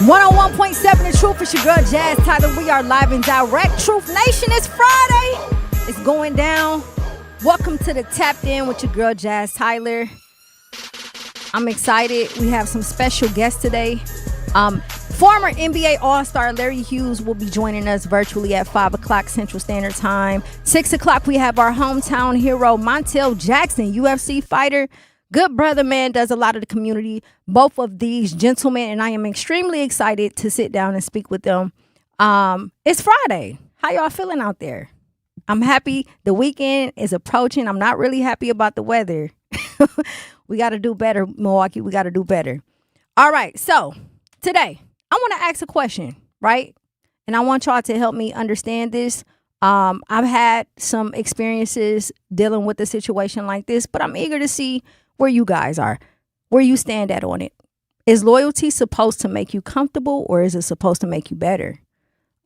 101.7 The Truth. It's your girl Jazz Tyler. We are live and direct. Truth Nation, it's Friday. It's going down. Welcome to the Tapped In with your girl Jazz Tyler. I'm excited. We have some special guests today. Former NBA All-Star Larry Hughes will be joining us virtually at 5 o'clock Central Standard Time. 6 o'clock, we have our hometown hero, Montel Jackson, UFC fighter. Good brother, man, does a lot of the community. Both of these gentlemen, and I am extremely excited to sit down and speak with them. It's Friday. How y'all feeling out there? I'm happy. The weekend is approaching. I'm not really happy about the weather. We got to do better, Milwaukee. We got to do better. All right. So today, I want to ask a question, right? And I want y'all to help me understand this. I've had some experiences dealing with a situation like this, but I'm eager to see where you guys are, where you stand at on it. Is loyalty supposed to make you comfortable, or is it supposed to make you better?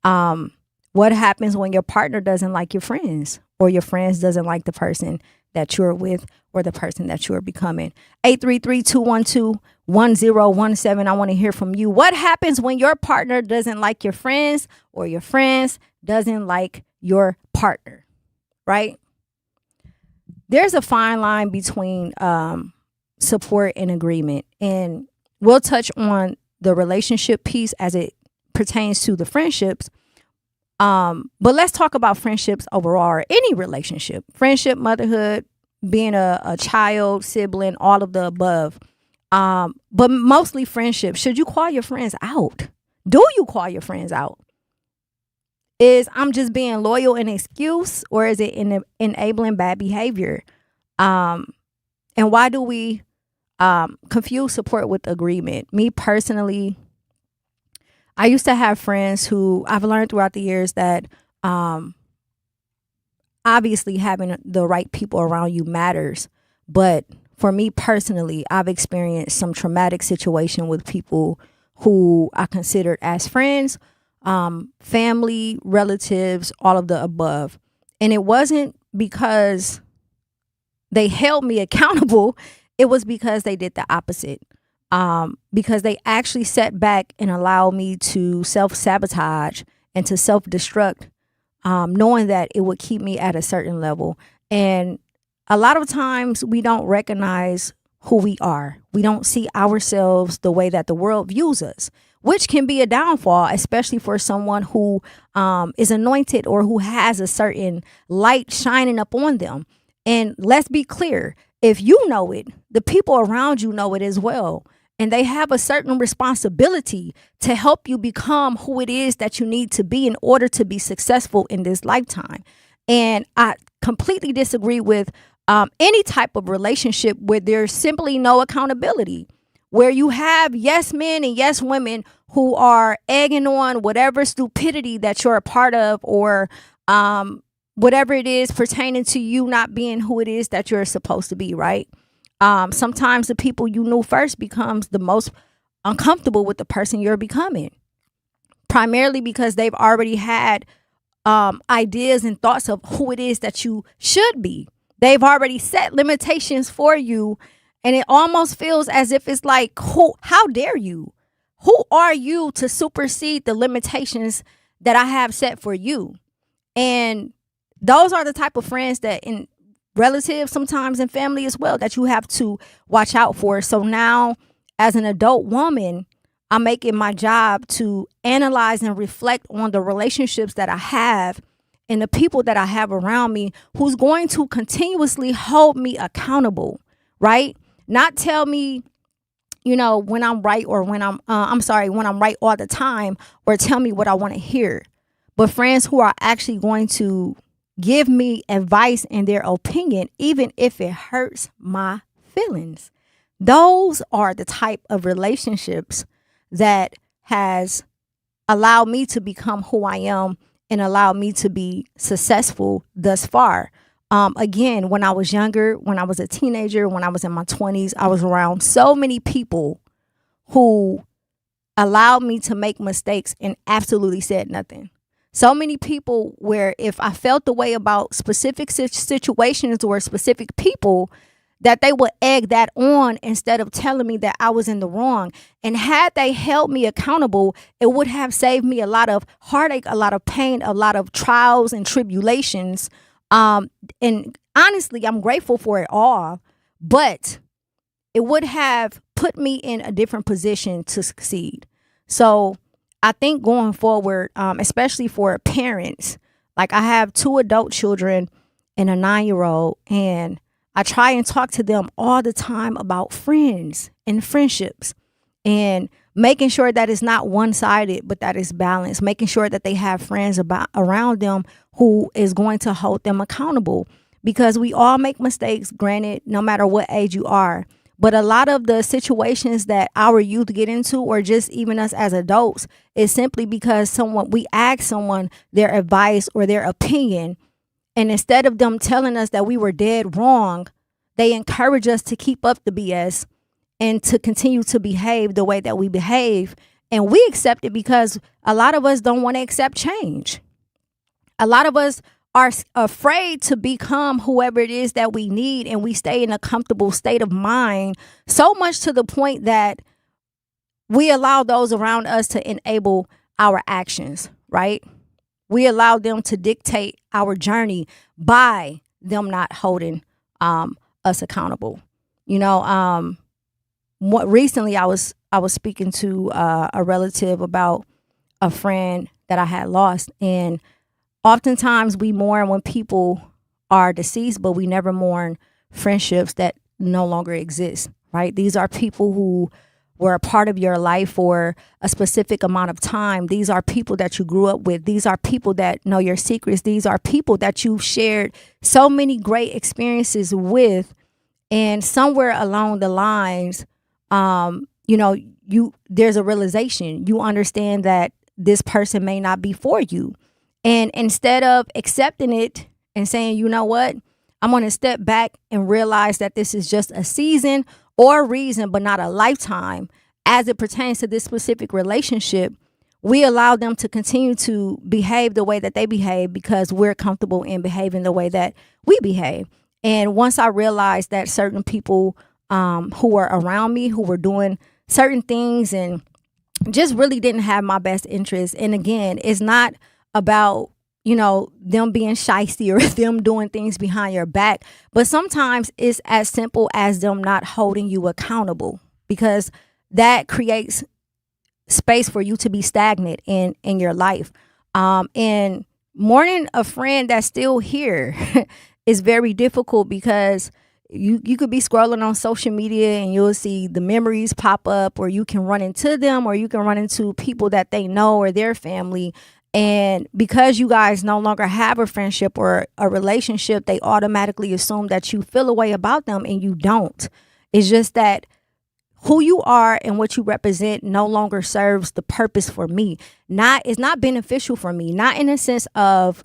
What happens when your partner doesn't like your friends, or your friends doesn't like the person that you're with or the person that you're becoming? 833-212-1017. I want to hear from you. What happens when your partner doesn't like your friends, or your friends doesn't like your partner, right? There's a fine line between support and agreement. And we'll touch on the relationship piece as it pertains to the friendships. But let's talk about friendships overall, or any relationship. Friendship, motherhood, being a child, sibling, all of the above. But mostly friendship. Should you call your friends out? Do you call your friends out? Is I'm just being loyal an excuse, or is it enabling bad behavior? And why do we confuse support with agreement? Me personally, I used to have friends who I've learned throughout the years that obviously having the right people around you matters. But for me personally, I've experienced some traumatic situation with people who I considered as friends, family, relatives, all of the above. And it wasn't because they held me accountable. It was because they did the opposite. Because they actually sat back and allowed me to self-sabotage and to self-destruct, knowing that it would keep me at a certain level. And a lot of times we don't recognize who we are. We don't see ourselves the way that the world views us, which can be a downfall, especially for someone who is anointed or who has a certain light shining up on them. And let's be clear, if you know it, the people around you know it as well. And they have a certain responsibility to help you become who it is that you need to be in order to be successful in this lifetime. And I completely disagree with any type of relationship where there's simply no accountability, where you have yes men and yes women who are egging on whatever stupidity that you're a part of, or whatever it is pertaining to you not being who it is that you're supposed to be, right? Sometimes the people you knew first becomes the most uncomfortable with the person you're becoming, primarily because they've already had ideas and thoughts of who it is that you should be. They've already set limitations for you, and it almost feels as if it's like, how dare you? Who are you to supersede the limitations that I have set for you? And those are the type of friends that, in relatives sometimes, and family as well, that you have to watch out for. So now, as an adult woman, I'm making my job to analyze and reflect on the relationships that I have and the people that I have around me who's going to continuously hold me accountable, right? Not tell me, when I'm right, or when when I'm right all the time, or tell me what I want to hear. But friends who are actually going to give me advice and their opinion, even if it hurts my feelings. Those are the type of relationships that has allowed me to become who I am and allowed me to be successful thus far. Again, when I was younger, when I was a teenager, when I was in my 20s, I was around so many people who allowed me to make mistakes and absolutely said nothing. So many people where if I felt the way about specific situations or specific people, that they would egg that on instead of telling me that I was in the wrong. And had they held me accountable, it would have saved me a lot of heartache, a lot of pain, a lot of trials and tribulations. And honestly, I'm grateful for it all, but it would have put me in a different position to succeed. So I think going forward, especially for parents, like I have 2 adult children and a 9-year-old, and I try and talk to them all the time about friends and friendships and making sure that it's not one-sided, but that it's balanced, making sure that they have friends around them who is going to hold them accountable, because we all make mistakes, granted, no matter what age you are. But a lot of the situations that our youth get into, or just even us as adults, is simply because we ask someone their advice or their opinion, and instead of them telling us that we were dead wrong, they encourage us to keep up the BS and to continue to behave the way that we behave. And we accept it because a lot of us don't want to accept change. A lot of us are afraid to become whoever it is that we need, and we stay in a comfortable state of mind, so much to the point that we allow those around us to enable our actions, right? We allow them to dictate our journey by them not holding us accountable. Recently I was speaking to a relative about a friend that I had lost, and oftentimes we mourn when people are deceased, but we never mourn friendships that no longer exist, right? These are people who were a part of your life for a specific amount of time. These are people that you grew up with. These are people that know your secrets. These are people that you've shared so many great experiences with. And somewhere along the lines, there's a realization. You understand that this person may not be for you. And instead of accepting it and saying, you know what, I'm going to step back and realize that this is just a season or a reason, but not a lifetime, as it pertains to this specific relationship, we allow them to continue to behave the way that they behave because we're comfortable in behaving the way that we behave. And once I realized that certain people who were around me, who were doing certain things and just really didn't have my best interest. And again, it's not about, them being shysty or them doing things behind your back. But sometimes it's as simple as them not holding you accountable, because that creates space for you to be stagnant in your life. And mourning a friend that's still here is very difficult, because you could be scrolling on social media and you'll see the memories pop up, or you can run into them, or you can run into people that they know or their family. And because you guys no longer have a friendship or a relationship, they automatically assume that you feel a way about them, and you don't. It's just that who you are and what you represent no longer serves the purpose for me. It's not beneficial for me, not in a sense of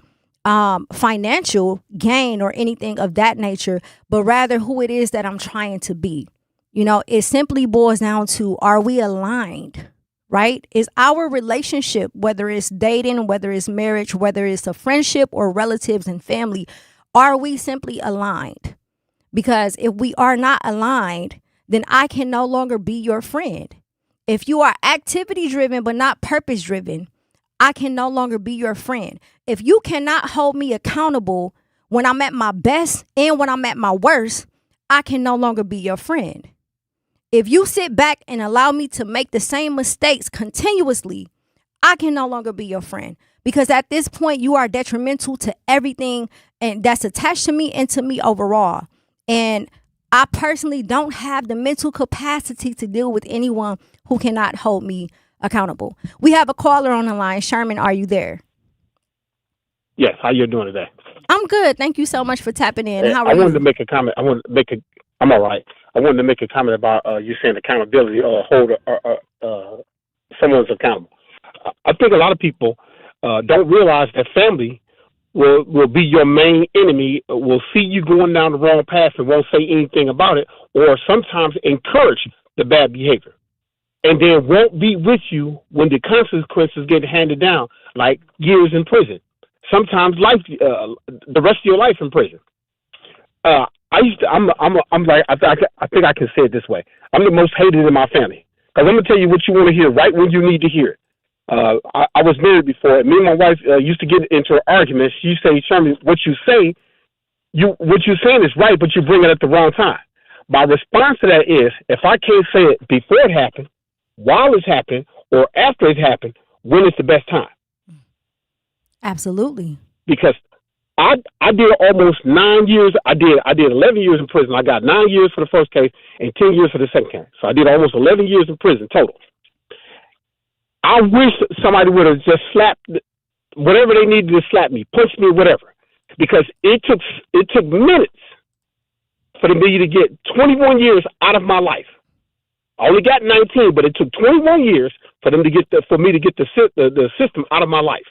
financial gain or anything of that nature, but rather who it is that I'm trying to be. It simply boils down to, are we aligned? Right? Is our relationship, whether it's dating, whether it's marriage, whether it's a friendship or relatives and family, are we simply aligned? Because if we are not aligned, then I can no longer be your friend. If you are activity driven but not purpose driven, I can no longer be your friend. If you cannot hold me accountable when I'm at my best and when I'm at my worst, I can no longer be your friend. If you sit back and allow me to make the same mistakes continuously, I can no longer be your friend, because at this point you are detrimental to everything and that's attached to me and to me overall. And I personally don't have the mental capacity to deal with anyone who cannot hold me accountable. We have a caller on the line. Sherman, are you there? Yes. How you doing today? I'm good. Thank you so much for tapping in. How are you? I wanted to make a comment. I'm all right. I wanted to make a comment about you saying accountability or hold someone's accountable. I think a lot of people don't realize that family will be your main enemy, will see you going down the wrong path and won't say anything about it, or sometimes encourage the bad behavior, and then won't be with you when the consequences get handed down, like years in prison, sometimes life, the rest of your life in prison. I'm like, I think I can say it this way. I'm the most hated in my family. Because I'm going to tell you what you want to hear right when you need to hear it. I was married before. Me and my wife used to get into arguments. She say, Sherman, what you're saying is right, but you bring it at the wrong time. My response to that is, if I can't say it before it happened, while it's happened, or after it happened, when is the best time? Absolutely. Because I did almost 9 years. I did 11 years in prison. I got 9 years for the first case and 10 years for the second case. So I did almost 11 years in prison total. I wish somebody would have just slapped whatever they needed to slap me, punch me, whatever, because it took minutes for me to get 21 years out of my life. I only got 19, but it took 21 years for me to get the system out of my life.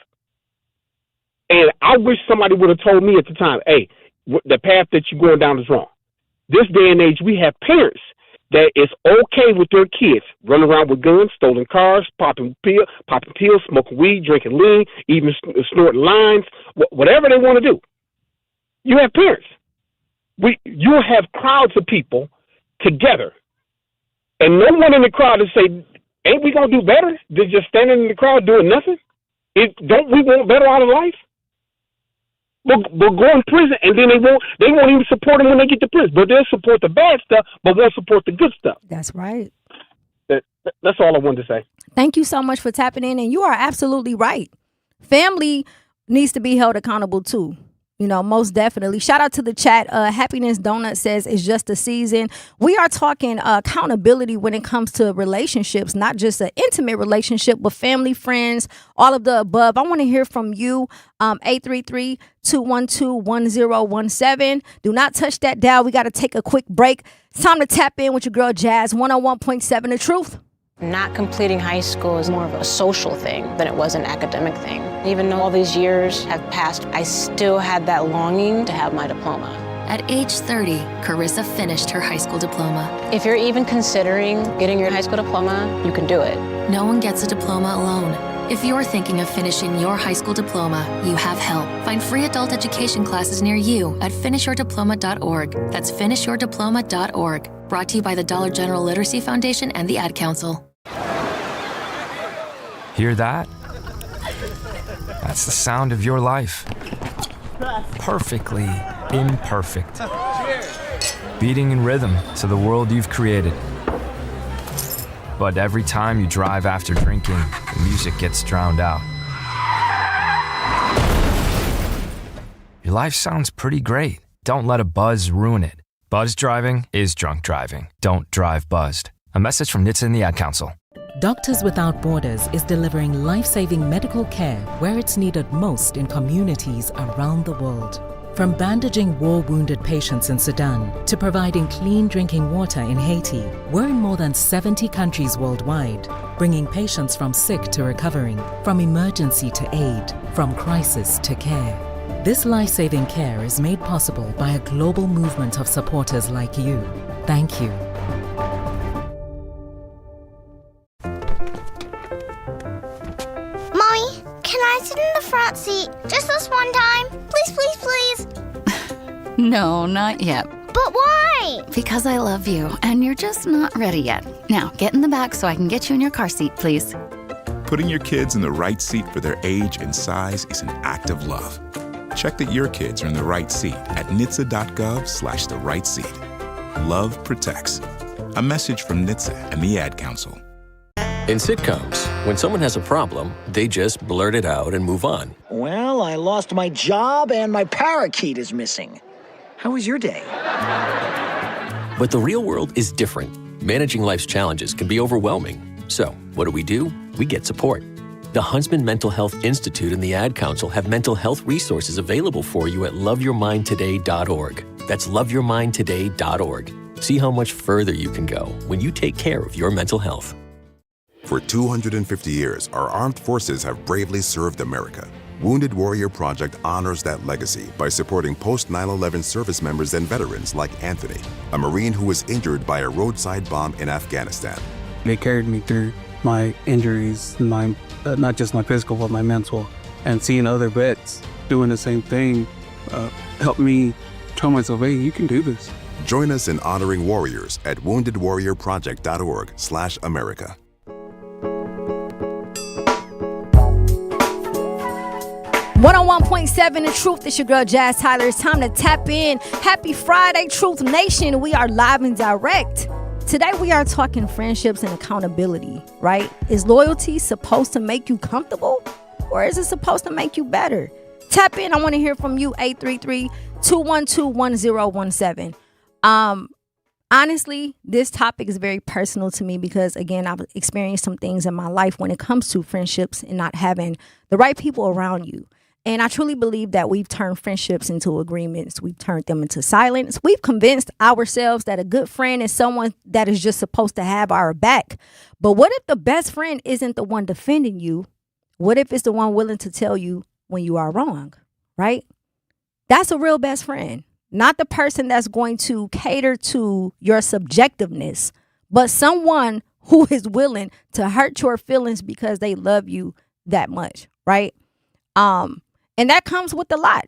And I wish somebody would have told me at the time, hey, the path that you're going down is wrong. This day and age, we have parents that it's okay with their kids running around with guns, stolen cars, popping pills, smoking weed, drinking lean, even snorting lines, whatever they want to do. You have parents. You have crowds of people together, and no one in the crowd is say, ain't we going to do better than just standing in the crowd doing nothing? Don't we want better out of life? We'll go in prison, and then they won't even support them when they get to prison. But they'll support the bad stuff, but won't support the good stuff. That's right. That's all I wanted to say. Thank you so much for tapping in, and you are absolutely right. Family needs to be held accountable too. You know, most definitely. Shout out to the chat. Happiness Donut says it's just a season. We are talking accountability when it comes to relationships, not just an intimate relationship, but family, friends, all of the above. I want to hear from you. 833-212-1017. Do not touch that dial. We got to take a quick break. It's time to tap in with your girl Jazz, 101.7 The Truth. Not completing high school is more of a social thing than it was an academic thing. Even though all these years have passed, I still had that longing to have my diploma. At age 30, Carissa finished her high school diploma. If you're even considering getting your high school diploma, you can do it. No one gets a diploma alone. If you're thinking of finishing your high school diploma, you have help. Find free adult education classes near you at finishyourdiploma.org. That's finishyourdiploma.org. Brought to you by the Dollar General Literacy Foundation and the Ad Council. Hear that? That's the sound of your life. Perfectly imperfect. Beating in rhythm to the world you've created. But every time you drive after drinking, the music gets drowned out. Your life sounds pretty great. Don't let a buzz ruin it. Buzz driving is drunk driving. Don't drive buzzed. A message from NHTSA and the Ad Council. Doctors Without Borders is delivering life-saving medical care where it's needed most in communities around the world. From bandaging war-wounded patients in Sudan to providing clean drinking water in Haiti, we're in more than 70 countries worldwide, bringing patients from sick to recovering, from emergency to aid, from crisis to care. This life-saving care is made possible by a global movement of supporters like you. Thank you. Mommy, can I sit in the front seat just this one time? Please, please, please. No, not yet. But why? Because I love you, and you're just not ready yet. Now, get in the back so I can get you in your car seat, please. Putting your kids in the right seat for their age and size is an act of love. Check that your kids are in the right seat at nhtsa.gov/the right seat. Love protects. A message from NHTSA and the Ad Council. In sitcoms, when someone has a problem, they just blurt it out and move on. Well, I lost my job and my parakeet is missing. How was your day? But the real world is different. Managing life's challenges can be overwhelming. So, what do? We get support. The Huntsman Mental Health Institute and the Ad Council have mental health resources available for you at loveyourmindtoday.org. That's loveyourmindtoday.org. See how much further you can go when you take care of your mental health. For 250 years, our armed forces have bravely served America. Wounded Warrior Project honors that legacy by supporting post-9/11 service members and veterans like Anthony, a Marine who was injured by a roadside bomb in Afghanistan. They carried me through my injuries, not just my physical, but my mental. And seeing other vets doing the same thing helped me tell myself, hey, you can do this. Join us in honoring warriors at woundedwarriorproject.org/America. 101.7 The Truth. It's your girl Jazz Tyler. It's time to tap in. Happy Friday, Truth Nation. We are live and direct. Today we are talking friendships and accountability, right? Is loyalty supposed to make you comfortable, or is it supposed to make you better? Tap in. I want to hear from you. 833-212-1017. Honestly, this topic is very personal to me because, again, I've experienced some things in my life when it comes to friendships and not having the right people around you. And I truly believe that we've turned friendships into agreements. We've turned them into silence. We've convinced ourselves that a good friend is someone that is just supposed to have our back. But what if the best friend isn't the one defending you? What if it's the one willing to tell you when you are wrong, right? That's a real best friend. Not the person that's going to cater to your subjectiveness, but someone who is willing to hurt your feelings because they love you that much, right? And that comes with a lot.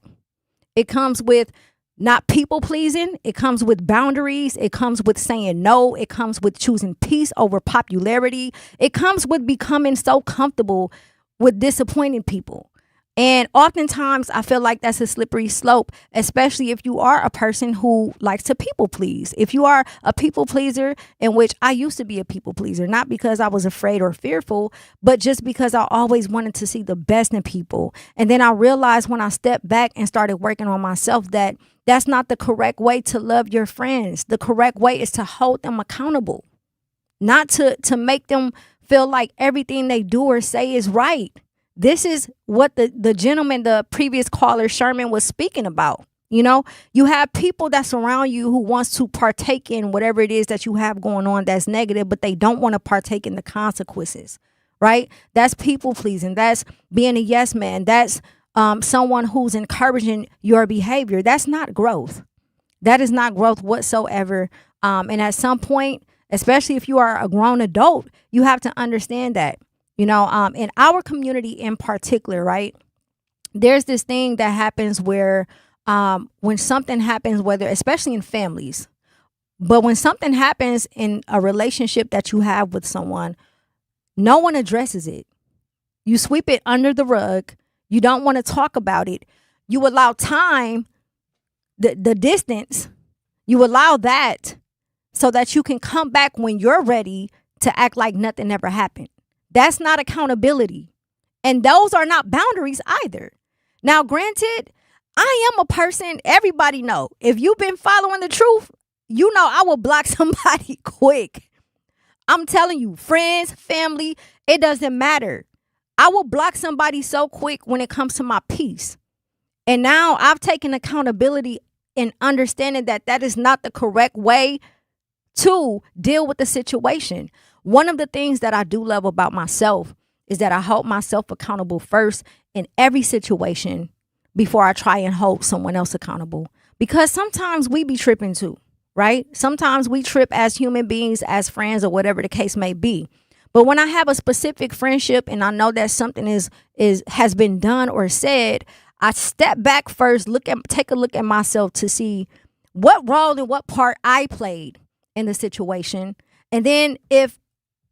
It comes with not people pleasing. It comes with boundaries. It comes with saying no. It comes with choosing peace over popularity. It comes with becoming so comfortable with disappointing people. And oftentimes I feel like that's a slippery slope, especially if you are a person who likes to people please. If you are a people pleaser, in which I used to be a people pleaser, not because I was afraid or fearful, but just because I always wanted to see the best in people. And then I realized when I stepped back and started working on myself that that's not the correct way to love your friends. The correct way is to hold them accountable, not to make them feel like everything they do or say is right. This is what the gentleman, the previous caller, Sherman, was speaking about. You know, you have people that surround you who wants to partake in whatever it is that you have going on that's negative, but they don't want to partake in the consequences, right? That's people pleasing. That's being a yes man. That's someone who's encouraging your behavior. That's not growth. That is not growth whatsoever. And at some point, especially if you are a grown adult, you have to understand that. You know, in our community in particular, right, there's this thing that happens where when something happens, whether especially in families, but when something happens in a relationship that you have with someone, no one addresses it. You sweep it under the rug. You don't want to talk about it. You allow time, the distance, you allow that so that you can come back when you're ready to act like nothing ever happened. That's not accountability. And those are not boundaries either. Now, granted, I am a person, everybody know, if you've been following the truth, you know I will block somebody quick. I'm telling you, friends, family, it doesn't matter. I will block somebody so quick when it comes to my peace. And now I've taken accountability in understanding that that is not the correct way to deal with the situation. One of the things that I do love about myself is that I hold myself accountable first in every situation before I try and hold someone else accountable. Because sometimes we be tripping too, right? Sometimes we trip as human beings, as friends, or whatever the case may be. But when I have a specific friendship and I know that something has been done or said, I step back first, take a look at myself to see what role and what part I played in the situation. And then if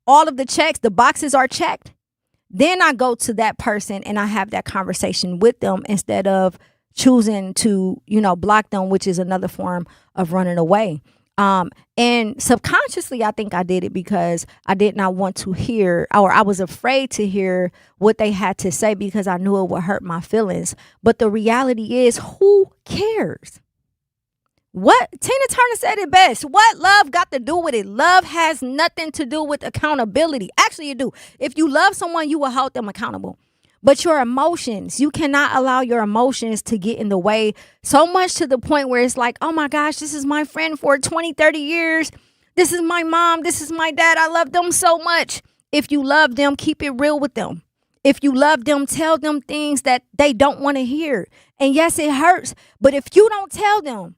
all of the boxes are checked, then I go to that person and I have that conversation with them instead of choosing to, block them, which is another form of running away. And subconsciously, I think I did it because I did not want to hear, or I was afraid to hear what they had to say because I knew it would hurt my feelings. But the reality is, who cares? What Tina Turner said it best. What love got to do with it? Love has nothing to do with accountability. Actually, it do. If you love someone, you will hold them accountable. But your emotions, you cannot allow your emotions to get in the way so much to the point where it's like, oh my gosh, this is my friend for 20, 30 years. This is my mom. This is my dad. I love them so much. If you love them, keep it real with them. If you love them, tell them things that they don't want to hear. And yes, it hurts. But if you don't tell them,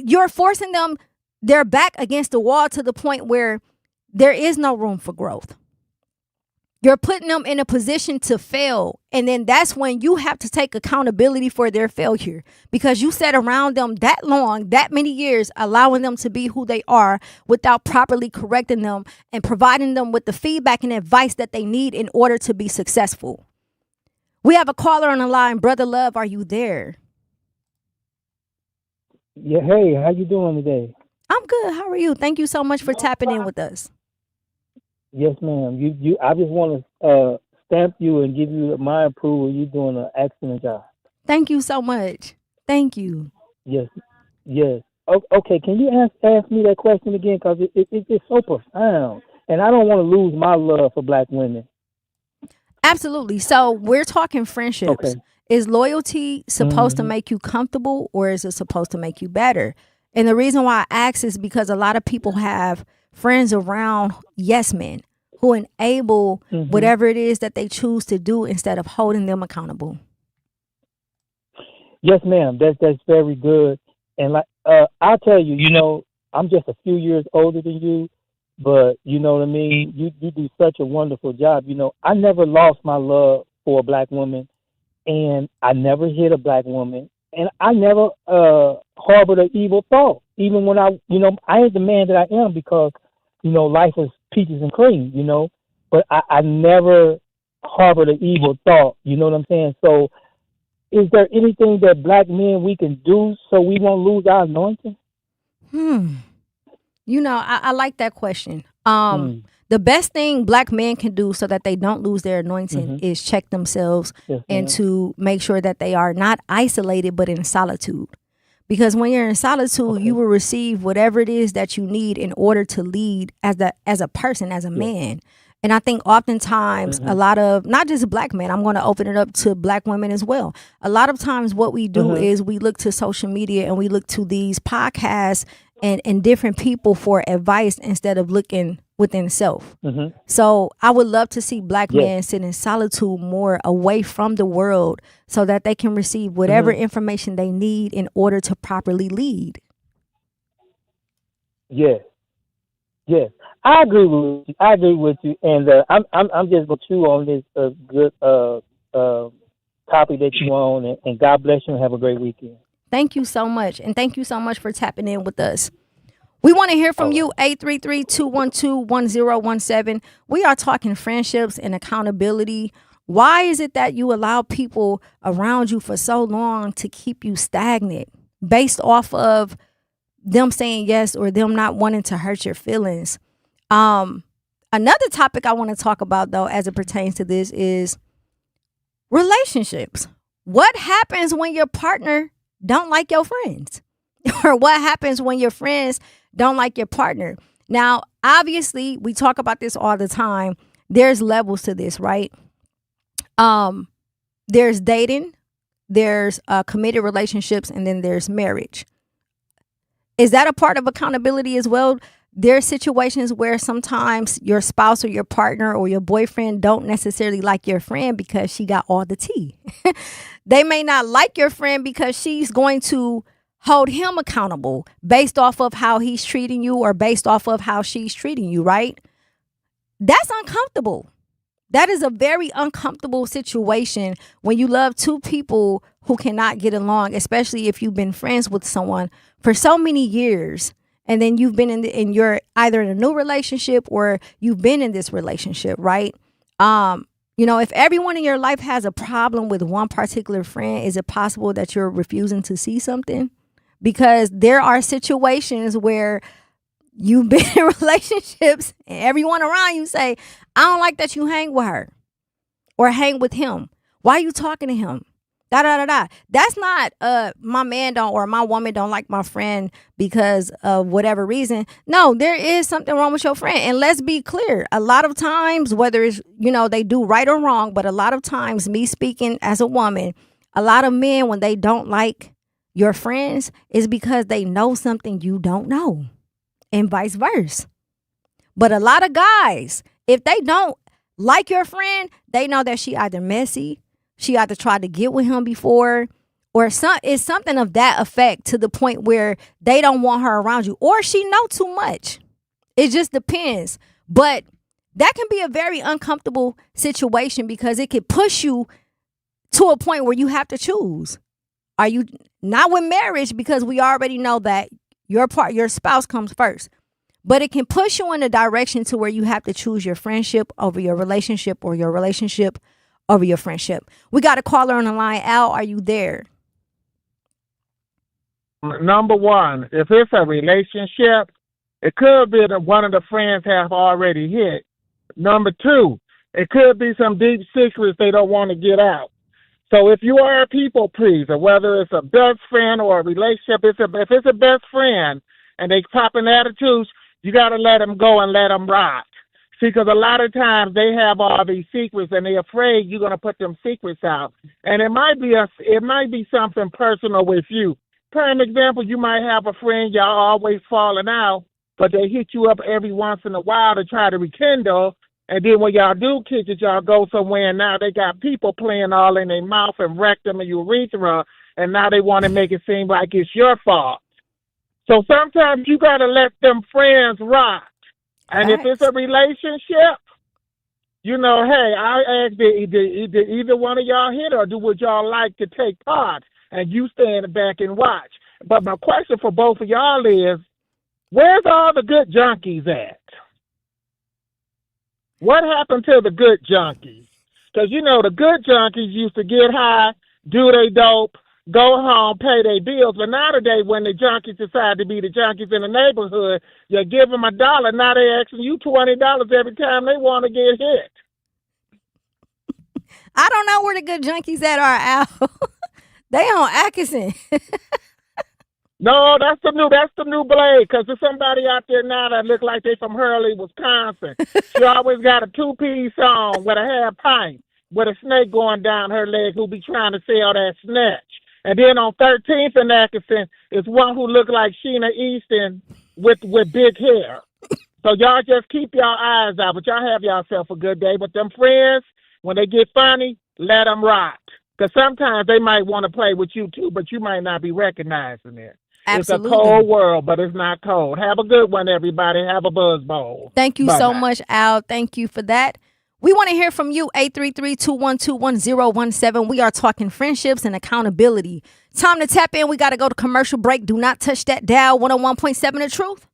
you're forcing them, their back against the wall to the point where there is no room for growth. You're putting them in a position to fail. And then that's when you have to take accountability for their failure, because you sat around them that long, that many years, allowing them to be who they are without properly correcting them and providing them with the feedback and advice that they need in order to be successful. We have a caller on the line. Brother Love, are you there? Yeah, hey, how you doing today? I'm good. How are you? Thank you so much for tapping in with us. Yes, ma'am. I just want to stamp you and give you my approval. You're doing an excellent job. Thank you so much. Thank you. Yes, yes. Okay, can you ask me that question again? Because it's so profound, and I don't want to lose my love for black women. Absolutely. So we're talking friendships. Okay. Is loyalty supposed to make you comfortable, or is it supposed to make you better? And the reason why I ask is because a lot of people have friends around yes men who enable whatever it is that they choose to do instead of holding them accountable. Yes, ma'am. That's very good. And like I'll tell you, I'm just a few years older than you, but you know what I mean? You do such a wonderful job. I never lost my love for a black woman, and I never hit a black woman, and I never harbored an evil thought. Even when I ain't the man that I am because, life is peaches and cream, but I never harbored an evil thought. You know what I'm saying? So is there anything that black men we can do so we won't lose our anointing? I like that question. The best thing black men can do so that they don't lose their anointing is check themselves and to make sure that they are not isolated but in solitude. Because when you're in solitude, you will receive whatever it is that you need in order to lead as a person, as a man. And I think oftentimes a lot of, not just black men, I'm going to open it up to black women as well. A lot of times what we do is we look to social media and we look to these podcasts and different people for advice instead of looking within self. So I would love to see black men sit in solitude more away from the world so that they can receive whatever information they need in order to properly lead. Yes. I agree with you. And I'm just going to chew on this good topic that you're on, and God bless you and have a great weekend. Thank you so much. And thank you so much for tapping in with us. We want to hear from you, 833-212-1017. We are talking friendships and accountability. Why is it that you allow people around you for so long to keep you stagnant based off of them saying yes or them not wanting to hurt your feelings? Another topic I want to talk about, though, as it pertains to this is relationships. What happens when your partner don't like your friends? Or what happens when your friends don't like your partner? Now, obviously, we talk about this all the time. There's levels to this, right? There's dating, there's committed relationships, and then there's marriage. Is that a part of accountability as well? There are situations where sometimes your spouse or your partner or your boyfriend don't necessarily like your friend because she got all the tea. They may not like your friend because she's going to hold him accountable based off of how he's treating you or based off of how she's treating you, right? That's uncomfortable. That is a very uncomfortable situation when you love two people who cannot get along, especially if you've been friends with someone for so many years. And then you've been in you're either in a new relationship or you've been in this relationship, right? If everyone in your life has a problem with one particular friend, is it possible that you're refusing to see something? Because there are situations where you've been in relationships and everyone around you say, I don't like that you hang with her or hang with him. Why are you talking to him? That's not my man don't or my woman don't like my friend because of whatever reason. No, there is something wrong with your friend. And let's be clear. A lot of times, whether it's, they do right or wrong, but a lot of times, me speaking as a woman, a lot of men, when they don't like your friends, is because they know something you don't know and vice versa. But a lot of guys, if they don't like your friend, they know that she either messy, she either tried to get with him before, or it's something of that effect to the point where they don't want her around you, or she know too much. It just depends. But that can be a very uncomfortable situation because it could push you to a point where you have to choose. Are you not with marriage, because we already know that your spouse comes first, but it can push you in a direction to where you have to choose your friendship over your relationship or your relationship over your friendship. We got a caller on the line. Al, are you there? Number one, if it's a relationship, it could be that one of the friends have already hit. Number two, it could be some deep secrets they don't want to get out. So if you are a people pleaser, whether it's a best friend or a relationship, if it's a best friend and they popping attitudes, you got to let them go and let them rock. See, because a lot of times they have all these secrets and they're afraid you're going to put them secrets out. And it might be something personal with you. Prime example, you might have a friend, y'all always falling out, but they hit you up every once in a while to try to rekindle. And then when y'all do kick it, y'all go somewhere, and now they got people playing all in their mouth and rectum and urethra, and now they want to make it seem like it's your fault. So sometimes you got to let them friends rock. And if it's a relationship, you know, hey, I ask either one of y'all hit, or do would y'all like to take part? And you stand back and watch. But my question for both of y'all is, where's all the good junkies at? What happened to the good junkies? Because, you know, the good junkies used to get high, do they dope, go home, pay their bills. But now today, when the junkies decide to be the junkies in the neighborhood, you give them $1. Now they asking you $20 every time they want to get hit. I don't know where the good junkies at are, Al. They on Atkinson. No, that's the new blade, because there's somebody out there now that look like they from Hurley, Wisconsin. She always got a two-piece on with a half pint with a snake going down her leg who be trying to sell that snatch. And then on 13th and Atkinson is one who look like Sheena Easton with big hair. So y'all just keep y'all eyes out, but y'all have yourself a good day. But them friends, when they get funny, let them rock. Because sometimes they might want to play with you too, but you might not be recognizing it. Absolutely. It's a cold world, but it's not cold. Have a good one, everybody. Have a buzz bowl. Thank you Bye-bye. so much, Al. Thank you for that. We want to hear from you, 833-212-1017. We are talking friendships and accountability. Time to tap in. We got to go to commercial break. Do not touch that dial. 101.7 The Truth.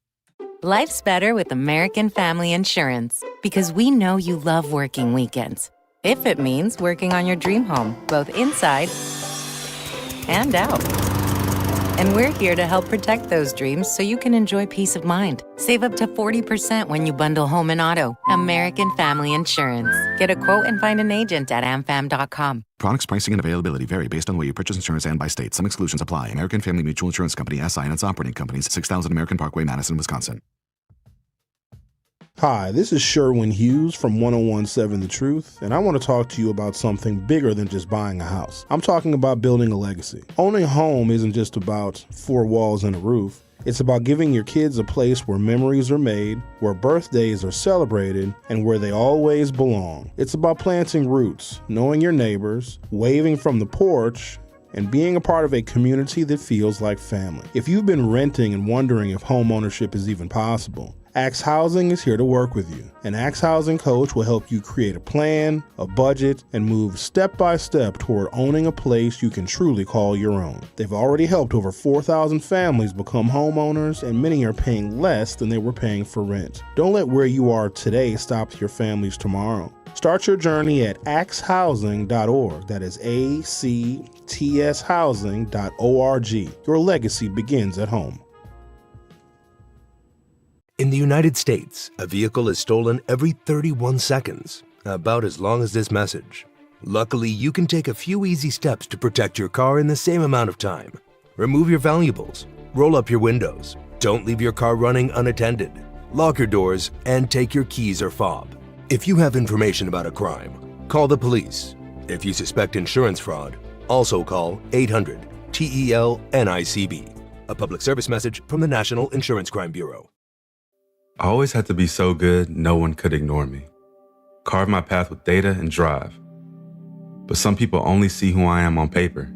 Life's better with American Family Insurance, because we know you love working weekends. If it means working on your dream home, both inside and out. And we're here to help protect those dreams so you can enjoy peace of mind. Save up to 40% when you bundle home and auto. American Family Insurance. Get a quote and find an agent at amfam.com. Products, pricing, and availability vary based on where you purchase insurance and by state. Some exclusions apply. American Family Mutual Insurance Company, SI, and its operating companies, 6000 American Parkway, Madison, Wisconsin. Hi, this is Sherwin Hughes from 1017 The Truth, and I want to talk to you about something bigger than just buying a house. I'm talking about building a legacy. Owning a home isn't just about four walls and a roof. It's about giving your kids a place where memories are made, where birthdays are celebrated, and where they always belong. It's about planting roots, knowing your neighbors, waving from the porch, and being a part of a community that feels like family. If you've been renting and wondering if home ownership is even possible, Axe Housing is here to work with you. An Axe Housing coach will help you create a plan, a budget, and move step by step toward owning a place you can truly call your own. They've already helped over 4,000 families become homeowners, and many are paying less than they were paying for rent. Don't let where you are today stop your family's tomorrow. Start your journey at axehousing.org. That is ACTS housing.org. Your legacy begins at home. In the United States, a vehicle is stolen every 31 seconds, about as long as this message. Luckily, you can take a few easy steps to protect your car in the same amount of time. Remove your valuables, roll up your windows, don't leave your car running unattended, lock your doors, and take your keys or fob. If you have information about a crime, call the police. If you suspect insurance fraud, also call 800-TEL-NICB. A public service message from the National Insurance Crime Bureau. I always had to be so good, no one could ignore me. Carve my path with data and drive. But some people only see who I am on paper.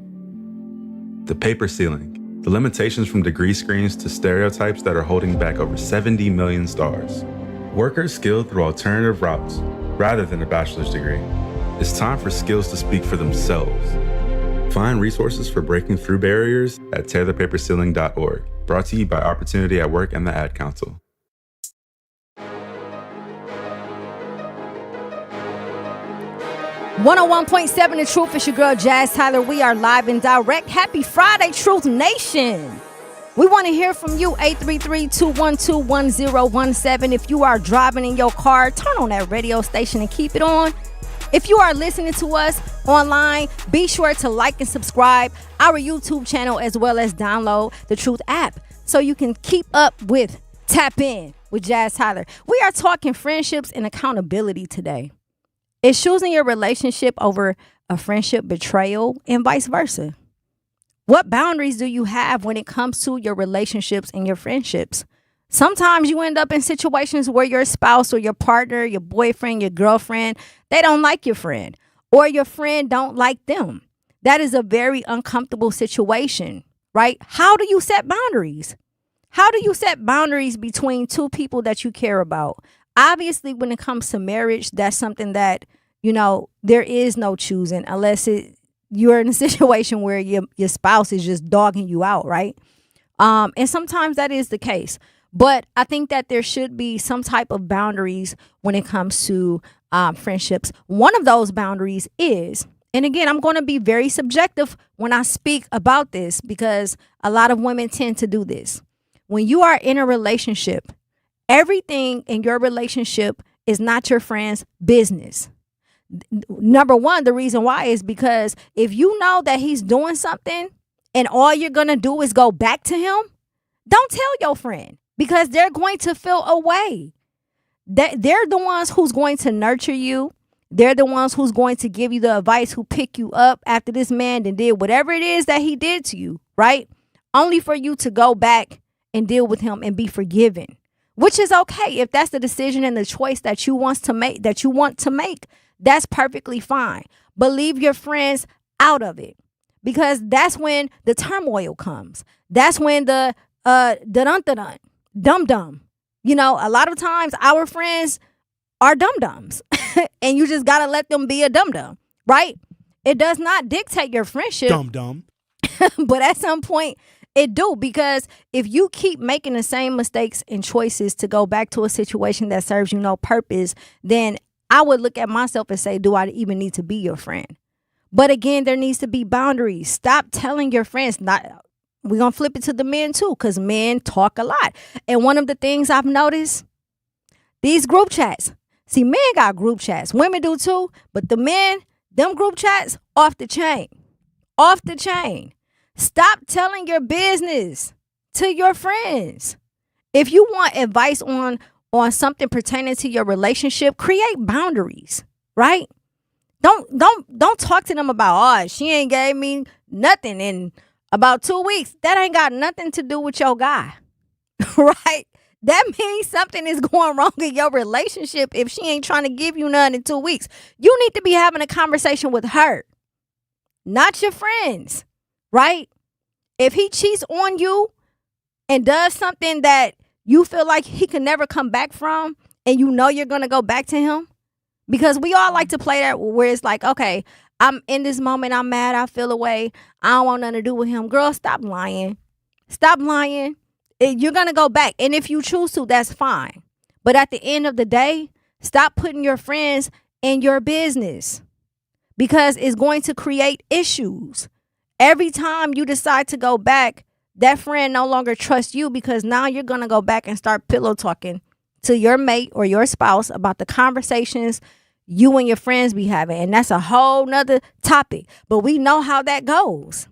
The paper ceiling, the limitations from degree screens to stereotypes that are holding back over 70 million stars. Workers skilled through alternative routes rather than a bachelor's degree. It's time for skills to speak for themselves. Find resources for breaking through barriers at tearthepaperceiling.org. Brought to you by Opportunity at Work and the Ad Council. .7 The Truth. It's your girl Jazz Tyler. We are live and direct. Happy Friday, Truth Nation. We want to hear from you. 833-212-1017. If you are driving in your car, turn on that radio station and keep it on. If you are listening to us online, be sure to like and subscribe our YouTube channel, as well as download the Truth app so you can keep up with Tap In with Jazz Tyler. We are talking friendships and accountability today. Is choosing your relationship over a friendship betrayal, and vice versa? What boundaries do you have when it comes to your relationships and your friendships? Sometimes you end up in situations where your spouse or your partner, your boyfriend, your girlfriend, they don't like your friend, or your friend don't like them. That is a very uncomfortable situation, right? How do you set boundaries? How do you set boundaries between two people that you care about? Obviously, when it comes to marriage, that's something that, there is no choosing unless you're in a situation where your spouse is just dogging you out, right? And sometimes that is the case. But I think that there should be some type of boundaries when it comes to friendships. One of those boundaries is, and again, I'm going to be very subjective when I speak about this because a lot of women tend to do this. When you are in a relationship, everything in your relationship is not your friend's business. Number one, the reason why is because if you know that he's doing something and all you're going to do is go back to him, don't tell your friend because they're going to feel away. They're the ones who's going to nurture you. They're the ones who's going to give you the advice, who pick you up after this man and did whatever it is that he did to you, right? Only for you to go back and deal with him and be forgiven. Which is okay if that's the decision and the choice that you want to make, that's perfectly fine. But leave your friends out of it because that's when the turmoil comes. That's when the dum-dum. A lot of times our friends are dum-dums and you just got to let them be a dum-dum, right? It does not dictate your friendship. Dum-dum. But at some point, it do, because if you keep making the same mistakes and choices to go back to a situation that serves you no purpose, then I would look at myself and say, do I even need to be your friend? But again, there needs to be boundaries. Stop telling your friends. We're going to flip it to the men too, because men talk a lot. And one of the things I've noticed, these group chats. See, men got group chats. Women do too. But the men, them group chats, off the chain. Off the chain. Stop telling your business to your friends. If you want advice on something pertaining to your relationship, create boundaries, right? Don't talk to them about, she ain't gave me nothing in about 2 weeks. That ain't got nothing to do with your guy, right? That means something is going wrong in your relationship if she ain't trying to give you none in 2 weeks. You need to be having a conversation with her, not your friends. Right? If he cheats on you and does something that you feel like he can never come back from, and you're going to go back to him, because we all like to play that where it's like, okay, I'm in this moment, I'm mad, I feel away, I don't want nothing to do with him. Girl, stop lying. Stop lying. You're going to go back. And if you choose to, that's fine. But at the end of the day, stop putting your friends in your business because it's going to create issues. Every time you decide to go back, that friend no longer trusts you because now you're going to go back and start pillow talking to your mate or your spouse about the conversations you and your friends be having. And that's a whole nother topic. But we know how that goes.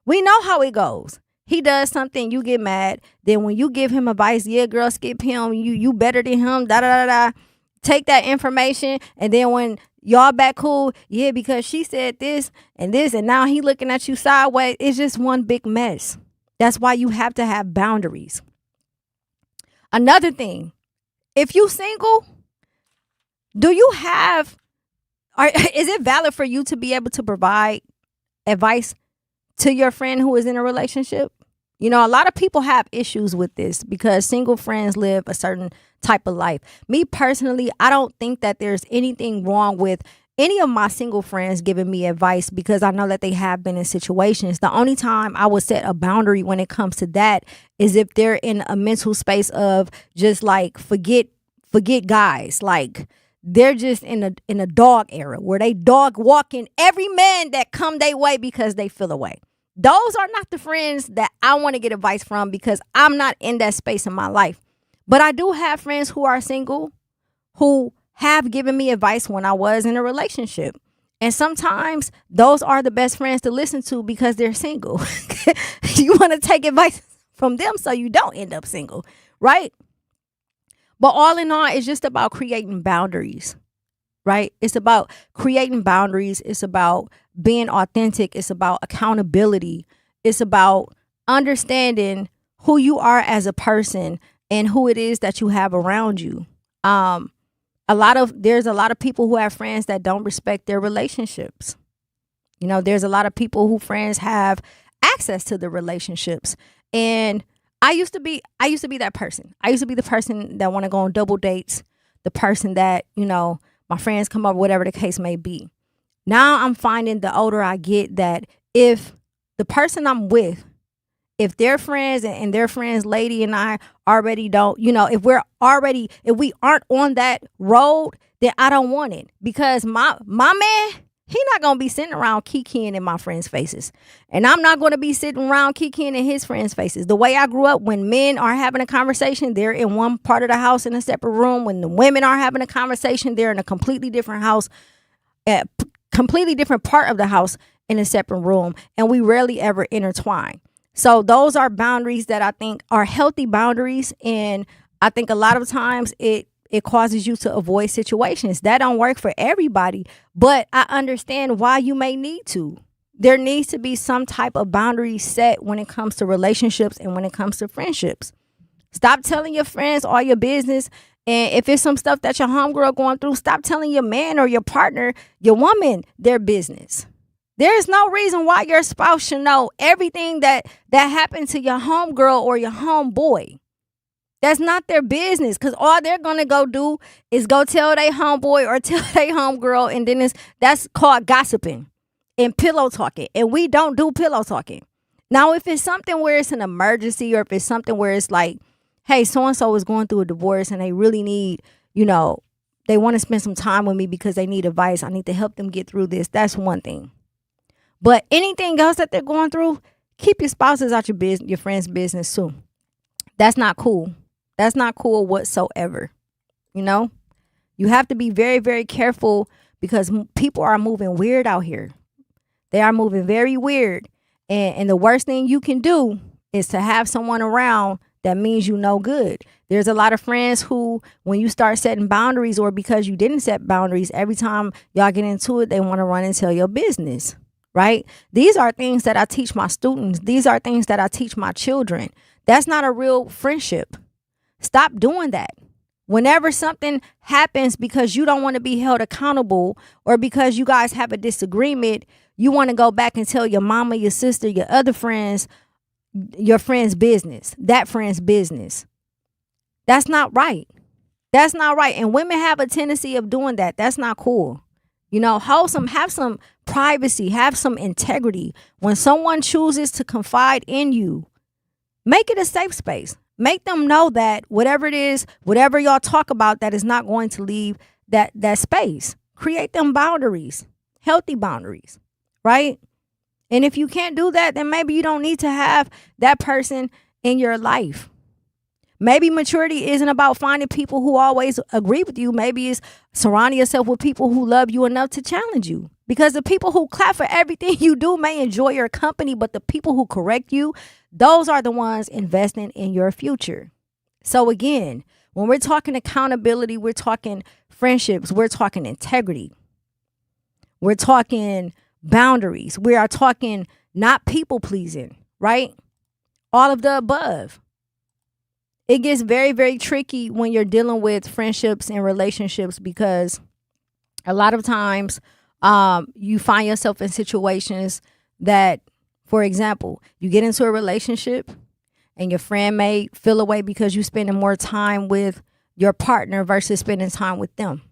We know how it goes. He does something, you get mad. Then when you give him advice, yeah, girl, skip him. You better than him, da-da-da-da. Take that information. And then when y'all back cool, yeah, because she said this, and now he looking at you sideways. It's just one big mess. That's why you have to have boundaries. Another thing, if you single, is it valid for you to be able to provide advice to your friend who is in a relationship? You know, a lot of people have issues with this because single friends live a certain type of life. Me personally, I don't think that there's anything wrong with any of my single friends giving me advice because I know that they have been in situations. The only time I would set a boundary when it comes to that is if they're in a mental space of just like forget guys. Like they're just in a dog era where they dog walking every man that come their way because they feel away. Those are not the friends that I want to get advice from because I'm not in that space in my life. But I do have friends who are single who have given me advice when I was in a relationship. And sometimes those are the best friends to listen to because they're single. You want to take advice from them so you don't end up single, right? But all in all, it's just about creating boundaries, right? It's about creating boundaries. It's about being authentic. It's about accountability. It's about understanding who you are as a person and who it is that you have around you. There's a lot of people who have friends that don't respect their relationships. You know, there's a lot of people who friends have access to the relationships. And I used to be that person. I used to be the person that want to go on double dates, the person that, you know, my friends come up, whatever the case may be. Now I'm finding the older I get that if the person I'm with, if their friends and their friends, lady and I already don't, you know, if we aren't on that road, then I don't want it because my man, he not going to be sitting around kikiing in my friends' faces. And I'm not going to be sitting around kikiing in his friends' faces. The way I grew up, when men are having a conversation, they're in one part of the house in a separate room. When the women are having a conversation, they're in a completely different house, completely different part of the house in a separate room. And we rarely ever intertwine. So those are boundaries that I think are healthy boundaries. And I think a lot of times it causes you to avoid situations that don't work for everybody. But I understand why you may need to. There needs to be some type of boundary set when it comes to relationships and when it comes to friendships. Stop telling your friends all your business. And if it's some stuff that your homegirl going through, stop telling your man or your partner, your woman, their business. There is no reason why your spouse should know everything that happened to your homegirl or your homeboy. That's not their business because all they're going to go do is go tell their homeboy or tell their homegirl, and then that's called gossiping and pillow talking. And we don't do pillow talking. Now, if it's something where it's an emergency or if it's something where it's like, hey, so-and-so is going through a divorce and they really need, you know, they want to spend some time with me because they need advice. I need to help them get through this. That's one thing. But anything else that they're going through, keep your spouses out your friend's business too. That's not cool. That's not cool whatsoever. You know, you have to be very, very careful because people are moving weird out here. They are moving very weird. And the worst thing you can do is to have someone around that means you no good. There's a lot of friends who, when you start setting boundaries or because you didn't set boundaries, every time y'all get into it, they want to run and tell your business. Right? These are things that I teach my students. These are things that I teach my children. That's not a real friendship. Stop doing that. Whenever something happens because you don't want to be held accountable or because you guys have a disagreement, you want to go back and tell your mama, your sister, your other friends, your friend's business, that friend's business. That's not right. That's not right. And women have a tendency of doing that. That's not cool. You know, have some privacy, have some integrity. When someone chooses to confide in you, make it a safe space. Make them know that whatever it is, whatever y'all talk about, that is not going to leave that space. Create them boundaries, healthy boundaries, right? And if you can't do that, then maybe you don't need to have that person in your life. Maybe maturity isn't about finding people who always agree with you. Maybe it's surrounding yourself with people who love you enough to challenge you. Because the people who clap for everything you do may enjoy your company, but the people who correct you, those are the ones investing in your future. So again, when we're talking accountability, we're talking friendships, we're talking integrity. We're talking boundaries. We are talking not people pleasing, right? All of the above. It gets very, very tricky when you're dealing with friendships and relationships because a lot of times you find yourself in situations that, for example, you get into a relationship and your friend may feel away because you're spending more time with your partner versus spending time with them,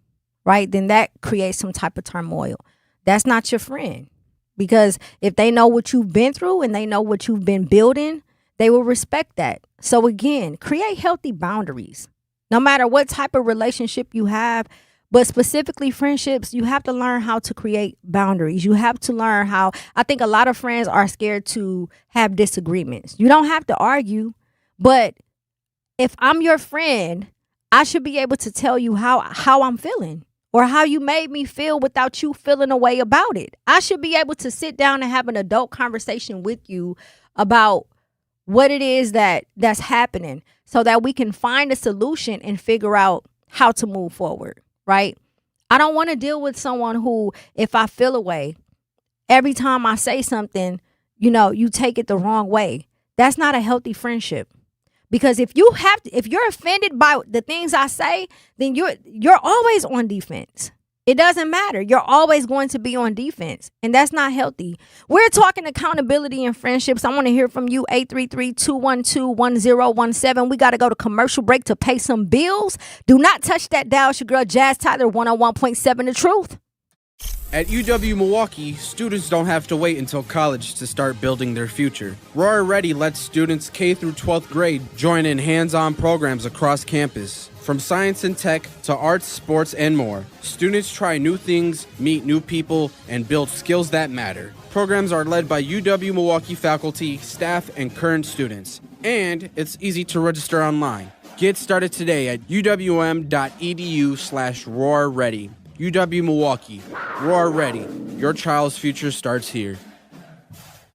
right? Then that creates some type of turmoil. That's not your friend, because if they know what you've been through and they know what you've been building, they will respect that. So again, create healthy boundaries. No matter what type of relationship you have, but specifically friendships, you have to learn how to create boundaries. You have to learn how, I think a lot of friends are scared to have disagreements. You don't have to argue, but if I'm your friend, I should be able to tell you how I'm feeling or how you made me feel without you feeling a way about it. I should be able to sit down and have an adult conversation with you about what it is that's happening so that we can find a solution and figure out how to move forward, right? I don't want to deal with someone who, if I feel away, every time I say something, you take it the wrong way. That's not a healthy friendship. Because if you're offended by the things I say, then you're always on defense. It doesn't matter. You're always going to be on defense, and that's not healthy. We're talking accountability and friendships. I want to hear from you, 833-212-1017. We got to go to commercial break to pay some bills. Do not touch that dial. It's your girl, Jazz Tyler, 101.7 The Truth. At UW Milwaukee, students don't have to wait until college to start building their future. Roar Ready lets students K through 12th grade join in hands-on programs across campus. From science and tech to arts, sports, and more, students try new things, meet new people, and build skills that matter. Programs are led by UW Milwaukee faculty, staff, and current students. And it's easy to register online. Get started today at uwm.edu/roarready. UW Milwaukee. Roar Ready. Your child's future starts here.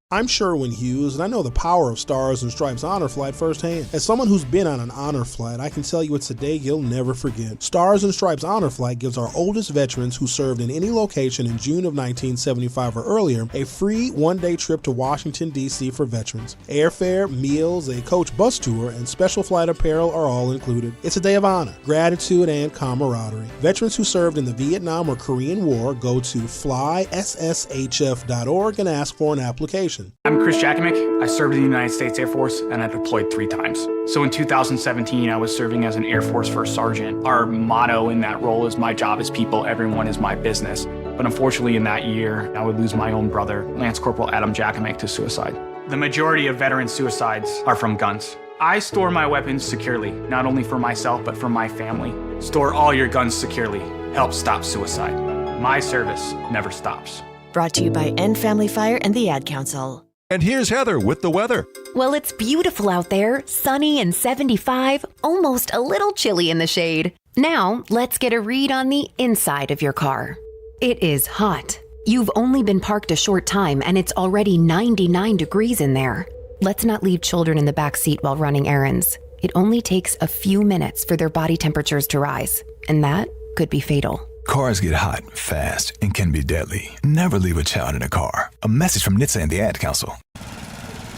I'm Sherwin Hughes, and I know the power of Stars and Stripes Honor Flight firsthand. As someone who's been on an honor flight, I can tell you it's a day you'll never forget. Stars and Stripes Honor Flight gives our oldest veterans who served in any location in June of 1975 or earlier a free one-day trip to Washington, D.C. for veterans. Airfare, meals, a coach bus tour, and special flight apparel are all included. It's a day of honor, gratitude, and camaraderie. Veterans who served in the Vietnam or Korean War go to flySSHF.org and ask for an application. I'm Chris Jackamick. I served in the United States Air Force and I deployed 3 times. So in 2017, I was serving as an Air Force First Sergeant. Our motto in that role is, my job is people, everyone is my business. But unfortunately in that year, I would lose my own brother, Lance Corporal Adam Jackamick, to suicide. The majority of veteran suicides are from guns. I store my weapons securely, not only for myself, but for my family. Store all your guns securely. Help stop suicide. My service never stops. Brought to you by End Family Fire and the Ad Council. And here's Heather with the weather. Well, it's beautiful out there, sunny and 75, almost a little chilly in the shade. Now, let's get a read on the inside of your car. It is hot. You've only been parked a short time and it's already 99 degrees in there. Let's not leave children in the back seat while running errands. It only takes a few minutes for their body temperatures to rise, and that could be fatal. Cars get hot, fast, and can be deadly. Never leave a child in a car. A message from NHTSA and the Ad Council.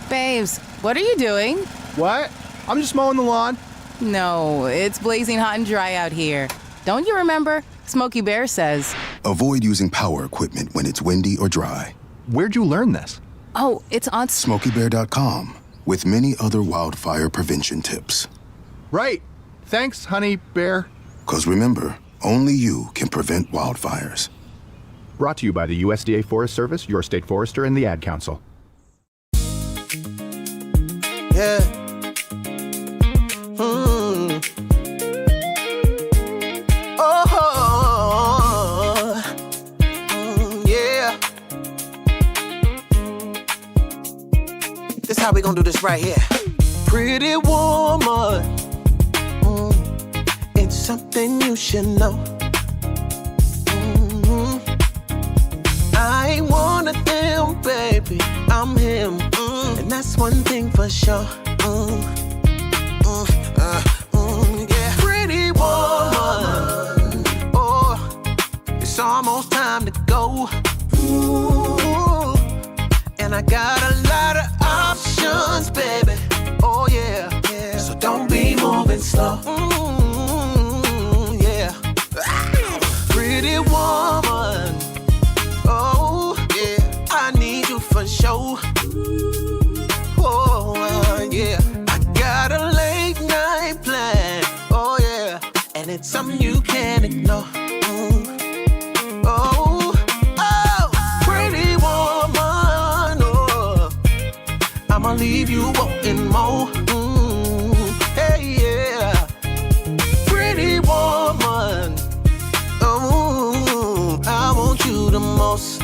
Babes, what are you doing? What? I'm just mowing the lawn. No, it's blazing hot and dry out here. Don't you remember? Smokey Bear says. Avoid using power equipment when it's windy or dry. Where'd you learn this? Oh, it's on SmokeyBear.com, with many other wildfire prevention tips. Right. Thanks, honey bear. 'Cause remember, only you can prevent wildfires. Brought to you by the USDA Forest Service, your state forester, and the Ad Council. Yeah. Yeah. This how we gonna do this right here. Pretty woman, it's something you should know. I ain't one of them, baby, I'm him, and that's one thing for sure. Yeah. Pretty woman, oh, it's almost time to go. Ooh, and I got a lot of options, baby. Oh yeah, yeah. So don't be moving slow. Yeah. Pretty woman, oh yeah, I need you for sure. Oh yeah, I something you can't ignore. Oh, pretty woman, oh, I'ma leave you wanting more. Hey, yeah, pretty woman, oh, I want you the most.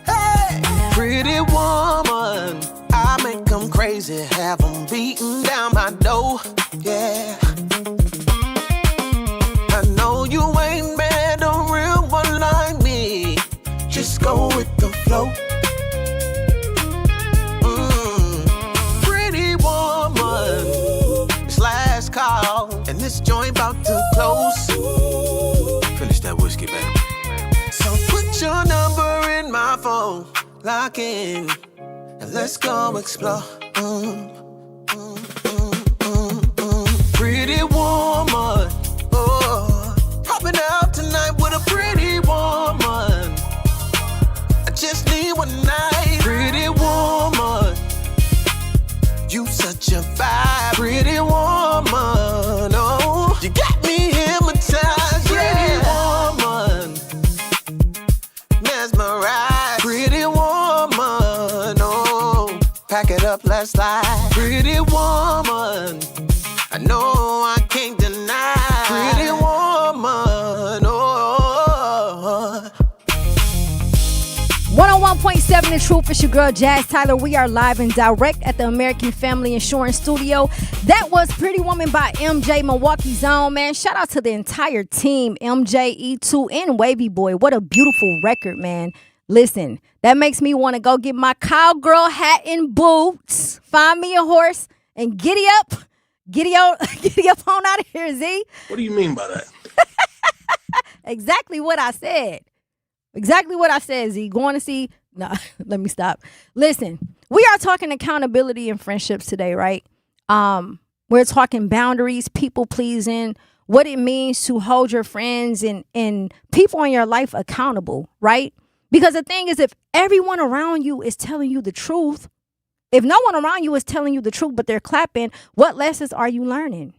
Hey, pretty woman, I make them crazy, have them beating down my door. Yeah, I know you ain't met a real one like me. Just go with the flow. Pretty woman, it's last call, and this joint about to close. Finish that whiskey, baby. So put your number in my phone, lock in, and let's go explore. Pretty woman, oh, popping out tonight with a pretty woman. I just need one night. Pretty woman, you such a vibe. Pretty woman, oh, you got me hypnotized. Pretty woman, mesmerized. Pretty woman, oh, pack it up, let's slide. Pretty woman, I know I can't deny. Pretty woman, oh. 101.7 The Truth. It's your girl Jazz Tyler. We are live and direct at the American Family Insurance Studio. That was Pretty Woman by MJ, Milwaukee's own, man. Shout out to the entire team, MJ, E2, and Wavy Boy. What a beautiful record, man. Listen, that makes me want to go get my cowgirl hat and boots, find me a horse, and giddy up on out of here, Z. What do you mean by that? Exactly what I said. Exactly what I said, Z. Going to see... No, let me stop. Listen, we are talking accountability and friendships today, right? We're talking boundaries, people pleasing, what it means to hold your friends and people in your life accountable, right? Because the thing is, if everyone around you is telling you the truth, if no one around you is telling you the truth, but they're clapping, what lessons are you learning?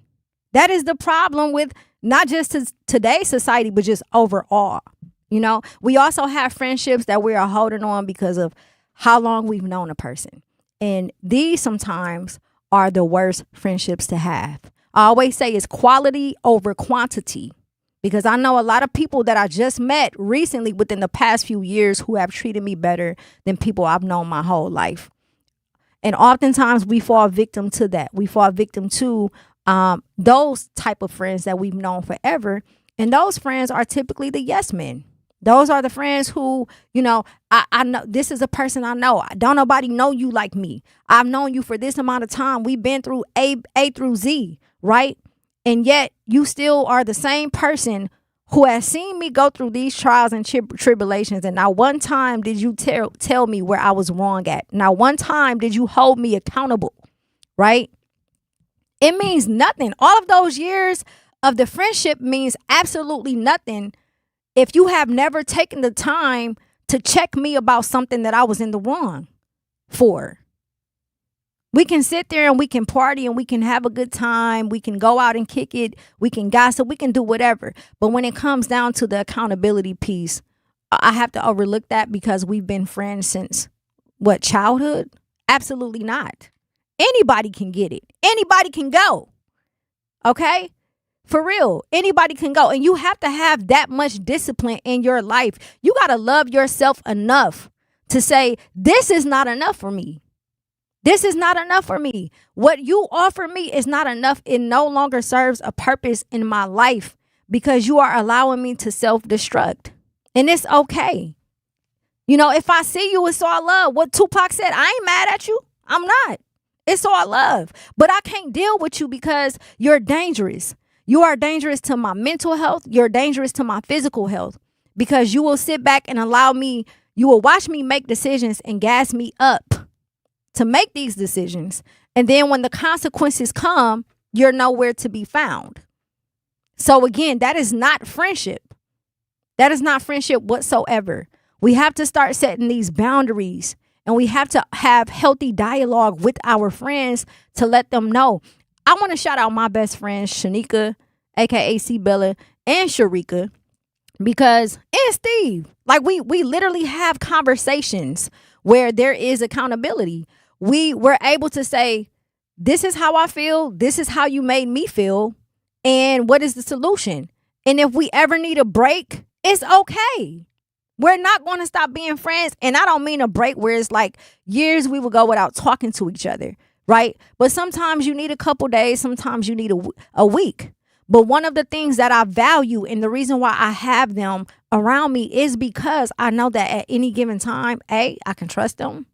That is the problem with not just today's society, but just overall. You know, we also have friendships that we are holding on because of how long we've known a person. And these sometimes are the worst friendships to have. I always say it's quality over quantity, because I know a lot of people that I just met recently within the past few years who have treated me better than people I've known my whole life. And oftentimes we fall victim to that. We fall victim to those type of friends that we've known forever. And those friends are typically the yes men. Those are the friends who, you know, I know this is a person I know. Don't nobody know you like me. I've known you for this amount of time. We've been through A through Z, right? And yet you still are the same person who has seen me go through these trials and tribulations. And not one time did you tell me where I was wrong at. Not one time did you hold me accountable, right? It means nothing. All of those years of the friendship means absolutely nothing if you have never taken the time to check me about something that I was in the wrong for. We can sit there and we can party and we can have a good time. We can go out and kick it. We can gossip. We can do whatever. But when it comes down to the accountability piece, I have to overlook that because we've been friends since, childhood? Absolutely not. Anybody can get it. Anybody can go. Okay? For real, anybody can go. And you have to have that much discipline in your life. You got to love yourself enough to say, this is not enough for me. This is not enough for me. What you offer me is not enough. It no longer serves a purpose in my life because you are allowing me to self-destruct. And it's okay. You know, if I see you, it's all love. What Tupac said, I ain't mad at you. I'm not. It's all love. But I can't deal with you because you're dangerous. You are dangerous to my mental health. You're dangerous to my physical health because you will sit back and you will watch me make decisions and gas me up to make these decisions. And then when the consequences come, you're nowhere to be found. So again, that is not friendship. That is not friendship whatsoever. We have to start setting these boundaries and we have to have healthy dialogue with our friends to let them know. I want to shout out my best friends, Shanika, aka C Bella, and Sharika, because and Steve. Like we literally have conversations where there is accountability. We were able to say, this is how I feel, this is how you made me feel, and what is the solution? And if we ever need a break, it's okay. We're not going to stop being friends. And I don't mean a break where it's like years we will go without talking to each other, right? But sometimes you need a couple days, sometimes you need a week. But one of the things that I value and the reason why I have them around me is because I know that at any given time, I can trust them.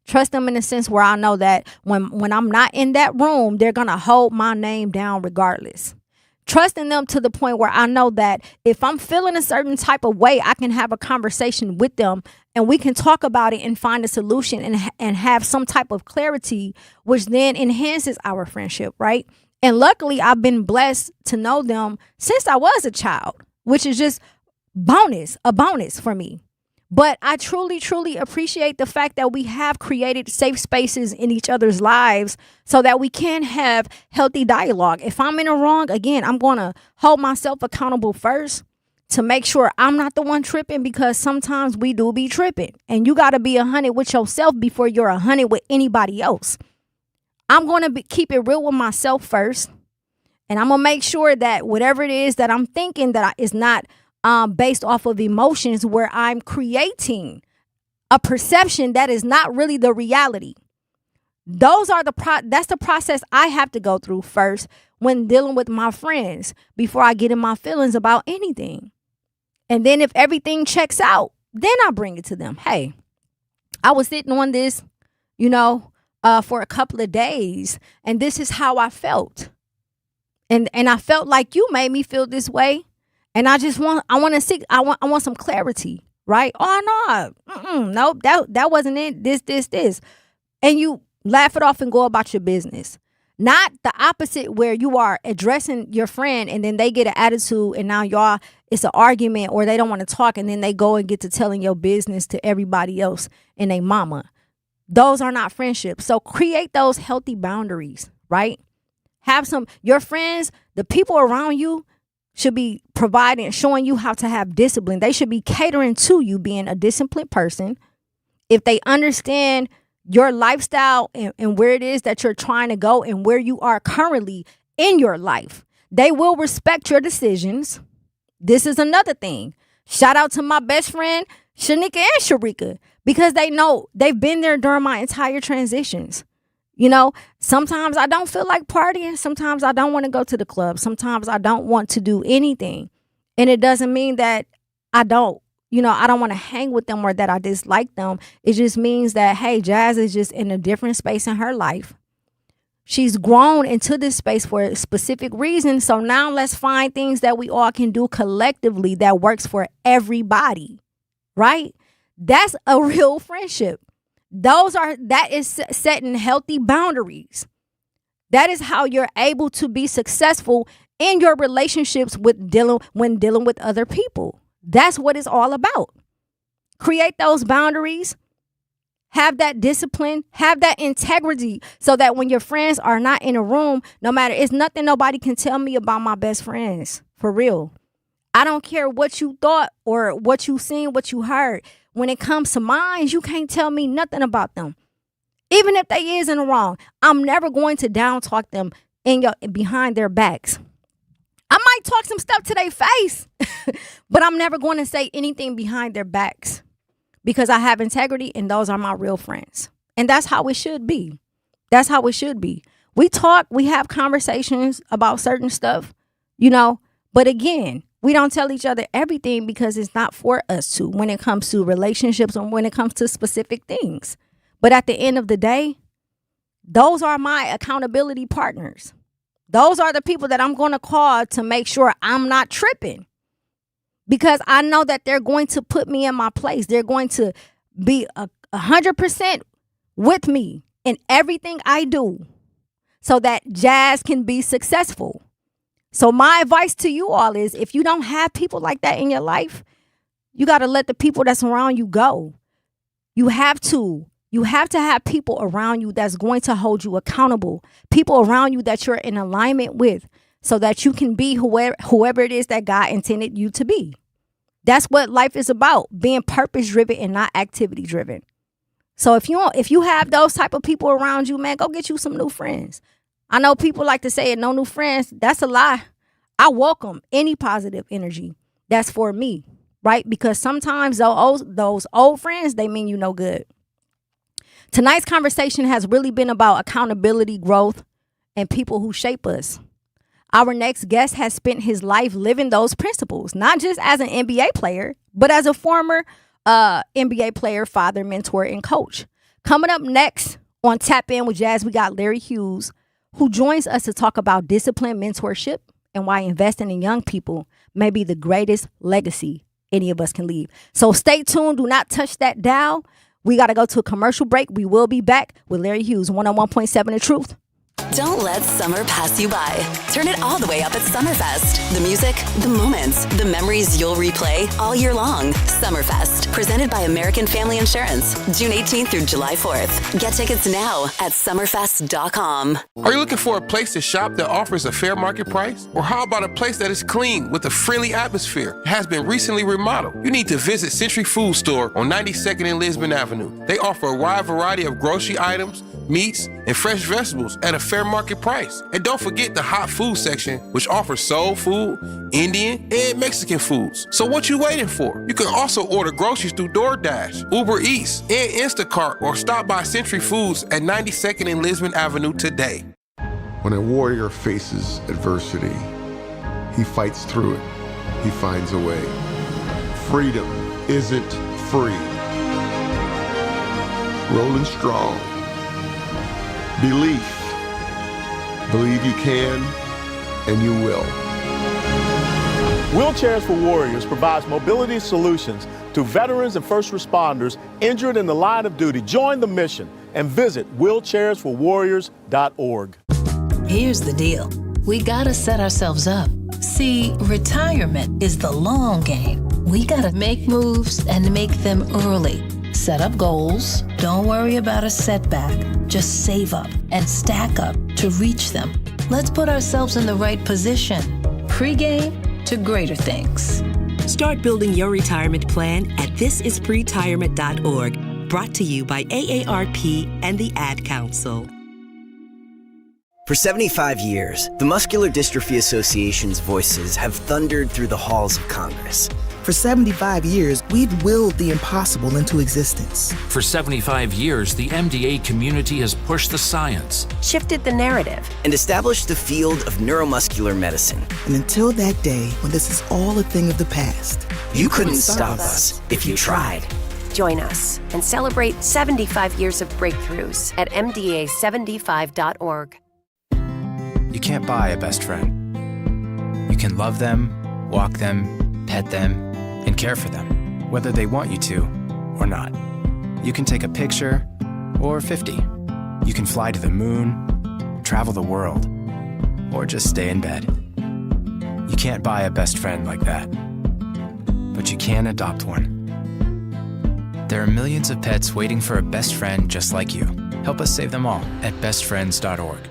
Trust them in the sense where I know that when I'm not in that room, they're going to hold my name down regardless. Trusting them to the point where I know that if I'm feeling a certain type of way, I can have a conversation with them and we can talk about it and find a solution and have some type of clarity, which then enhances our friendship, right? And luckily, I've been blessed to know them since I was a child, which is just a bonus for me. But I truly, truly appreciate the fact that we have created safe spaces in each other's lives so that we can have healthy dialogue. If I'm in a wrong, again, I'm going to hold myself accountable first to make sure I'm not the one tripping, because sometimes we do be tripping. And you got to be 100 with yourself before you're 100 with anybody else. I'm going to keep it real with myself first. And I'm going to make sure that whatever it is that I'm thinking that is not based off of emotions, where I'm creating a perception that is not really the reality. Those are that's the process I have to go through first when dealing with my friends before I get in my feelings about anything. And then if everything checks out, then I bring it to them. Hey, I was sitting on this, for a couple of days, and this is how I felt. And I felt like you made me feel this way. And I want some clarity, right? Oh, no, that wasn't it. This. And you laugh it off and go about your business. Not the opposite, where you are addressing your friend and then they get an attitude and now it's an argument, or they don't want to talk and then they go and get to telling your business to everybody else and they mama. Those are not friendships. So create those healthy boundaries, right? Your friends, the people around you, should be providing, showing you how to have discipline. They should be catering to you being a disciplined person. If they understand your lifestyle and where it is that you're trying to go and where you are currently in your life, they will respect your decisions. This is another thing. Shout out to my best friend, Shanika and Sharika, because they know they've been there during my entire transitions. Sometimes I don't feel like partying. Sometimes I don't want to go to the club. Sometimes I don't want to do anything. And it doesn't mean that I don't want to hang with them or that I dislike them. It just means that, hey, Jazz is just in a different space in her life. She's grown into this space for a specific reason. So now let's find things that we all can do collectively that works for everybody, right? That's a real friendship. That is setting healthy boundaries. That is how you're able to be successful in your relationships when dealing with other people. That's what it's all about. Create those boundaries, have that discipline, have that integrity, so that when your friends are not in a room, it's nothing nobody can tell me about my best friends. For real. I don't care what you thought or what you seen, what you heard. When it comes to mine, you can't tell me nothing about them. Even if they is in the wrong, I'm never going to down talk them behind their backs. I might talk some stuff to their face, but I'm never going to say anything behind their backs, because I have integrity and those are my real friends. And that's how it should be. That's how it should be. We talk, we have conversations about certain stuff, but again, we don't tell each other everything because it's not for us to, when it comes to relationships or when it comes to specific things. But at the end of the day, those are my accountability partners. Those are the people that I'm going to call to make sure I'm not tripping, because I know that they're going to put me in my place. They're going to be 100% with me in everything I do so that Jazz can be successful. So my advice to you all is, if you don't have people like that in your life, you got to let the people that's around you go. You have to You have to have people around you that's going to hold you accountable, people around you that you're in alignment with, so that you can be whoever it is that God intended you to be. That's what life is about, being purpose-driven and not activity-driven. So if you have those type of people around you, man, go get you some new friends. I know people like to say no new friends. That's a lie. I welcome any positive energy that's for me, right? Because sometimes those old friends, they mean you no good. Tonight's conversation has really been about accountability, growth, and people who shape us. Our next guest has spent his life living those principles, not just as an NBA player, but as a former NBA player, father, mentor, and coach. Coming up next on Tap In with Jazz, we got Larry Hughes, who joins us to talk about discipline, mentorship, and why investing in young people may be the greatest legacy any of us can leave. So stay tuned. Do not touch that dial. We got to go to a commercial break. We will be back with Larry Hughes, 101.7 The Truth. Don't let summer pass you by. Turn it all the way up at Summerfest. The music, the moments, the memories you'll replay all year long. Summerfest, presented by American Family Insurance. June 18th through July 4th. Get tickets now at summerfest.com. Are you looking for a place to shop that offers a fair market price? Or how about a place that is clean with a friendly atmosphere, has been recently remodeled? You need to visit Century Food Store on 92nd and Lisbon Avenue. They offer a wide variety of grocery items, meats, and fresh vegetables at a fair market price. And don't forget the hot food section, which offers soul food, Indian, and Mexican foods. So what you waiting for? You can also order groceries through DoorDash, Uber Eats, and Instacart, or stop by Century Foods at 92nd and Lisbon Avenue today. When a warrior faces adversity, he fights through it. He finds a way. Freedom isn't free. Rolling strong. Belief. Believe you can, and you will. Wheelchairs for Warriors provides mobility solutions to veterans and first responders injured in the line of duty. Join the mission and visit wheelchairsforwarriors.org. Here's the deal. We gotta set ourselves up. See, retirement is the long game. We gotta make moves and make them early. Set up goals. Don't worry about a setback. Just save up and stack up to reach them. Let's put ourselves in the right position. Pre-game to greater things. Start building your retirement plan at thisispretirement.org. Brought to you by AARP and the Ad Council. For 75 years, the Muscular Dystrophy Association's voices have thundered through the halls of Congress. For 75 years, we've willed the impossible into existence. For 75 years, the MDA community has pushed the science, shifted the narrative, and established the field of neuromuscular medicine. And until that day when this is all a thing of the past, you couldn't stop us if you tried. Join us and celebrate 75 years of breakthroughs at MDA75.org. You can't buy a best friend. You can love them, walk them, pet them, and care for them, whether they want you to or not. You can take a picture or 50. You can fly to the moon, travel the world, or just stay in bed. You can't buy a best friend like that, but you can adopt one. There are millions of pets waiting for a best friend just like you. Help us save them all at bestfriends.org.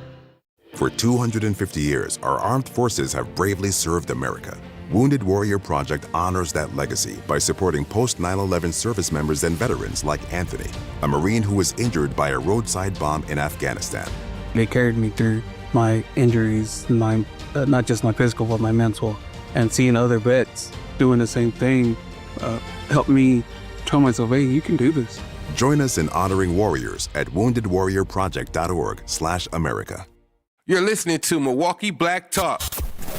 For 250 years, our armed forces have bravely served America. Wounded Warrior Project honors that legacy by supporting post-9/11 service members and veterans like Anthony, a Marine who was injured by a roadside bomb in Afghanistan. They carried me through my injuries, not just my physical, but my mental. And seeing other vets doing the same thing helped me tell myself, hey, you can do this. Join us in honoring warriors at woundedwarriorproject.org/America. You're listening to Milwaukee Black Talk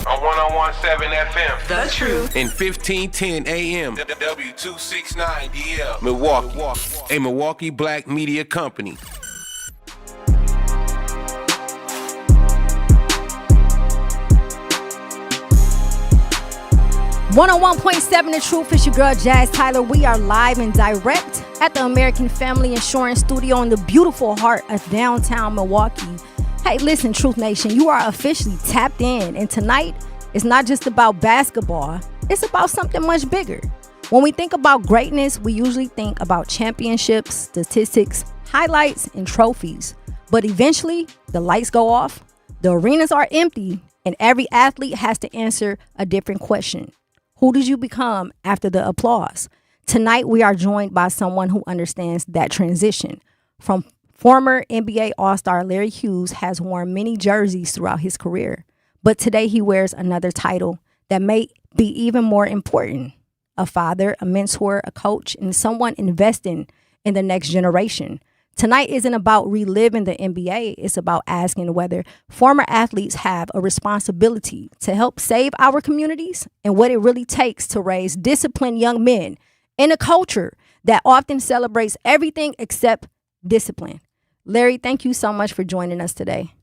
on 101.7 FM. The Truth. And 1510 AM. W269DL. Milwaukee. A Milwaukee Black media company. 101.7 The Truth. It's your girl Jazz Tyler. We are live and direct at the American Family Insurance Studio in the beautiful heart of downtown Milwaukee. Hey, listen, Truth Nation, you are officially tapped in. And tonight, it's not just about basketball. It's about something much bigger. When we think about greatness, we usually think about championships, statistics, highlights, and trophies. But eventually, the lights go off, the arenas are empty, and every athlete has to answer a different question. Who did you become after the applause? Tonight, we are joined by someone who understands that transition. From former NBA All-Star Larry Hughes has worn many jerseys throughout his career, but today he wears another title that may be even more important: a father, a mentor, a coach, and someone investing in the next generation. Tonight isn't about reliving the NBA. It's about asking whether former athletes have a responsibility to help save our communities and what it really takes to raise disciplined young men in a culture that often celebrates everything except discipline. Larry, thank you so much for joining us today.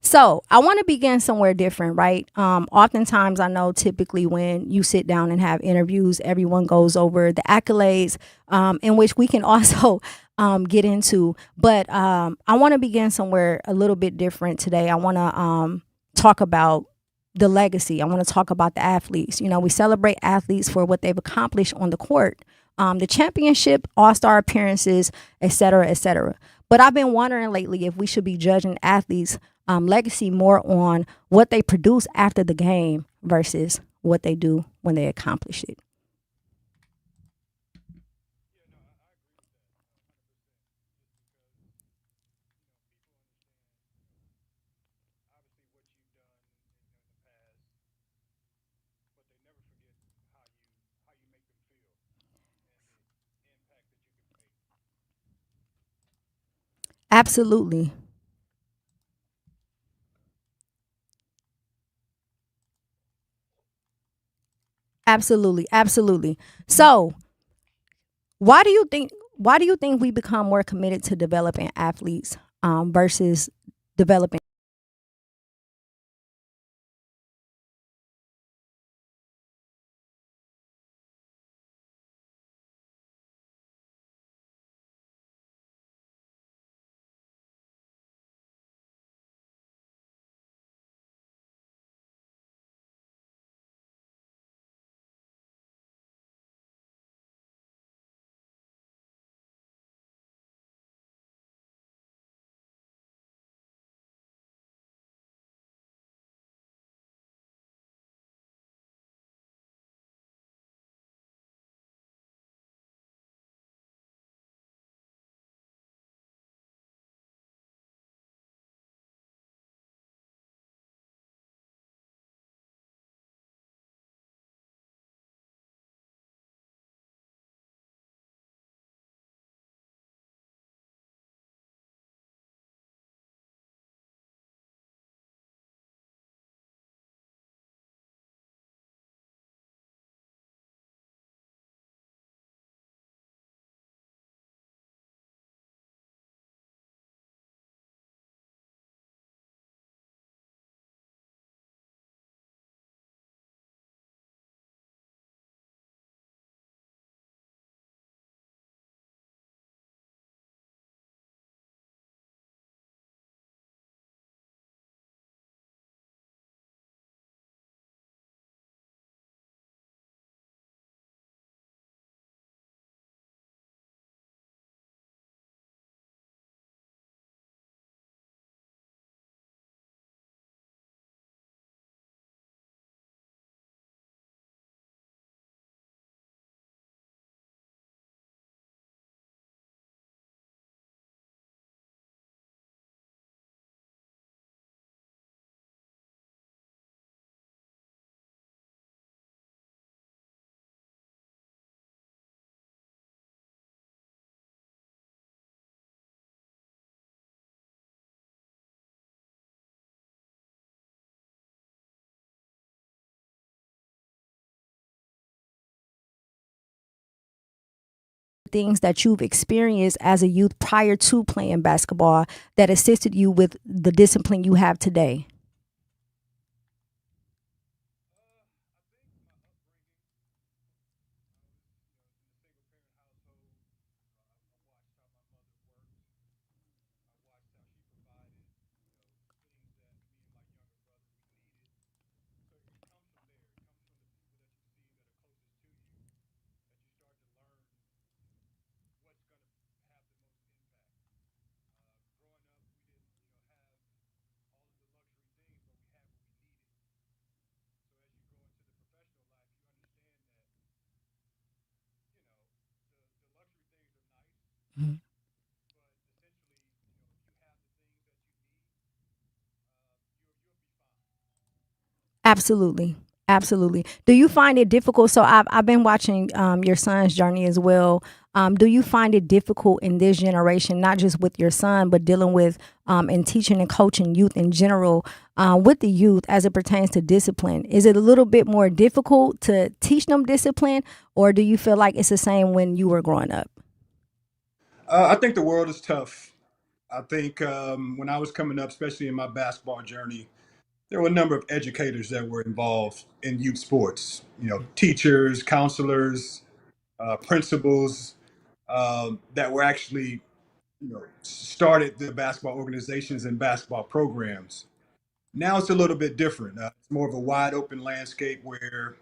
So I want to begin somewhere different, right? Oftentimes, I know typically when you sit down and have interviews, everyone goes over the accolades, in which we can also get into. But I want to begin somewhere a little bit different today. I want to talk about the legacy. I want to talk about the athletes. You know, we celebrate athletes for what they've accomplished on the court, the championship, all-star appearances, et cetera, et cetera. But I've been wondering lately if we should be judging athletes' legacy more on what they produce after the game versus what they do when they accomplish it. Absolutely. Absolutely. Absolutely. So why do you think we become more committed to developing athletes versus developing things that you've experienced as a youth prior to playing basketball that assisted you with the discipline you have today? Mhm. Absolutely. Absolutely. Do you find it difficult? So I've been watching your son's journey as well. Do you find it difficult in this generation, not just with your son, but dealing with and teaching and coaching youth in general, with the youth as it pertains to discipline? Is it a little bit more difficult to teach them discipline, or do you feel like it's the same when you were growing up? I think the world is tough. I think when I was coming up, especially in my basketball journey, there were a number of educators that were involved in youth sports. You know, teachers, counselors, principals that were actually, started the basketball organizations and basketball programs. Now it's a little bit different. It's more of a wide open landscape where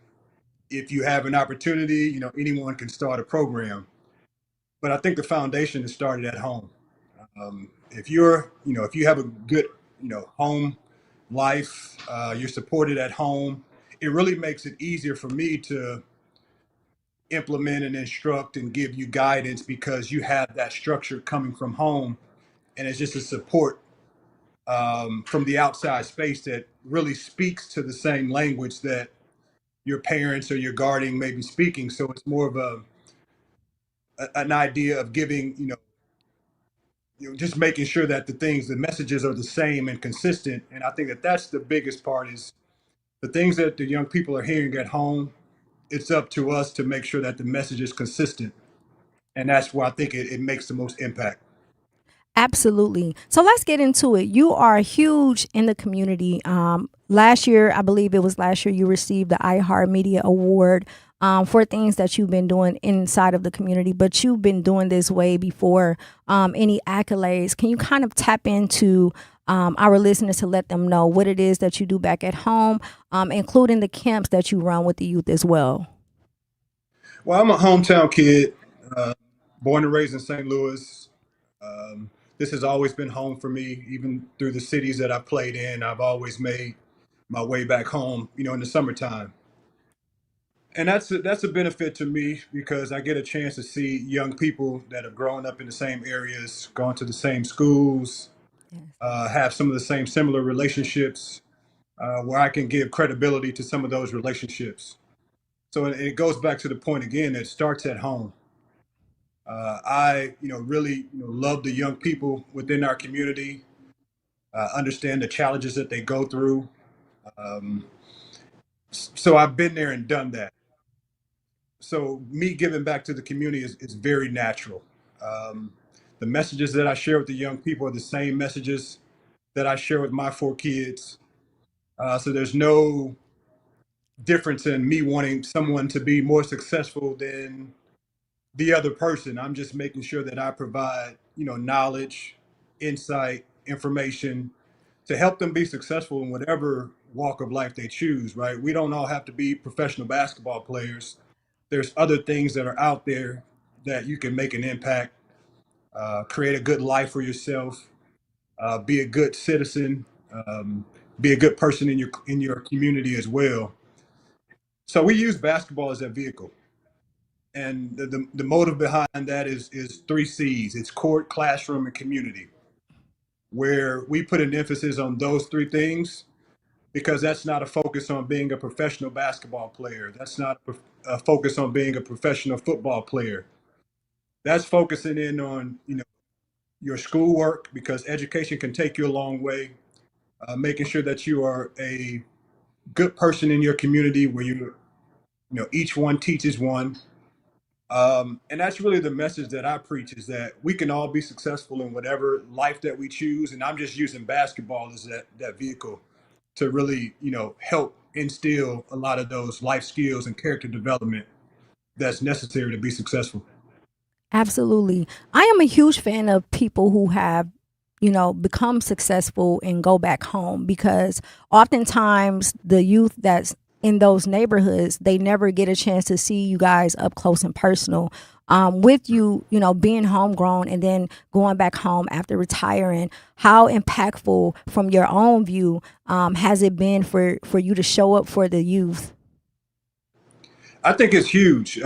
if you have an opportunity, anyone can start a program. But I think the foundation is started at home. If you have a good, home life, you're supported at home, it really makes it easier for me to implement and instruct and give you guidance because you have that structure coming from home, and it's just a support from the outside space that really speaks to the same language that your parents or your guardian may be speaking. So it's more of an idea of giving, just making sure that the messages are the same and consistent. And I think that that's the biggest part is the things that the young people are hearing at home. It's up to us to make sure that the message is consistent. And that's where I think it makes the most impact. Absolutely. So let's get into it. You are huge in the community. Last year, I believe it was last year, you received the iHeartMedia Award for things that you've been doing inside of the community, but you've been doing this way before any accolades. Can you kind of tap into our listeners to let them know what it is that you do back at home, including the camps that you run with the youth as well? Well, I'm a hometown kid, born and raised in St. Louis. This has always been home for me, even through the cities that I've played in. I've always made my way back home, in the summertime. And that's a benefit to me because I get a chance to see young people that have grown up in the same areas, gone to the same schools, have some of the same similar relationships, where I can give credibility to some of those relationships. So it goes back to the point again. It starts at home. I, really, love the young people within our community. Understand the challenges that they go through. Um, so I've been there and done that. So me giving back to the community is very natural. Um, the messages that I share with the young people are the same messages that I share with my four kids. So there's no difference in me wanting someone to be more successful than the other person. I'm just making sure that I provide, knowledge, insight, information to help them be successful in whatever walk of life they choose, right? We don't all have to be professional basketball players. There's other things that are out there that you can make an impact, create a good life for yourself, be a good citizen, be a good person in your community as well. So we use basketball as a vehicle. And the motive behind that is three C's. It's court, classroom, and community, where we put an emphasis on those three things because that's not a focus on being a professional basketball player. That's not a focus on being a professional football player. That's focusing in on, your schoolwork because education can take you a long way. Making sure that you are a good person in your community where each one teaches one. And that's really the message that I preach is that we can all be successful in whatever life that we choose. And I'm just using basketball as that vehicle to really, help instill a lot of those life skills and character development that's necessary to be successful. Absolutely. I am a huge fan of people who have, become successful and go back home because oftentimes the youth that's in those neighborhoods, they never get a chance to see you guys up close and personal. With you, being homegrown and then going back home after retiring, how impactful from your own view has it been for you to show up for the youth? I think it's huge.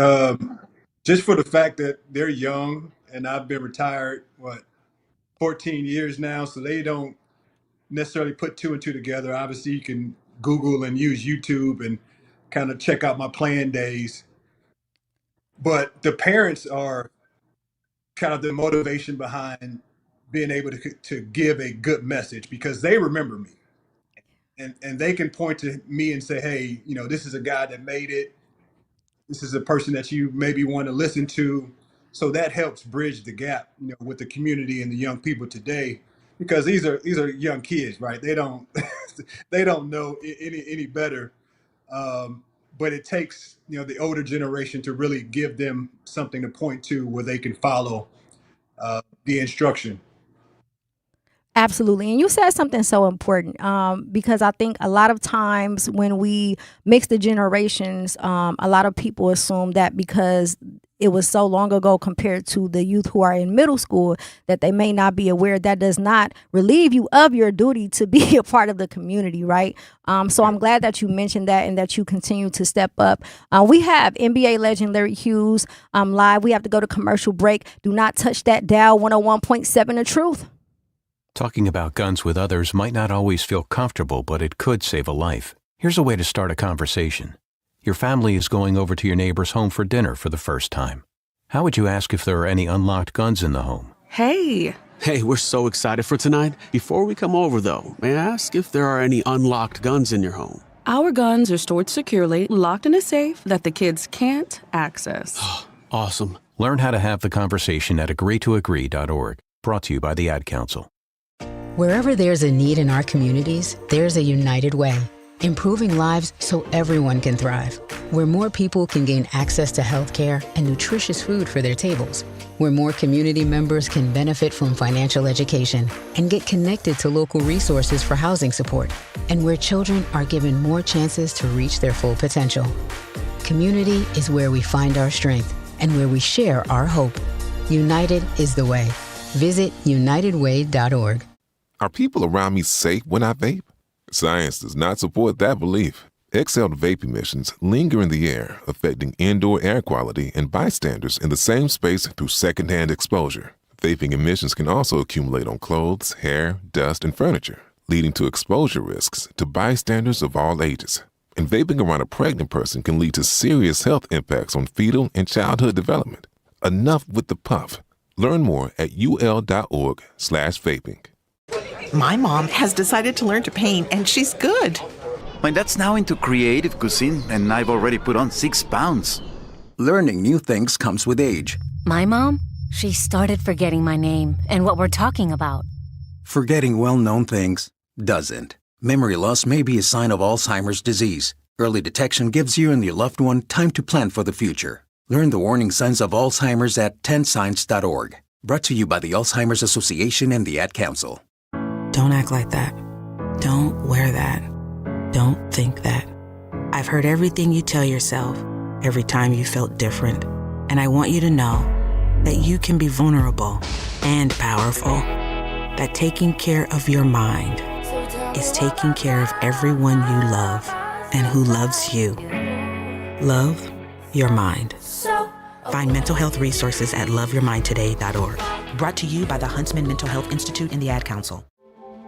Just for the fact that they're young, and I've been retired, 14 years now, so they don't necessarily put two and two together. Obviously, you can Google and use YouTube and kind of check out my playing days. But the parents are kind of the motivation behind being able to give a good message because they remember me. And they can point to me and say, hey, this is a guy that made it. This is a person that you maybe want to listen to. So that helps bridge the gap, with the community and the young people today, because these are young kids, right? They don't they don't know any better. But it takes the older generation to really give them something to point to where they can follow the instruction. Absolutely. And you said something so important because I think a lot of times when we mix the generations, a lot of people assume that because it was so long ago compared to the youth who are in middle school that they may not be aware. That does not relieve you of your duty to be a part of the community, right? So I'm glad that you mentioned that and that you continue to step up. We have NBA legend Larry Hughes live. We have to go to commercial break. Do not touch that dial. 101.7 The Truth. Talking about guns with others might not always feel comfortable, but it could save a life. Here's a way to start a conversation. Your family is going over to your neighbor's home for dinner for the first time. How would you ask if there are any unlocked guns in the home? Hey, we're so excited for tonight. Before we come over, though, may I ask if there are any unlocked guns in your home? Our guns are stored securely, locked in a safe that the kids can't access. Awesome. Learn how to have the conversation at agreetoagree.org. Brought to you by the Ad Council. Wherever there's a need in our communities, there's a United Way, improving lives so everyone can thrive. Where more people can gain access to healthcare and nutritious food for their tables. Where more community members can benefit from financial education and get connected to local resources for housing support. And where children are given more chances to reach their full potential. Community is where we find our strength and where we share our hope. United is the way. Visit unitedway.org. Are people around me safe when I vape? Science does not support that belief. Exhaled vape emissions linger in the air, affecting indoor air quality and bystanders in the same space through secondhand exposure. Vaping emissions can also accumulate on clothes, hair, dust, and furniture, leading to exposure risks to bystanders of all ages. And vaping around a pregnant person can lead to serious health impacts on fetal and childhood development. Enough with the puff. Learn more at ul.org/vaping. My mom has decided to learn to paint, and she's good. My dad's now into creative cuisine, and I've already put on 6 pounds. Learning new things comes with age. My mom, she started forgetting my name and what we're talking about. Forgetting well-known things doesn't. Memory loss may be a sign of Alzheimer's disease. Early detection gives you and your loved one time to plan for the future. Learn the warning signs of Alzheimer's at 10signs.org. Brought to you by the Alzheimer's Association and the Ad Council. Don't act like that. Don't wear that. Don't think that. I've heard everything you tell yourself every time you felt different. And I want you to know that you can be vulnerable and powerful. That taking care of your mind is taking care of everyone you love and who loves you. Love your mind. Find mental health resources at loveyourmindtoday.org. Brought to you by the Huntsman Mental Health Institute and the Ad Council.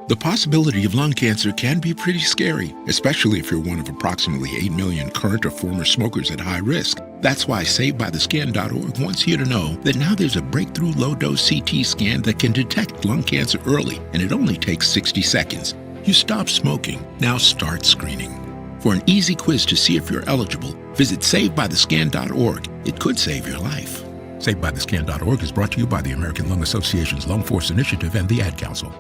The possibility of lung cancer can be pretty scary, especially if you're one of approximately 8 million current or former smokers at high risk. That's why SaveByTheScan.org wants you to know that now there's a breakthrough low-dose CT scan that can detect lung cancer early, and it only takes 60 seconds. You stop smoking, now start screening. For an easy quiz to see if you're eligible, visit SaveByTheScan.org. It could save your life. SaveByTheScan.org is brought to you by the American Lung Association's Lung Force Initiative and the Ad Council.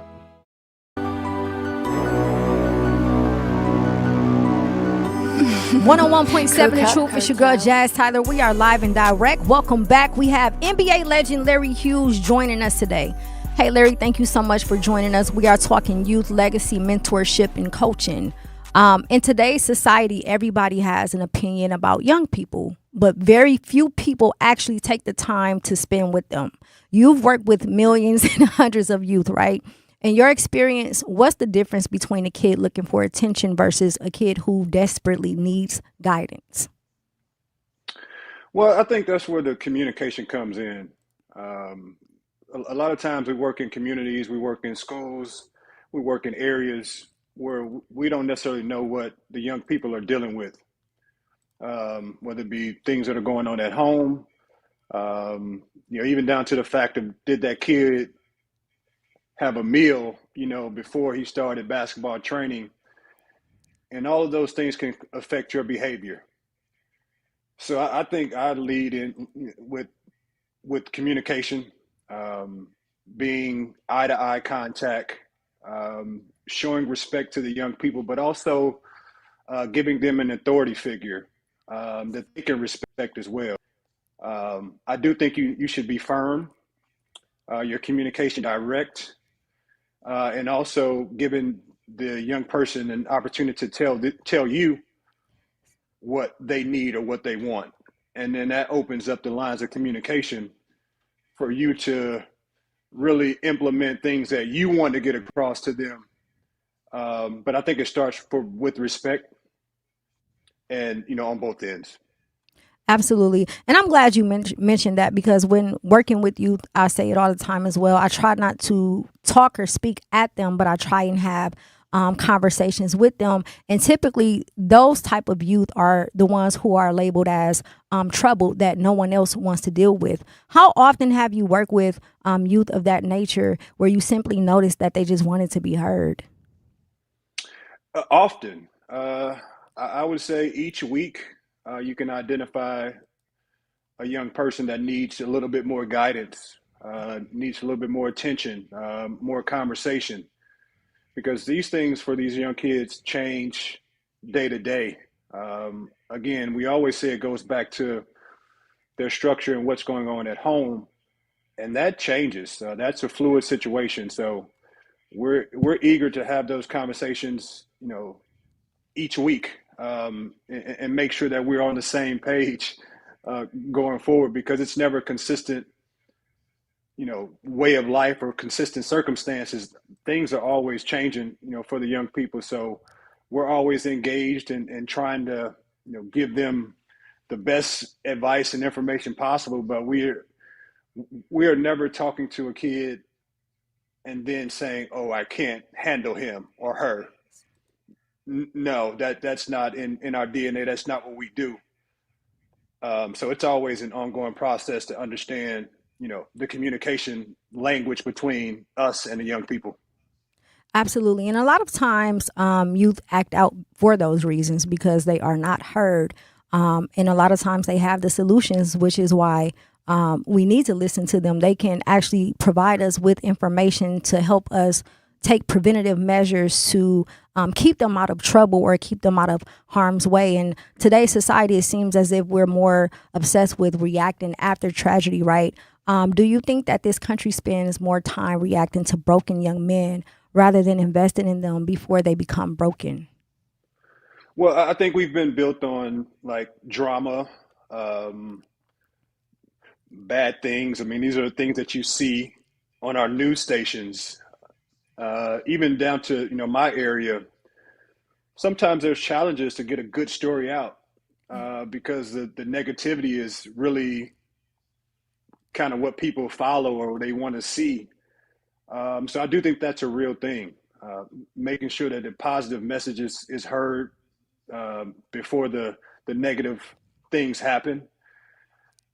101.7 The Truth. It's your girl Jazz Tyler. We are live and direct. Welcome back. We have NBA legend Larry Hughes joining us today. Hey Larry, thank you so much for joining us. We are talking youth legacy, mentorship, and coaching. In today's society, everybody has an opinion about young people, but very few people actually take the time to spend with them. You've worked with millions and hundreds of youth, right? In your experience, what's the difference between a kid looking for attention versus a kid who desperately needs guidance? Well, I think that's where the communication comes in. A lot of times we work in communities, we work in schools, we work in areas where we don't necessarily know what the young people are dealing with, whether it be things that are going on at home, even down to the fact of did that kid have a meal, before he started basketball training, and all of those things can affect your behavior. So I think I lead in with communication, um, being eye to eye contact, showing respect to the young people, but also giving them an authority figure that they can respect as well. I do think you should be firm, your communication direct, and also giving the young person an opportunity to tell you what they need or what they want. And then that opens up the lines of communication for you to really implement things that you want to get across to them. But I think it starts with respect and, on both ends. Absolutely. And I'm glad you mentioned that, because when working with youth, I say it all the time as well. I try not to talk or speak at them, but I try and have conversations with them. And typically those type of youth are the ones who are labeled as troubled, that no one else wants to deal with. How often have you worked with youth of that nature where you simply noticed that they just wanted to be heard? Often. I would say each week you can identify a young person that needs a little bit more guidance, needs a little bit more attention, more conversation, because these things for these young kids change day to day. Again, we always say it goes back to their structure and what's going on at home, and that changes. That's a fluid situation. So we're eager to have those conversations, each week, and make sure that we're on the same page going forward, because it's never consistent, way of life or consistent circumstances. Things are always changing, for the young people. So we're always engaged and trying to, give them the best advice and information possible. But we are never talking to a kid and then saying, "Oh, I can't handle him or her." No, that's not in our DNA. That's not what we do. So it's always an ongoing process to understand, the communication language between us and the young people. Absolutely. And a lot of times, youth act out for those reasons because they are not heard. And a lot of times they have the solutions, which is why we need to listen to them. They can actually provide us with information to help us take preventative measures to keep them out of trouble or keep them out of harm's way. In today's society, it seems as if we're more obsessed with reacting after tragedy, right? Do you think that this country spends more time reacting to broken young men rather than investing in them before they become broken? Well, I think we've been built on like drama, um, bad things. I mean, these are the things that you see on our news stations, even down to, my area. Sometimes there's challenges to get a good story out because the negativity is really kind of what people follow or they want to see. So I do think that's a real thing. Making sure that the positive message is heard before the negative things happen.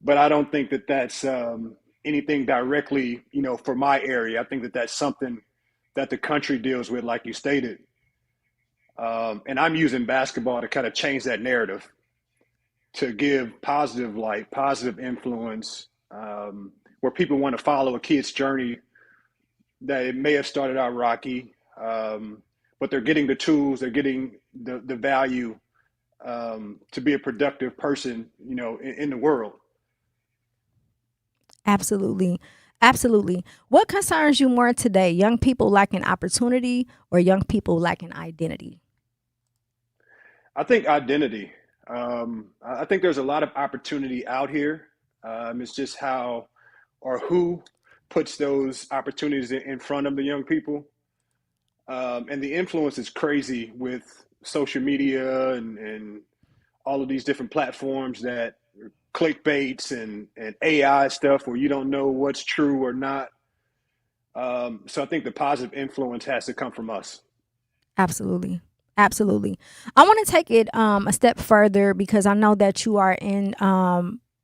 But I don't think that that's anything directly, for my area. I think that that's something that the country deals with, like you stated. And I'm using basketball to kind of change that narrative, to give positive light, positive influence, where people want to follow a kid's journey that it may have started out rocky, but they're getting the tools, they're getting the value to be a productive person, in the world. Absolutely. Absolutely. What concerns you more today? Young people lacking opportunity or young people lacking identity? I think identity. I think there's a lot of opportunity out here. It's just how or who puts those opportunities in front of the young people. And the influence is crazy with social media and all of these different platforms that clickbaits and AI stuff where you don't know what's true or not. So I think the positive influence has to come from us. Absolutely. Absolutely. I want to take it a step further because I know that you are in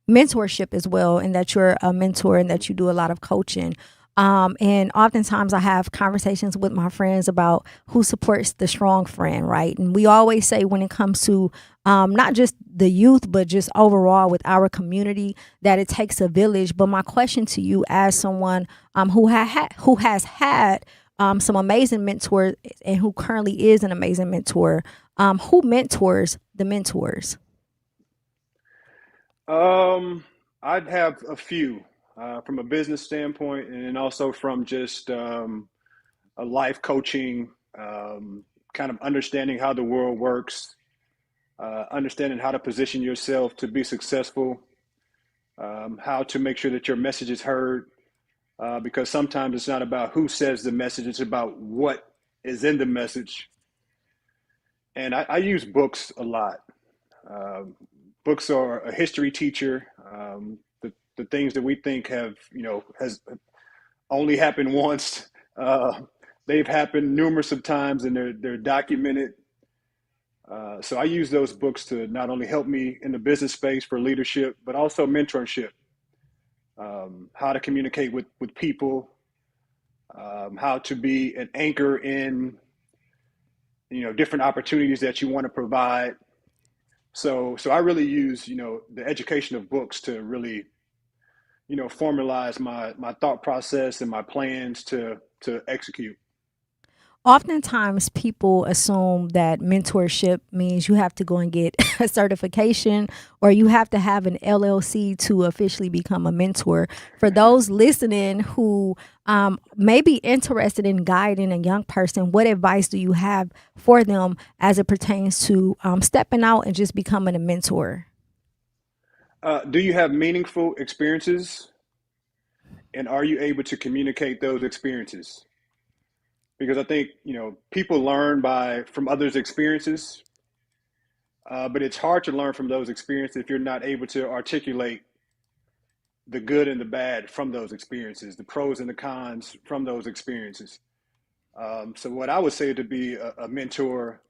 mentorship as well, and that you're a mentor and that you do a lot of coaching. And oftentimes I have conversations with my friends about who supports the strong friend, right? And we always say when it comes to not just the youth, but just overall with our community, that it takes a village. But my question to you, as someone who has had some amazing mentors and who currently is an amazing mentor, who mentors the mentors? I'd have a few from a business standpoint, and then also from just a life coaching, kind of understanding how the world works, understanding how to position yourself to be successful, how to make sure that your message is heard, because sometimes it's not about who says the message, it's about what is in the message. And I use books a lot. Books are a history teacher. The things that we think has only happened once, they've happened numerous of times, and they're documented. So I use those books to not only help me in the business space for leadership, but also mentorship. How to communicate with people, how to be an anchor in different opportunities that you want to provide. So I really use the education of books to really formalize my thought process and my plans to execute. Oftentimes people assume that mentorship means you have to go and get a certification, or you have to have an LLC to officially become a mentor. For those listening who may be interested in guiding a young person, what advice do you have for them as it pertains to stepping out and just becoming a mentor? Do you have meaningful experiences, and are you able to communicate those experiences? Because I think people learn from others' experiences, but it's hard to learn from those experiences if you're not able to articulate the good and the bad from those experiences, the pros and the cons from those experiences. So what I would say to be a mentor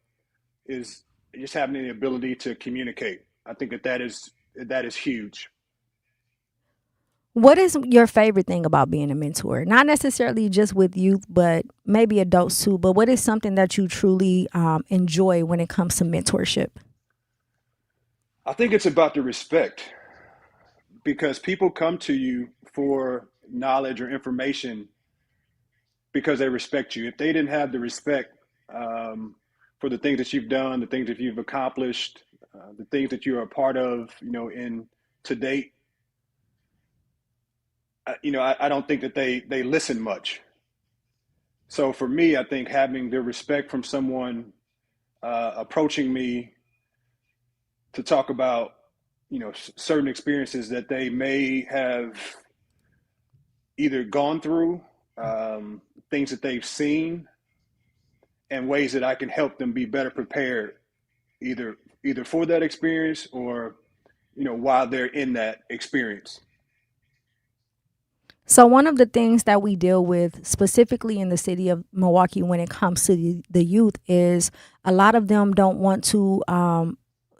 is just having the ability to communicate. I think that is huge. What is your favorite thing about being a mentor? Not necessarily just with youth, but maybe adults too. But what is something that you truly enjoy when it comes to mentorship? I think it's about the respect, because people come to you for knowledge or information because they respect you. If they didn't have the respect for the things that you've done, the things that you've accomplished, the things that you're a part of, in to date, I don't think that they listen much. So for me, I think having the respect from someone approaching me to talk about, certain experiences that they may have either gone through, things that they've seen, and ways that I can help them be better prepared, either for that experience or, while they're in that experience. So one of the things that we deal with specifically in the city of Milwaukee when it comes to the youth is a lot of them don't want to,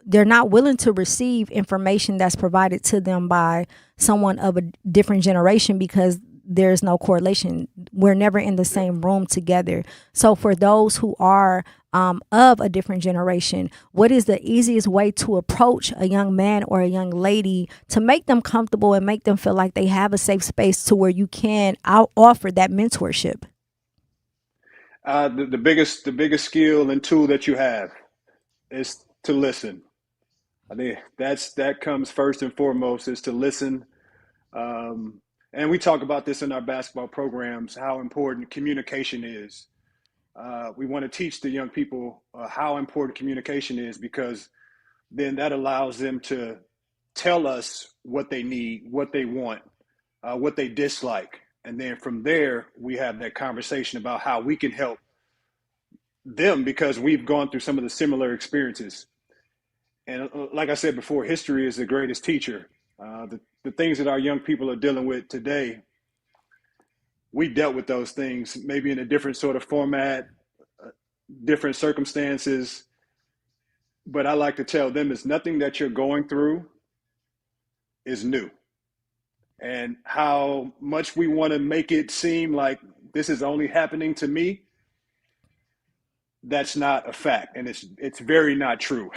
they're not willing to receive information that's provided to them by someone of a different generation because there's no correlation. We're never in the same room together. So for those who are of a different generation, what is the easiest way to approach a young man or a young lady to make them comfortable and make them feel like they have a safe space to where you can offer that mentorship? The biggest skill and tool that you have is to listen. I think that comes first and foremost, is to listen. And we talk about this in our basketball programs, how important communication is. We want to teach the young people how important communication is, because then that allows them to tell us what they need, what they want, what they dislike. And then from there, we have that conversation about how we can help them, because we've gone through some of the similar experiences. And like I said before, history is the greatest teacher. The things that our young people are dealing with today, we dealt with those things maybe in a different sort of format, different circumstances. But I like to tell them it's nothing that you're going through is new. And how much we want to make it seem like this is only happening to me, that's not a fact. And it's very not true.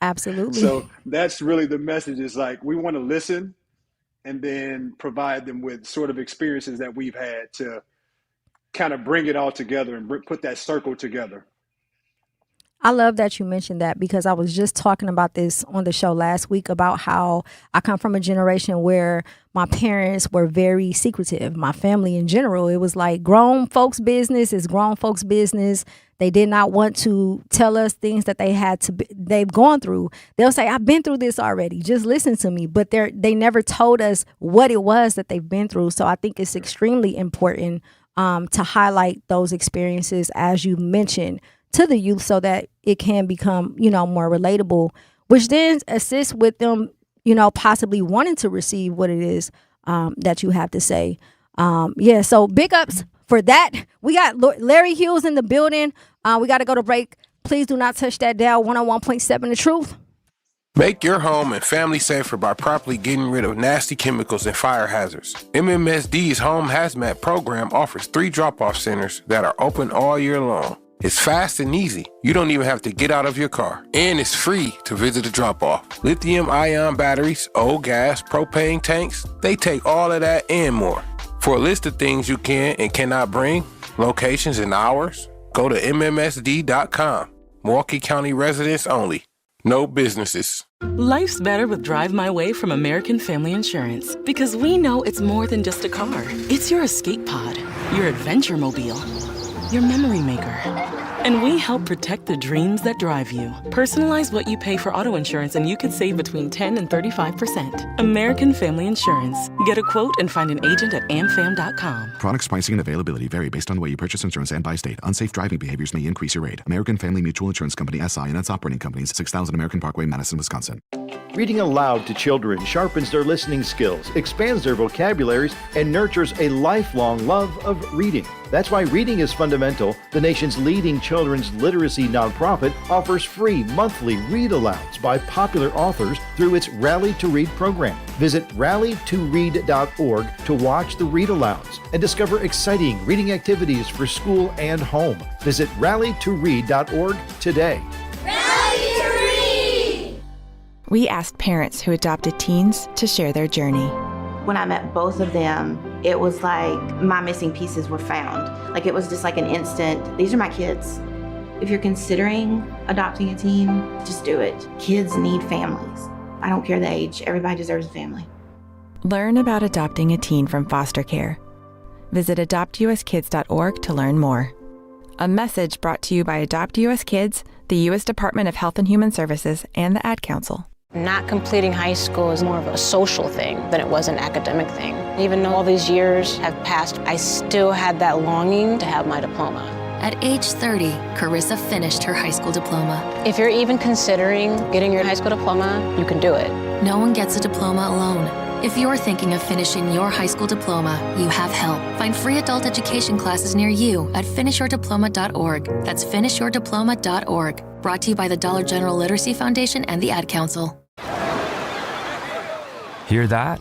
Absolutely. So that's really the message, is like, we want to listen and then provide them with sort of experiences that we've had to kind of bring it all together and put that circle together. I love that you mentioned that, because I was just talking about this on the show last week about how I come from a generation where my parents were very secretive. My family in general, it was like grown folks' business is grown folks' business. They did not want to tell us things that they've gone through. They'll say, I've been through this already. Just listen to me. But they never told us what it was that they've been through. So I think it's extremely important to highlight those experiences, as you mentioned, to the youth, so that it can become, more relatable, which then assists with them, possibly wanting to receive what it is that you have to say. So big ups for that. We got Larry Hughes in the building. We got to go to break. Please do not touch that dial. 101.7 The Truth. Make your home and family safer by properly getting rid of nasty chemicals and fire hazards. MMSD's Home Hazmat program offers 3 drop-off centers that are open all year long. It's fast and easy. You don't even have to get out of your car. And it's free to visit a drop-off. Lithium-ion batteries, old gas, propane tanks, they take all of that and more. For a list of things you can and cannot bring, locations and hours, go to MMSD.com. Milwaukee County residents only. No businesses. Life's better with Drive My Way from American Family Insurance, because we know it's more than just a car. It's your escape pod, your adventure mobile, your memory maker. And we help protect the dreams that drive you. Personalize what you pay for auto insurance and you could save between 10 and 35%. American Family Insurance. Get a quote and find an agent at amfam.com. Products, pricing, and availability vary based on the way you purchase insurance and by state. Unsafe driving behaviors may increase your rate. American Family Mutual Insurance Company, SI, and its operating companies, 6000 American Parkway, Madison, Wisconsin. Reading aloud to children sharpens their listening skills, expands their vocabularies, and nurtures a lifelong love of reading. That's why Reading is Fundamental, the nation's leading children's literacy nonprofit, offers free monthly read-alouds by popular authors through its Rally to Read program. Visit rallytoread.org to watch the read-alouds and discover exciting reading activities for school and home. Visit rallytoread.org today. We asked parents who adopted teens to share their journey. When I met both of them, it was like my missing pieces were found. Like it was just like an instant, these are my kids. If you're considering adopting a teen, just do it. Kids need families. I don't care the age, everybody deserves a family. Learn about adopting a teen from foster care. Visit adoptuskids.org to learn more. A message brought to you by Adopt US Kids, the U.S. Department of Health and Human Services, and the Ad Council. Not completing high school is more of a social thing than it was an academic thing. Even though all these years have passed, I still had that longing to have my diploma. At age 30, Carissa finished her high school diploma. If you're even considering getting your high school diploma, you can do it. No one gets a diploma alone. If you're thinking of finishing your high school diploma, you have help. Find free adult education classes near you at finishyourdiploma.org. That's finishyourdiploma.org. Brought to you by the Dollar General Literacy Foundation and the Ad Council. Hear that?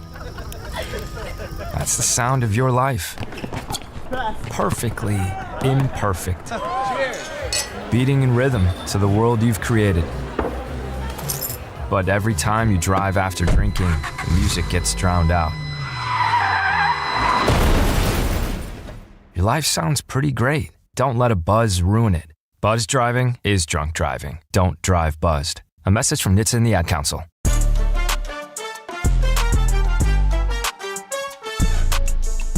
That's the sound of your life. Perfectly imperfect. Beating in rhythm to the world you've created. But every time you drive after drinking, the music gets drowned out. Your life sounds pretty great. Don't let a buzz ruin it. Buzz driving is drunk driving. Don't drive buzzed. A message from NHTSA and the Ad Council.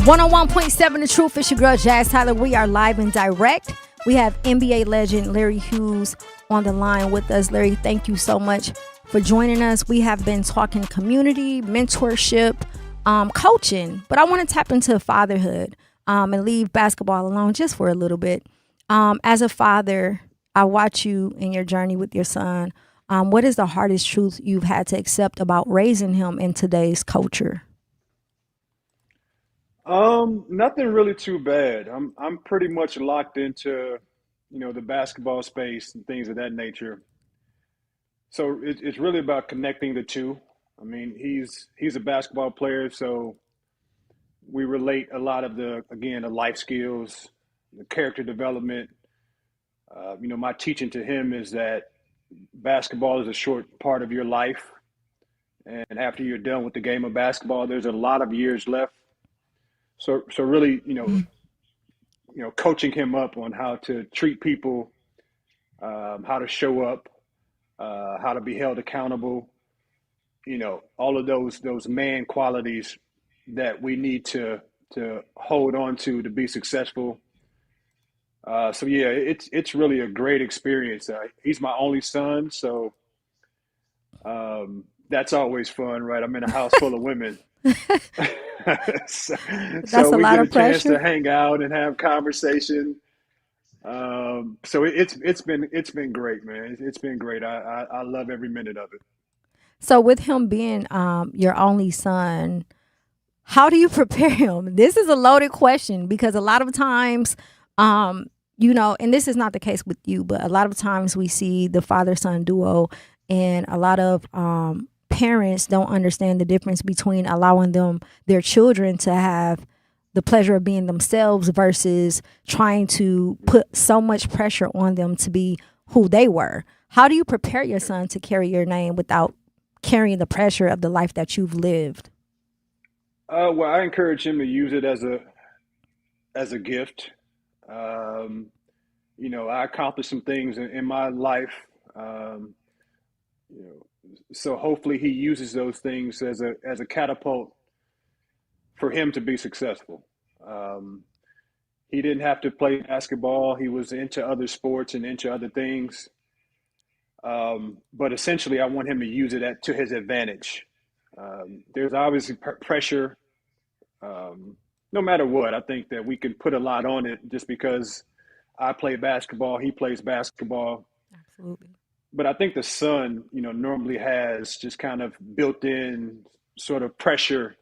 101.7 The Truth. It's your girl, Jazz Tyler. We are live and direct. We have NBA legend Larry Hughes on the line with us. Larry, thank you so much for joining us. We have been talking community, mentorship, coaching, but I want to tap into fatherhood and leave basketball alone just for a little bit. As a father, I watch you in your journey with your son What is the hardest truth you've had to accept about raising him in today's culture? Nothing really too bad. I'm pretty much locked into, the basketball space and things of that nature. So it's really about connecting the two. I mean, he's a basketball player, so we relate a lot of the life skills, the character development. My teaching to him is that basketball is a short part of your life, and after you're done with the game of basketball, there's a lot of years left. So really, coaching him up on how to treat people, how to show up, how to be held accountable. All of those man qualities that we need to hold on to be successful. So yeah, it's really a great experience. He's my only son, so that's always fun, right? I'm in a house full of women. so That's a we lot get a of chance to pressure. hang out and have conversation. So it's been great, man. It's been great. I love every minute of it. So with him being your only son, how do you prepare him? This is a loaded question because a lot of times, and this is not the case with you, but a lot of times we see the father-son duo, and a lot of parents don't understand the difference between allowing their children to have the pleasure of being themselves versus trying to put so much pressure on them to be who they were. How do you prepare your son to carry your name without carrying the pressure of the life that you've lived? Well, I encourage him to use it as a gift. I accomplished some things in my life. Um, so hopefully he uses those things as a catapult for him to be successful. Um, he didn't have to play basketball. He was into other sports and into other things. But essentially, I want him to use it to his advantage. There's obviously pressure, no matter what. I think that we can put a lot on it just because I play basketball, he plays basketball. Absolutely. But I think the son, normally has just kind of built-in sort of pressure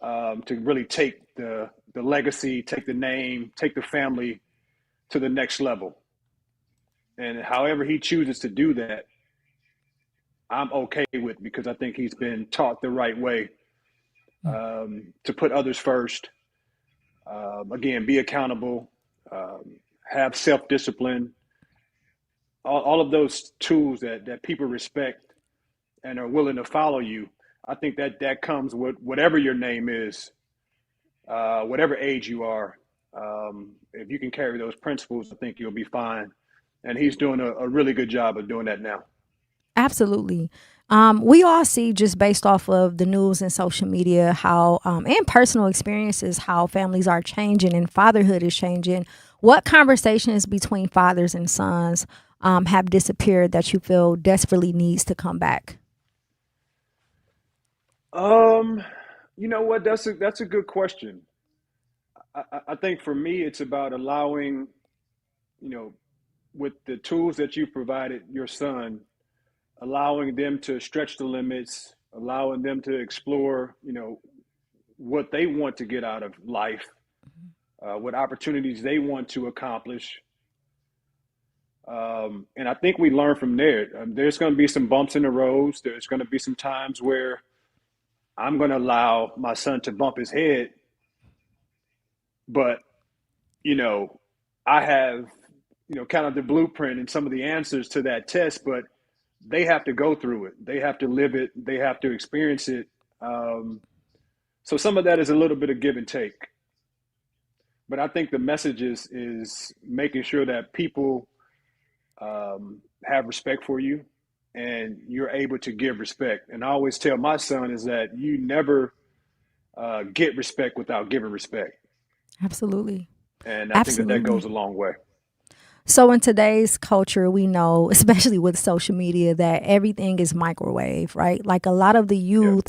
to really take the legacy, take the name, take the family to the next level. And however he chooses to do that, I'm okay with because I think he's been taught the right way to put others first. Again, be accountable, have self-discipline, all of those tools that people respect and are willing to follow you. I think that comes with whatever your name is, whatever age you are. If you can carry those principles, I think you'll be fine. And he's doing a really good job of doing that now. Absolutely. We all see just based off of the news and social media how, and personal experiences, how families are changing and fatherhood is changing. What conversations between fathers and sons have disappeared that you feel desperately needs to come back? You know what? That's a good question. I think for me, it's about allowing, with the tools that you provided your son, allowing them to stretch the limits, allowing them to explore, what they want to get out of life, what opportunities they want to accomplish. And I think we learn from there. There's going to be some bumps in the roads. There's going to be some times where I'm going to allow my son to bump his head, but I have, kind of the blueprint and some of the answers to that test, but they have to go through it. They have to live it. They have to experience it. So some of that is a little bit of give and take. But I think the message is making sure that people have respect for you and you're able to give respect. And I always tell my son is that you never get respect without giving respect. Absolutely. And I think that goes a long way. So in today's culture, we know, especially with social media, that everything is microwave, right? Like a lot of the youth,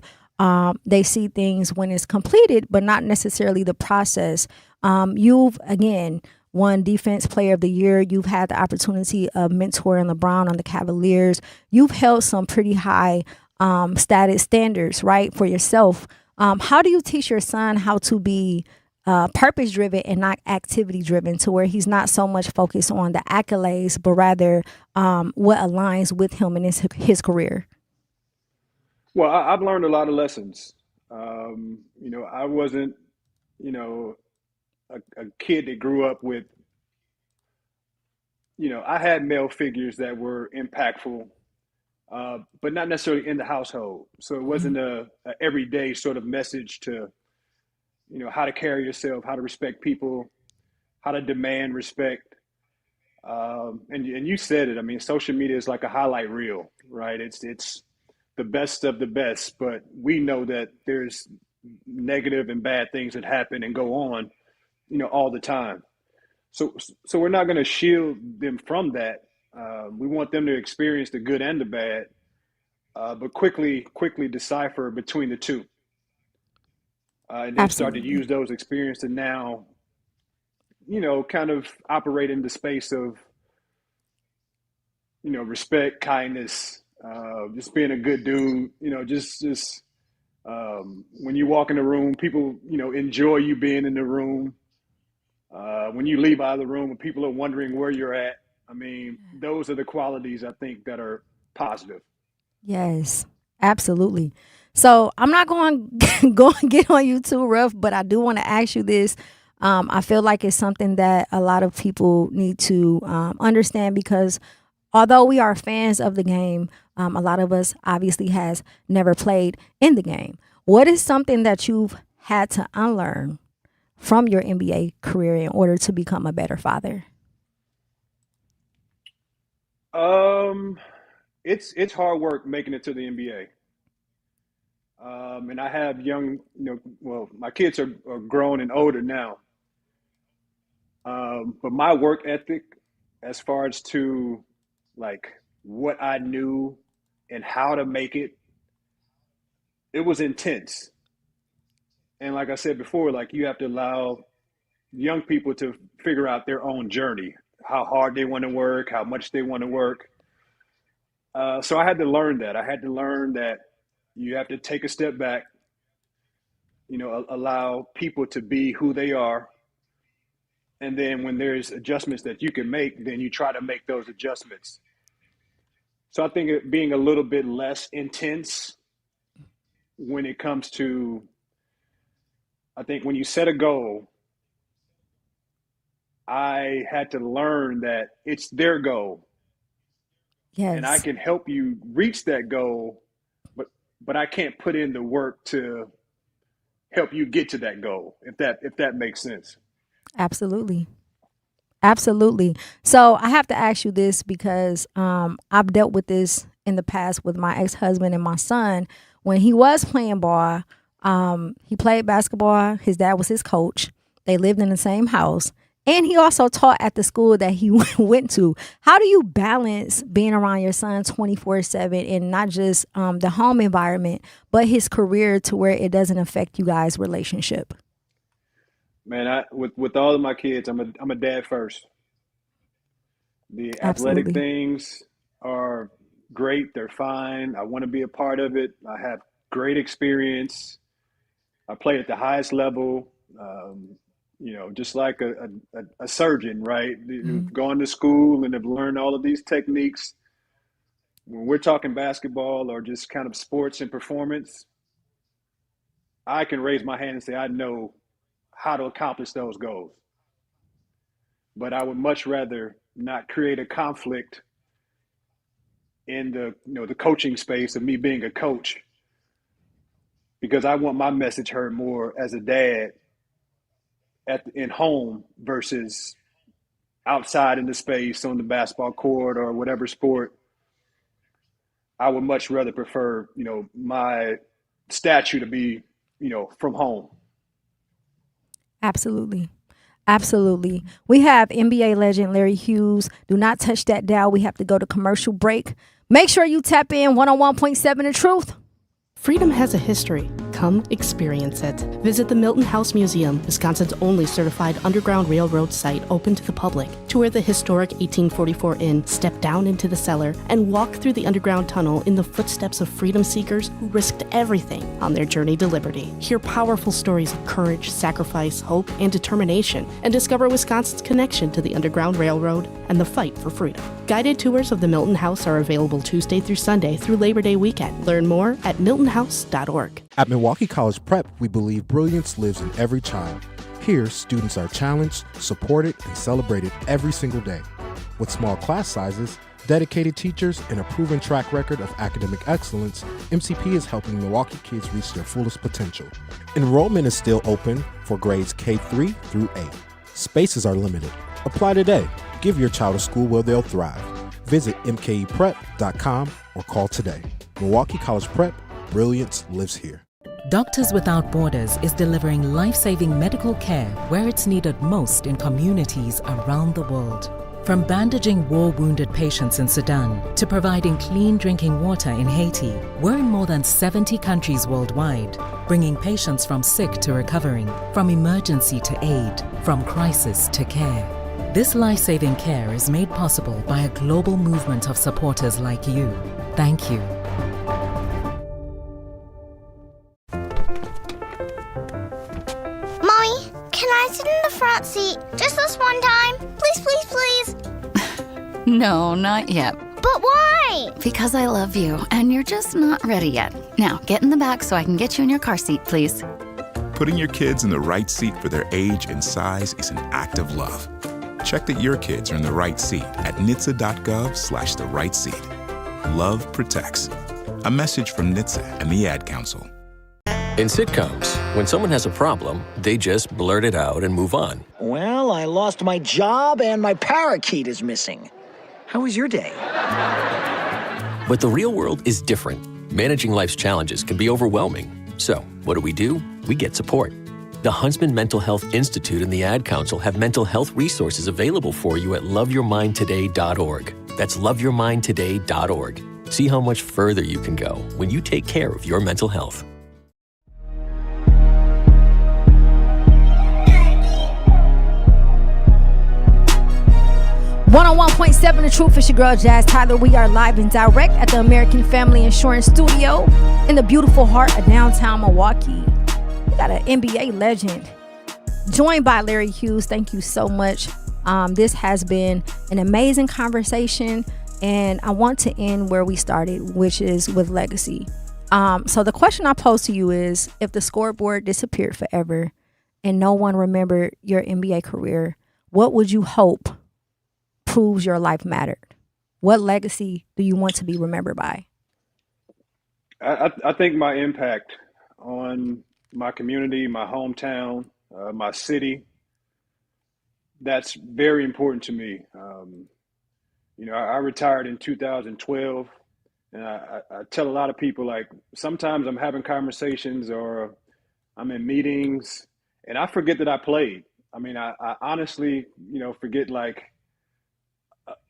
they see things when it's completed, but not necessarily the process. You've, again, won Defense Player of the Year. You've had the opportunity of mentoring LeBron on the Cavaliers. You've held some pretty high status standards, right, for yourself. How do you teach your son how to be purpose driven and not activity driven, to where he's not so much focused on the accolades, but rather what aligns with him in his career? Well, I've learned a lot of lessons. I wasn't, a kid that grew up with, I had male figures that were impactful, but not necessarily in the household. So it wasn't a everyday sort of message to, how to carry yourself, how to respect people, how to demand respect. And you said it. I mean, social media is like a highlight reel, right? It's the best of the best, but we know that there's negative and bad things that happen and go on, all the time. So we're not going to shield them from that. We want them to experience the good and the bad, but quickly decipher between the two, and then start to use those experiences to now, kind of operate in the space of, respect, kindness, just being a good dude. Just when you walk in the room, people, enjoy you being in the room. When you leave out of the room and people are wondering where you're at, I mean, those are the qualities I think that are positive. Yes, absolutely. So I'm not going to get on you too rough, but I do want to ask you this. I feel like it's something that a lot of people need to understand, because although we are fans of the game, a lot of us obviously has never played in the game. What is something that you've had to unlearn from your NBA career in order to become a better father? It's hard work making it to the NBA. And I have young, my kids are grown and older now. But my work ethic, as far as to like what I knew and how to make it, it was intense. And like I said before, like you have to allow young people to figure out their own journey, how hard they want to work, how much they want to work. So I had to learn that. I had to learn that you have to take a step back, allow people to be who they are. And then when there's adjustments that you can make, then you try to make those adjustments. So I think it being a little bit less intense when it comes to, I think when you set a goal, I had to learn that it's their goal. Yes. And I can help you reach that goal, but I can't put in the work to help you get to that goal, if that makes sense. Absolutely. Absolutely. So I have to ask you this, because I've dealt with this in the past with my ex-husband and my son. When he was playing ball, he played basketball. His dad was his coach. They lived in the same house. And he also taught at the school that he went to. How do you balance being around your son 24/7 and not just the home environment, but his career, to where it doesn't affect you guys' relationship? Man, with all of my kids, I'm a dad first. The athletic Absolutely. things are great. They're fine. I want to be a part of it. I have great experience. I play at the highest level. Just like a surgeon, right? Who've gone to school and have learned all of these techniques. When we're talking basketball or just kind of sports and performance, I can raise my hand and say I know how to accomplish those goals. But I would much rather not create a conflict in the coaching space of me being a coach, because I want my message heard more as a dad in home versus outside in the space on the basketball court or whatever sport. I would much rather prefer, my statue to be, from home. Absolutely. Absolutely. We have NBA legend Larry Hughes. Do not touch that dial. We have to go to commercial break. Make sure you tap in 101.7 The Truth. Freedom has a history. Come experience it. Visit the Milton House Museum, Wisconsin's only certified Underground Railroad site open to the public. Tour the historic 1844 inn, step down into the cellar, and walk through the underground tunnel in the footsteps of freedom seekers who risked everything on their journey to liberty. Hear powerful stories of courage, sacrifice, hope, and determination, and discover Wisconsin's connection to the Underground Railroad and the fight for freedom. Guided tours of the Milton House are available Tuesday through Sunday through Labor Day weekend. Learn more at miltonhouse.org. At Milwaukee College Prep, we believe brilliance lives in every child. Here, students are challenged, supported, and celebrated every single day. With small class sizes, dedicated teachers, and a proven track record of academic excellence, MCP is helping Milwaukee kids reach their fullest potential. Enrollment is still open for grades K-3 through 8. Spaces are limited. Apply today. Give your child a school where they'll thrive. Visit mkeprep.com or call today. Milwaukee College Prep, brilliance lives here. Doctors Without Borders is delivering life-saving medical care where it's needed most in communities around the world. From bandaging war-wounded patients in Sudan to providing clean drinking water in Haiti, we're in more than 70 countries worldwide, bringing patients from sick to recovering, from emergency to aid, from crisis to care. This life-saving care is made possible by a global movement of supporters like you. Thank you. Mommy, can I sit in the front seat just this one time? Please, please, please. No, not yet. But why? Because I love you, and you're just not ready yet. Now, get in the back so I can get you in your car seat, please. Putting your kids in the right seat for their age and size is an act of love. Check that your kids are in the right seat at nhtsa.gov/the right seat. Love protects. A message from NHTSA and the Ad Council. In sitcoms, when someone has a problem, they just blurt it out and move on. Well, I lost my job and my parakeet is missing. How was your day? But the real world is different. Managing life's challenges can be overwhelming. So, what do? We get support. The Huntsman Mental Health Institute and the Ad Council have mental health resources available for you at loveyourmindtoday.org. That's loveyourmindtoday.org. See how much further you can go when you take care of your mental health. 101.7 The Truth. It's your girl Jazz Tyler. We are live and direct at the American Family Insurance Studio in the beautiful heart of downtown Milwaukee. We got an NBA legend joined by Larry Hughes. Thank you so much. This has been an amazing conversation, and I want to end where we started, which is with legacy. So the question I pose to you is, if the scoreboard disappeared forever and no one remembered your NBA career, what would you hope proves your life mattered? What legacy do you want to be remembered by? I think my impact on my community, my hometown, my city, that's very important to me. I retired in 2012, and I tell a lot of people, like, sometimes I'm having conversations or I'm in meetings and I forget that I played. I mean, I honestly, forget, like,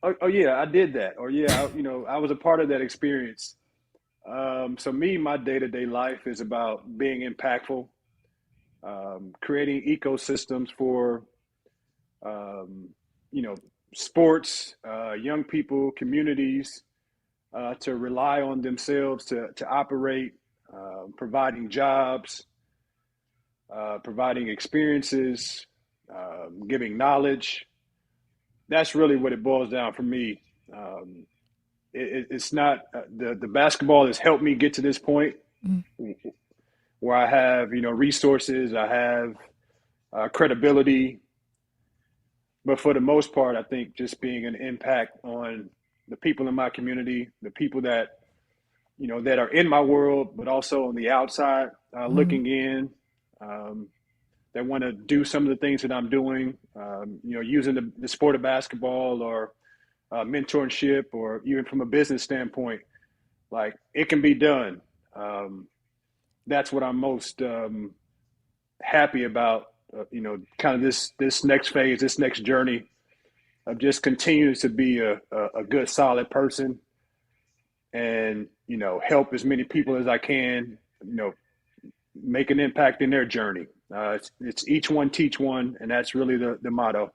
oh yeah, I did that. Or yeah, I was a part of that experience. So my day-to-day life is about being impactful, creating ecosystems for, sports, young people, communities, to rely on themselves to operate, providing jobs, providing experiences, giving knowledge. That's really what it boils down for me. It's not the basketball has helped me get to this point where I have, resources, I have credibility. But for the most part, I think just being an impact on the people in my community, the people that, that are in my world, but also on the outside, looking in, that want to do some of the things that I'm doing, using the sport of basketball or mentorship, or even from a business standpoint, like, it can be done. That's what I'm most happy about, kind of this next phase, this next journey of just continuing to be a good, solid person and, help as many people as I can, make an impact in their journey. It's each one teach one, and that's really the motto.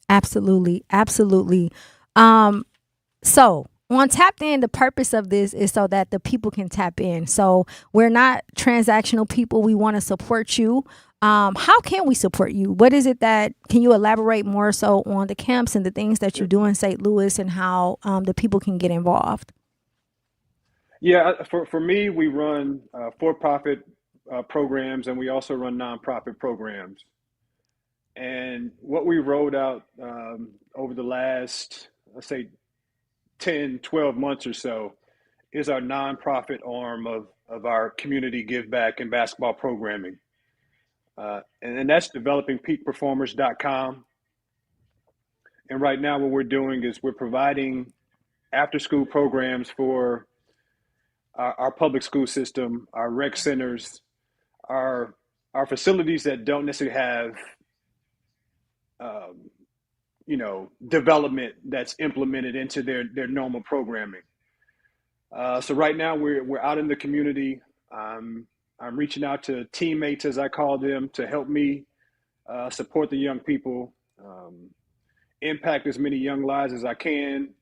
Absolutely, absolutely. So on Tapped In, the purpose of this is so that the people can tap in. So we're not transactional people. We want to support you. How can we support you? What is it that, can you elaborate more so on the camps and the things that you do in St. Louis and how the people can get involved? Yeah, for me, we run for-profit programs, and we also run nonprofit programs. And what we rolled out over the last, let's say, 10, 12 months or so is our nonprofit arm of our community give back and basketball programming. And that's developingpeakperformers.com. And right now what we're doing is we're providing after school programs for our public school system, our rec centers, our facilities that don't necessarily have development that's implemented into their normal programming. So right now we're out in the community. I'm reaching out to teammates, as I call them, to help me support the young people, impact as many young lives as I can.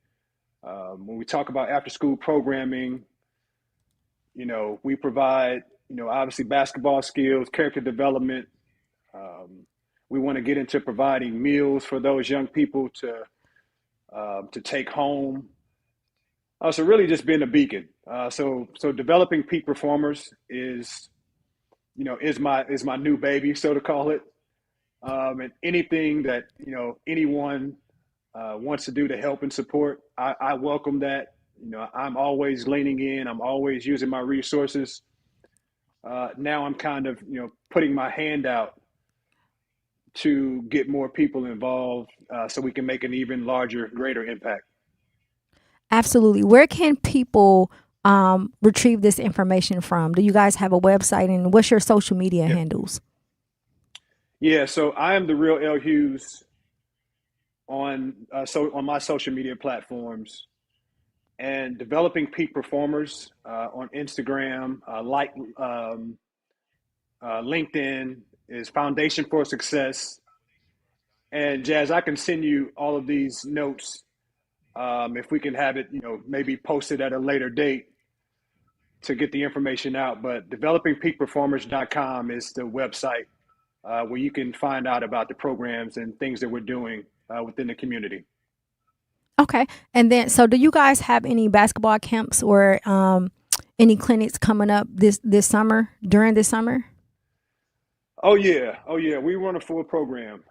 When we talk about after school programming, we provide, obviously basketball skills, character development. We want to get into providing meals for those young people to take home. So really just being a beacon. So developing peak performers is my new baby, so to call it. And anything that, anyone wants to do to help and support, I welcome that. I'm always leaning in. I'm always using my resources. Now I'm kind of, putting my hand out to get more people involved so we can make an even larger, greater impact. Absolutely. Where can people retrieve this information from? Do you guys have a website, and what's your social media handles? Yeah, so I am the real L Hughes on my social media platforms, and Developing Peak Performers on Instagram, LinkedIn is Foundation for Success. And Jazz, I can send you all of these notes if we can have it, maybe posted at a later date to get the information out. But developingpeakperformers.com is the website where you can find out about the programs and things that we're doing within the community. Okay. And then, so do you guys have any basketball camps or any clinics coming up this summer, during this summer? Oh yeah. We run a full program.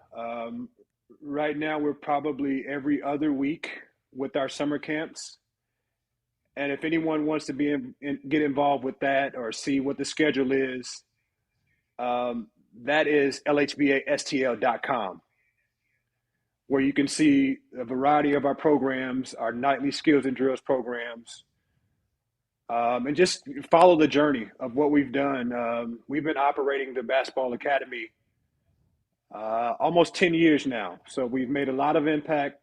Right now we're probably every other week with our summer camps. And if anyone wants to get involved with that or see what the schedule is, that is lhbastl.com, where you can see a variety of our programs, our nightly skills and drills programs, and just follow the journey of what we've done. We've been operating the Basketball Academy almost 10 years now. So we've made a lot of impact,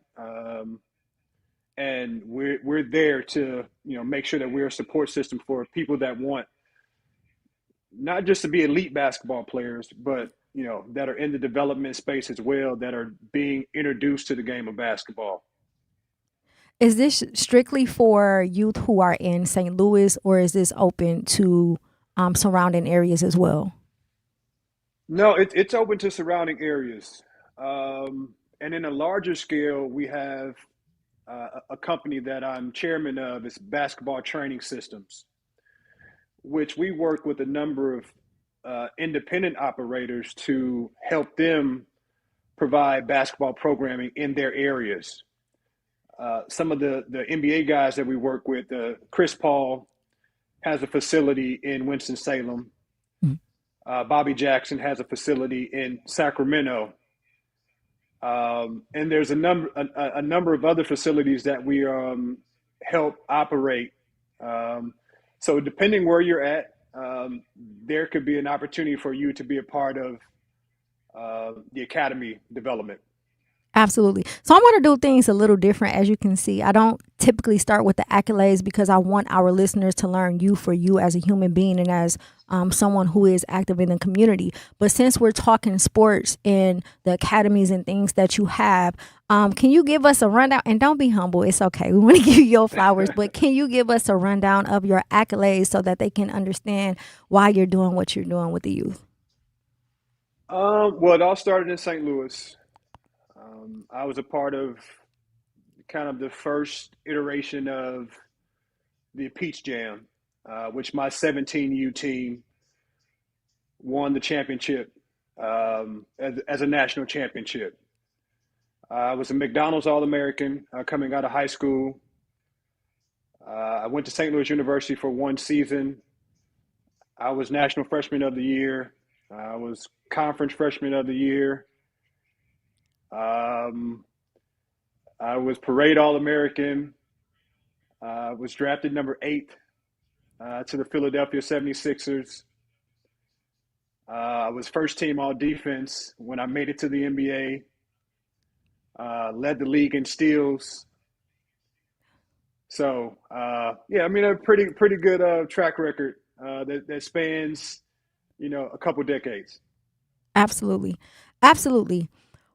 and we're there to make sure that we're a support system for people that want not just to be elite basketball players, but that are in the development space as well, that are being introduced to the game of basketball. Is this strictly for youth who are in St. Louis, or is this open to surrounding areas as well? No, it's open to surrounding areas. And in a larger scale, we have a company that I'm chairman of. It's Basketball Training Systems, which we work with a number of independent operators to help them provide basketball programming in their areas. Some of the NBA guys that we work with, Chris Paul has a facility in Winston-Salem. Bobby Jackson has a facility in Sacramento. And there's a number of other facilities that we help operate. So depending where you're at, there could be an opportunity for you to be a part of the academy development. Absolutely. So I'm going to do things a little different. As you can see, I don't typically start with the accolades because I want our listeners to learn you for you as a human being and as someone who is active in the community. But since we're talking sports and the academies and things that you have, can you give us a rundown? And don't be humble. It's okay. We want to give you your flowers. But can you give us a rundown of your accolades so that they can understand why you're doing what you're doing with the youth? Well, it all started in St. Louis. I was a part of kind of the first iteration of the Peach Jam, which my 17U team won the championship as a national championship. I was a McDonald's All-American coming out of high school. I went to St. Louis University for one season. I was National Freshman of the Year. I was Conference Freshman of the Year. I was Parade All-American. Was drafted number 8 to the Philadelphia 76ers. I was first team all defense when I made it to the NBA. Led the league in steals. So, yeah, I mean, a pretty good track record that spans, a couple decades. Absolutely. Absolutely.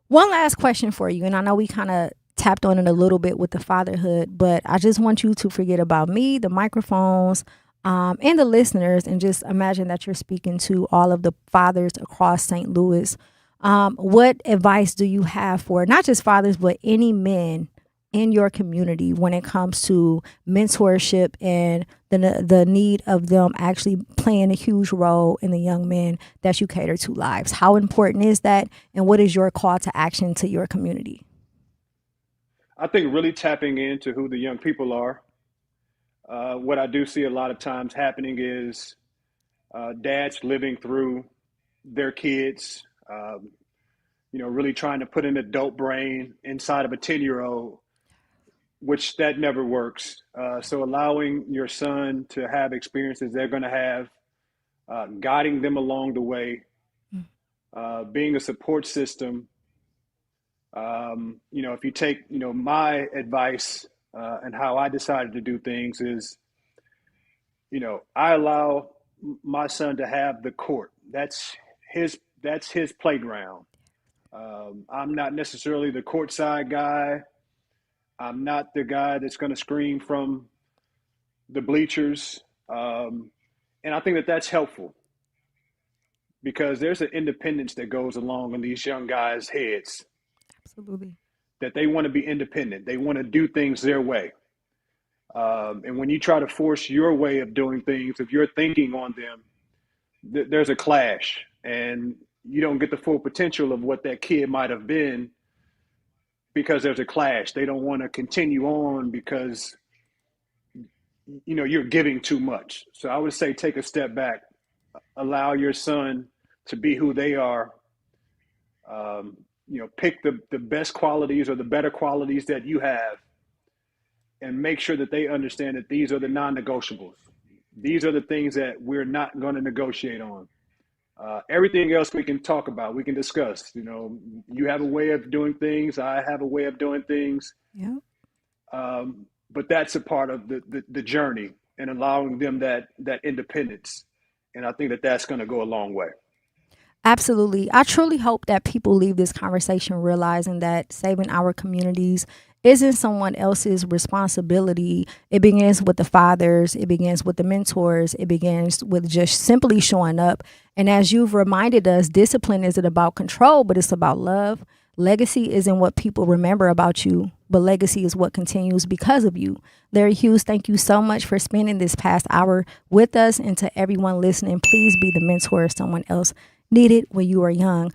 One last question for you. And I know we kind of tapped on it a little bit with the fatherhood, but I just want you to forget about me, the microphones, and the listeners, and just imagine that you're speaking to all of the fathers across St. Louis. What advice do you have for not just fathers, but any men in your community when it comes to mentorship and the need of them actually playing a huge role in the young men that you cater to lives? How important is that, and what is your call to action to your community? I think really tapping into who the young people are. What I do see a lot of times happening is dads living through their kids, really trying to put an adult brain inside of a 10-year-old, which that never works. So allowing your son to have experiences they're going to have, guiding them along the way, being a support system. If you take, my advice and how I decided to do things is, I allow my son to have the court. That's his playground. I'm not necessarily the courtside guy. I'm not the guy that's going to scream from the bleachers. And I think that that's helpful because there's an independence that goes along in these young guys' heads. Absolutely. That they want to be independent. They want to do things their way. And when you try to force your way of doing things, if you're thinking on them, there's a clash and you don't get the full potential of what that kid might have been because there's a clash. They don't want to continue on because, you're giving too much. So I would say take a step back, allow your son to be who they are. Pick the best qualities or the better qualities that you have and make sure that they understand that these are the non-negotiables. These are the things that we're not going to negotiate on. Everything else we can talk about, we can discuss. You have a way of doing things. I have a way of doing things. Yeah. But that's a part of the journey and allowing them that independence. And I think that that's going to go a long way. Absolutely. I truly hope that people leave this conversation realizing that saving our communities isn't someone else's responsibility. It begins with the fathers. It begins with the mentors. It begins with just simply showing up. And as you've reminded us, discipline isn't about control, but it's about love. Legacy isn't what people remember about you, but legacy is what continues because of you. Larry Hughes, thank you so much for spending this past hour with us. And to everyone listening, please be the mentor someone else needed when you were young.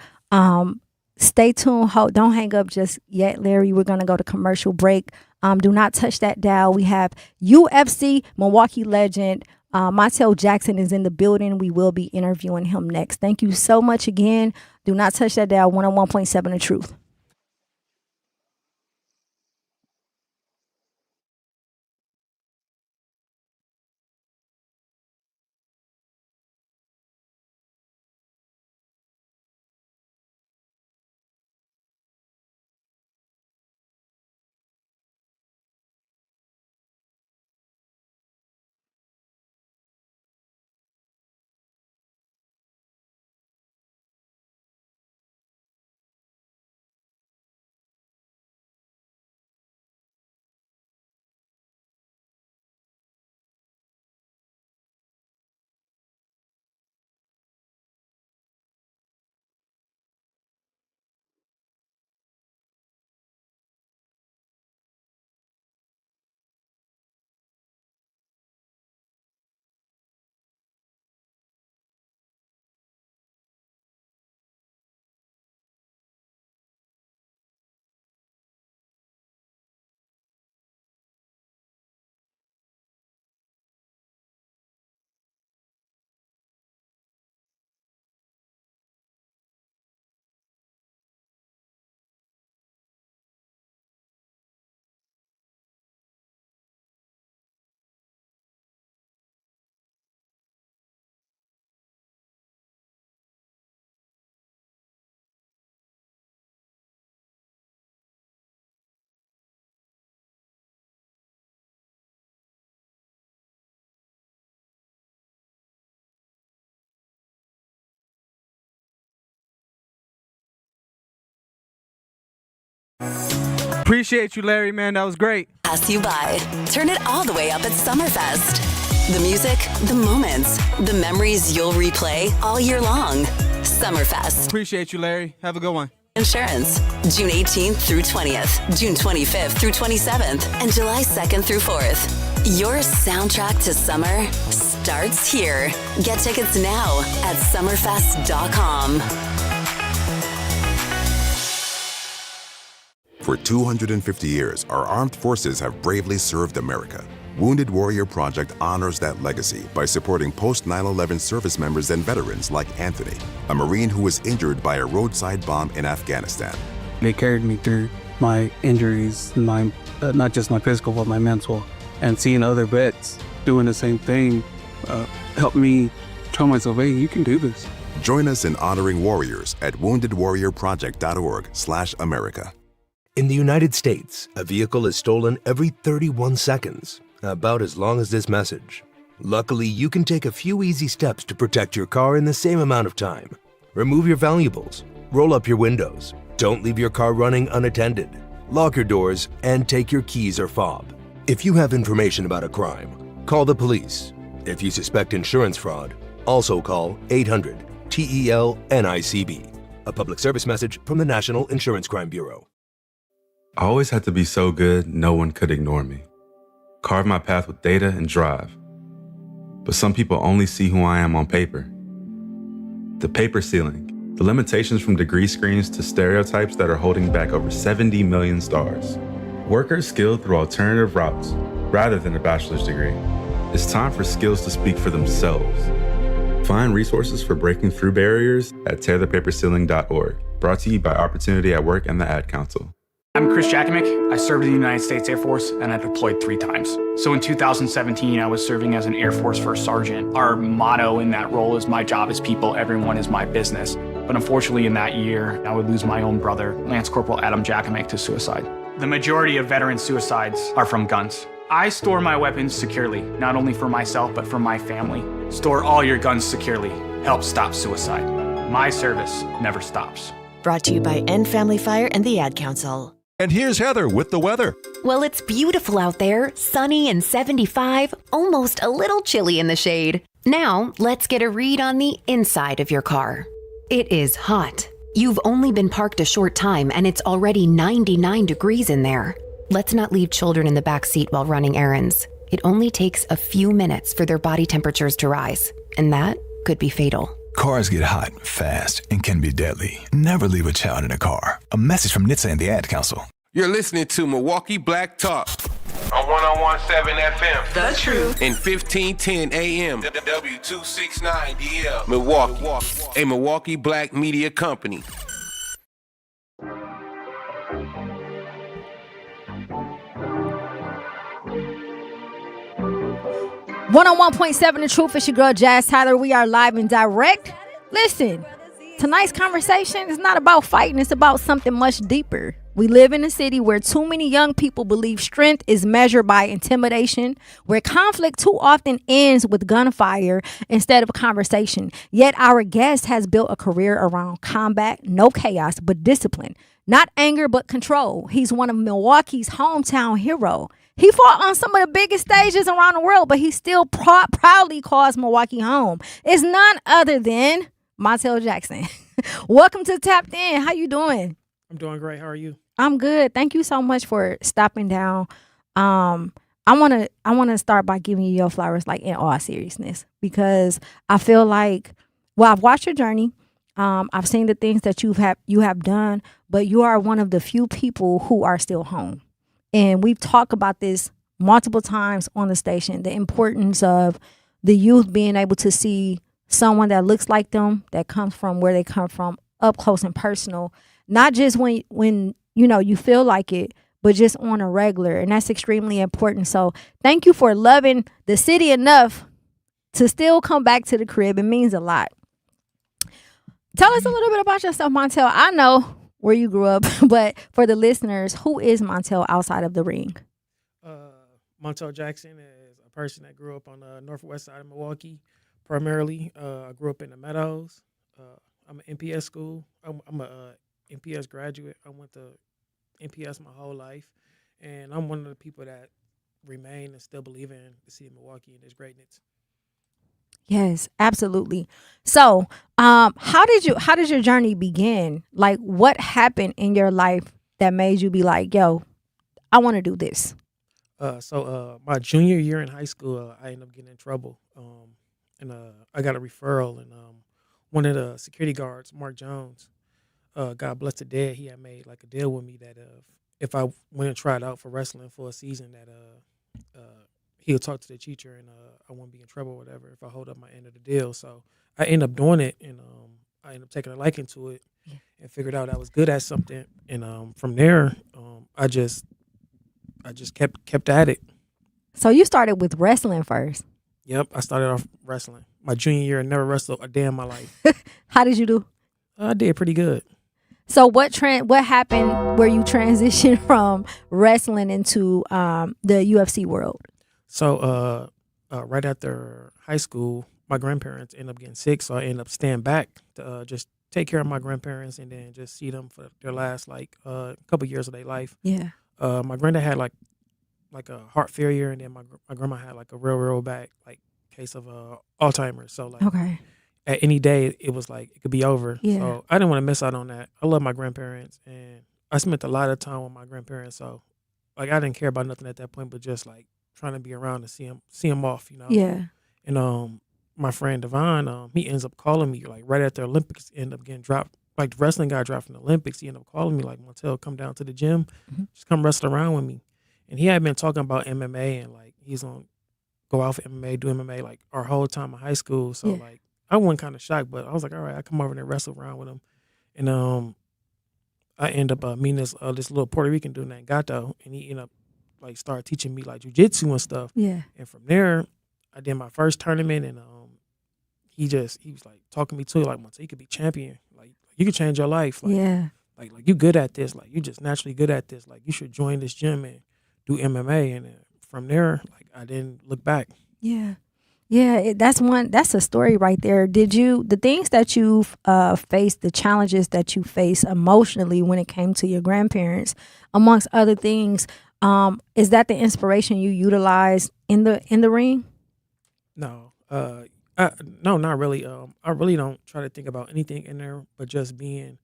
Stay tuned. Don't hang up just yet, Larry. We're going to go to commercial break. Do not touch that dial. We have UFC Milwaukee legend Montel Jackson is in the building. We will be interviewing him next. Thank you so much again. Do not touch that dial. 101.7 The Truth. Appreciate you, Larry, man. That was great. Pass you by. Turn it all the way up at Summerfest. The music, the moments, the memories you'll replay all year long. Summerfest. Appreciate you, Larry. Have a good one. Insurance. June 18th through 20th, June 25th through 27th, and July 2nd through 4th. Your soundtrack to summer starts here. Get tickets now at summerfest.com. For 250 years, our armed forces have bravely served America. Wounded Warrior Project honors that legacy by supporting post-9/11 service members and veterans like Anthony, a Marine who was injured by a roadside bomb in Afghanistan. They carried me through my injuries, not just my physical, but my mental. And seeing other vets doing the same thing helped me tell myself, hey, you can do this. Join us in honoring warriors at woundedwarriorproject.org/America. In the United States, a vehicle is stolen every 31 seconds, about as long as this message. Luckily, you can take a few easy steps to protect your car in the same amount of time. Remove your valuables, roll up your windows, don't leave your car running unattended, lock your doors, and take your keys or fob. If you have information about a crime, call the police. If you suspect insurance fraud, also call 800-TEL-NICB. A public service message from the National Insurance Crime Bureau. I always had to be so good, no one could ignore me. Carve my path with data and drive. But some people only see who I am on paper. The paper ceiling, the limitations from degree screens to stereotypes that are holding back over 70 million stars. Workers skilled through alternative routes, rather than a bachelor's degree. It's time for skills to speak for themselves. Find resources for breaking through barriers at tearthepaperceiling.org. Brought to you by Opportunity at Work and the Ad Council. I'm Chris Jackamick. I served in the United States Air Force and I deployed 3 times. So in 2017, I was serving as an Air Force First Sergeant. Our motto in that role is my job is people, everyone is my business. But unfortunately in that year, I would lose my own brother, Lance Corporal Adam Jackamick, to suicide. The majority of veteran suicides are from guns. I store my weapons securely, not only for myself, but for my family. Store all your guns securely. Help stop suicide. My service never stops. Brought to you by End Family Fire and the Ad Council. And here's Heather with the weather. Well, it's beautiful out there, sunny and 75, almost a little chilly in the shade. Now, let's get a read on the inside of your car. It is hot. You've only been parked a short time and it's already 99 degrees in there. Let's not leave children in the back seat while running errands. It only takes a few minutes for their body temperatures to rise, and that could be fatal. Cars get hot, fast, and can be deadly. Never leave a child in a car. A message from NHTSA and the Ad Council. You're listening to Milwaukee Black Talk on 101.7 FM. The Truth. And 1510 AM. W269DL. Milwaukee. A Milwaukee Black media company. 101.7 The Truth. It's your girl Jazz Tyler. We are live and direct. Listen, tonight's conversation is not about fighting. It's about something much deeper. We live in a city where too many young people believe strength is measured by intimidation, where conflict too often ends with gunfire instead of conversation. Yet our guest has built a career around combat, no chaos, but discipline. Not anger, but control. He's one of Milwaukee's hometown hero. He fought on some of the biggest stages around the world, but he still proudly calls Milwaukee home. It's none other than Montel Jackson. Welcome to Tapped In. How you doing? I'm doing great. How are you? I'm good. Thank you so much for stopping down. I wanna start by giving you your flowers, like in all seriousness, because I feel like, well, I've watched your journey. I've seen the things that you have done, but you are one of the few people who are still home. And we've talked about this multiple times on the station, the importance of the youth being able to see someone that looks like them, that comes from where they come from, up close and personal, not just when you know you feel like it, but just on a regular. And that's extremely important. So thank you for loving the city enough to still come back to the crib. It means a lot. Tell us a little bit about yourself, Montel. I know where you grew up, but for the listeners, who is Montel outside of the ring? Montel Jackson is a person that grew up on the northwest side of Milwaukee, primarily. I grew up in the Meadows. I'm an MPS school. I'm a MPS graduate. I went to NPS my whole life, and I'm one of the people that remain and still believe in the city of Milwaukee and its greatness. Yes, absolutely. So, how did your journey begin? Like, what happened in your life that made you be like, "Yo, I want to do this"? My junior year in high school, I ended up getting in trouble, and I got a referral, and one of the security guards, Mark Jones, God bless the dead, he had made like a deal with me that if I went and tried out for wrestling for a season, that he'll talk to the teacher and I won't be in trouble or whatever if I hold up my end of the deal. So I ended up doing it, and I ended up taking a liking to it, and figured out I was good at something. And from there, I just kept at it. So you started with wrestling first. Yep, I started off wrestling. My junior year, I never wrestled a day in my life. How did you do? I did pretty good. So what happened where you transitioned from wrestling into the UFC world? So right after high school, my grandparents ended up getting sick, so I ended up staying back to just take care of my grandparents and then just see them for their last couple years of their life. Yeah. My granddad had like a heart failure, and then my grandma had like a real bad case of Alzheimer's. So okay. At any day it was like it could be over. Yeah. So I didn't want to miss out on that. I love my grandparents, and I spent a lot of time with my grandparents. So I didn't care about nothing at that point, but just like trying to be around to see him off, Yeah. And my friend Devon, he ends up calling me like right after the Olympics end up getting dropped. Like the wrestling guy dropped from the Olympics, he ended up calling me like, Montel, come down to the gym, just come wrestle around with me. And he had been talking about MMA and like he's gonna go out for MMA, do MMA like our whole time in high school. So like I wasn't kind of shocked, but I was like, all right, I come over there and wrestle around with him. And I end up meeting this little Puerto Rican dude named Gato, and he ended up like started teaching me like jujitsu and stuff. Yeah. And from there, I did my first tournament, and he was like talking me to it, like, Montel, you could be champion, like you could change your life. Like, yeah. Like you good at this, like you just naturally good at this, like you should join this gym and do MMA. And from there, like I didn't look back. Yeah. Yeah, that's a story right there. The things that you've faced, the challenges that you face emotionally when it came to your grandparents, amongst other things, is that the inspiration you utilize in the ring? No, no, not really. I really don't try to think about anything in there, but just being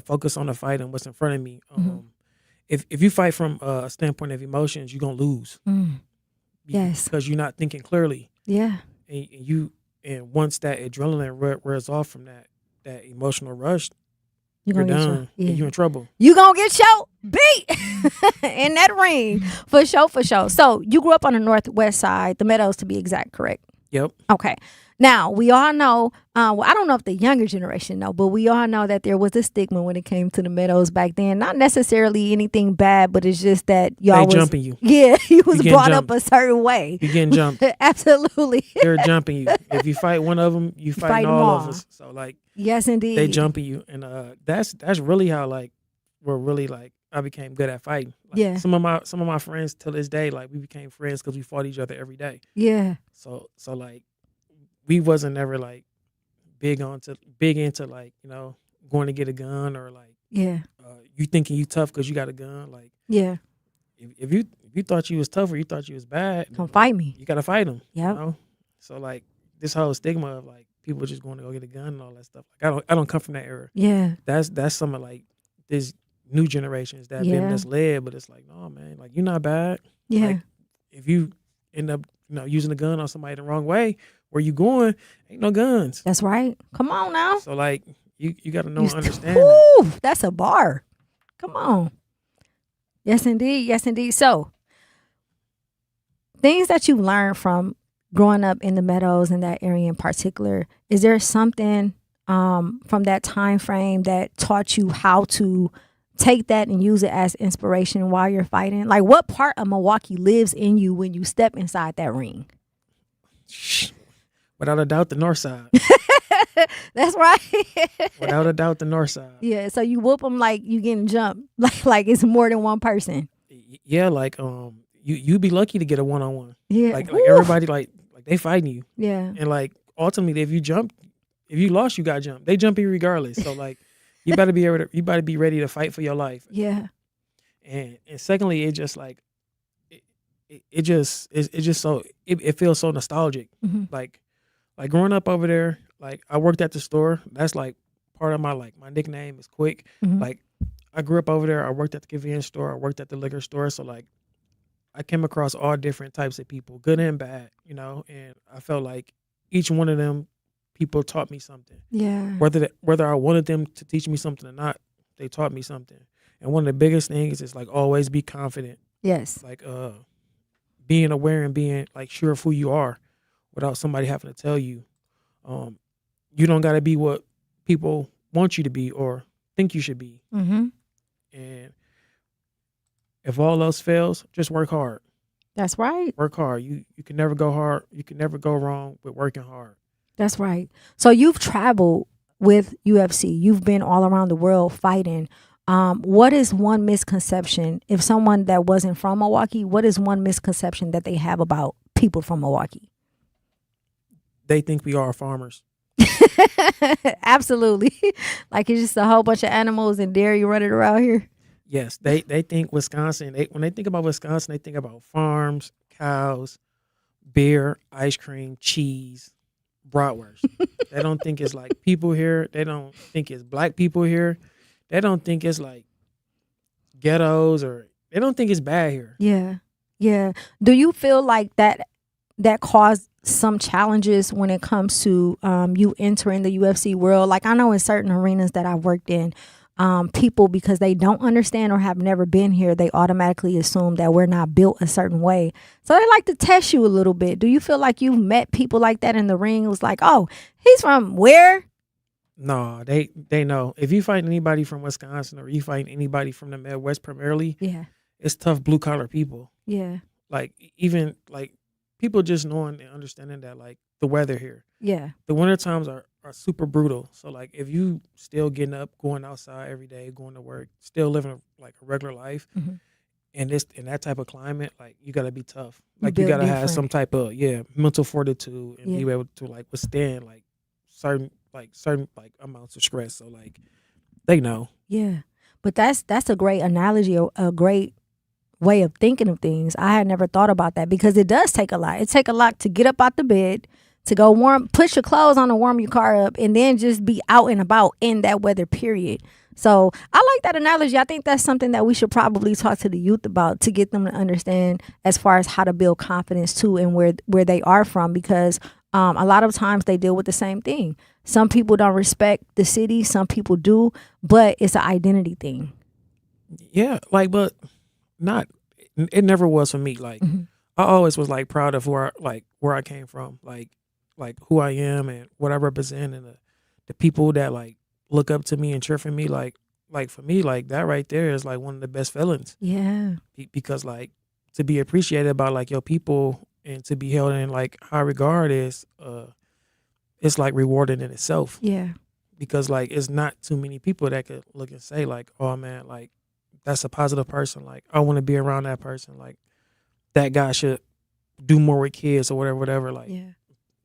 focused on the fight and what's in front of me. If you fight from a standpoint of emotions, you're gonna lose. Yes, because you're not thinking clearly. Yeah, and once that adrenaline wears off from that emotional rush, you're done. You're in trouble. You gonna get your beat in that ring for sure. So you grew up on the northwest side, the Meadows to be exact, correct? Yep. Okay. Now, we all know, well, I don't know if the younger generation know, but we all know that there was a stigma when it came to the Meadows back then. Not necessarily anything bad, but it's just that y'all was jumping you. Yeah, you was brought jumped. up a certain way. You're getting jumped. Absolutely. They're jumping you. If you fight one of them, you fight all of us. So like, yes, indeed, they jumping you, and that's really how like we're really like I became good at fighting. Like, yeah. Some of my friends till this day, like we became friends because we fought each other every day. Yeah. So like. We wasn't ever like big into like, going to get a gun or like you thinking you tough because you got a gun. Like if you thought you was tough or you thought you was bad, come fight me. You gotta fight them. Yeah. So like this whole stigma of like people just going to go get a gun and all that stuff. Like I don't come from that era. Yeah. That's some of like this new generations that have been misled, but it's like, no man, like you're not bad. Yeah. Like, if you end up using a gun on somebody the wrong way, where you going, ain't no guns. That's right. Come on now. So like you got to know and understand that. That's a bar. Come on. Yes, indeed. Yes, indeed. So things that you learned from growing up in the Meadows in that area in particular, is there something from that time frame that taught you how to take that and use it as inspiration while you're fighting? Like what part of Milwaukee lives in you when you step inside that ring? Without a doubt, the north side. That's right. Without a doubt, the north side. Yeah, so you whoop them like you getting jumped, like it's more than one person. Yeah, like you be lucky to get a 1-on-1. Yeah, like everybody like they fighting you. Yeah, and like ultimately, if you lost, you got jumped. They jump you regardless. So like you better be ready to fight for your life. Yeah, And secondly, it just like it feels so nostalgic. Like growing up over there, like I worked at the store. That's like part of my nickname is Quick. Like I grew up over there. I worked at the convenience store. I worked at the liquor store. So like I came across all different types of people, good and bad, you know. And I felt like each one of them people taught me something. Yeah. Whether I wanted them to teach me something or not, they taught me something. And one of the biggest things is like always be confident. Yes. Like being aware and being like sure of who you are without somebody having to tell you. You don't got to be what people want you to be or think you should be. And if all else fails, just work hard. That's right. Work hard. You can never go hard. You can never go wrong with working hard. That's right. So you've traveled with UFC. You've been all around the world fighting. What is one misconception, if someone that wasn't from Milwaukee, what is one misconception that they have about people from Milwaukee? They think we are farmers. Absolutely. Like it's just a whole bunch of animals and dairy running around here. Yes, they think Wisconsin. When they think about Wisconsin, they think about farms, cows, beer, ice cream, cheese, bratwurst. They don't think it's like people here. They don't think it's black people here. They don't think it's like ghettos or they don't think it's bad here. Yeah. Yeah. Do you feel like that caused some challenges when it comes to you entering the UFC world? Like I know in certain arenas that I've worked in, people, because they don't understand or have never been here, they automatically assume that we're not built a certain way. So they like to test you a little bit. Do you feel like you've met people like that in the ring? It was like, oh, he's from where? No, they know. If you fight anybody from Wisconsin or you fight anybody from the Midwest primarily, yeah, it's tough blue collar people. Yeah. Like even like people just knowing and understanding that like the weather here. Yeah. The winter times are super brutal. So like if you still getting up, going outside every day, going to work, still living like a regular life, in that type of climate, like you gotta be tough. Like you gotta have some type of mental fortitude and be able to like withstand like certain amounts of stress. So like they know. Yeah. But that's a great analogy, a great way of thinking of things. I had never thought about that because it does take a lot. It takes a lot to get up out the bed, to go push your clothes on and warm your car up, and then just be out and about in that weather period. So I like that analogy. I think that's something that we should probably talk to the youth about to get them to understand as far as how to build confidence too and where they are from, because a lot of times they deal with the same thing. Some people don't respect the city, some people do, but it's an identity thing. Yeah, like, but it never was for me. Like I always was like proud of where I came from, like who I am and what I represent, and the people that like look up to me and cheer for me. Like for me, like that right there is like one of the best feelings. Yeah. Because like to be appreciated by like your people and to be held in like high regard is it's like rewarding in itself. Yeah. Because like it's not too many people that could look and say like, oh man, like that's a positive person. Like I want to be around that person. Like that guy should do more with kids or whatever. Like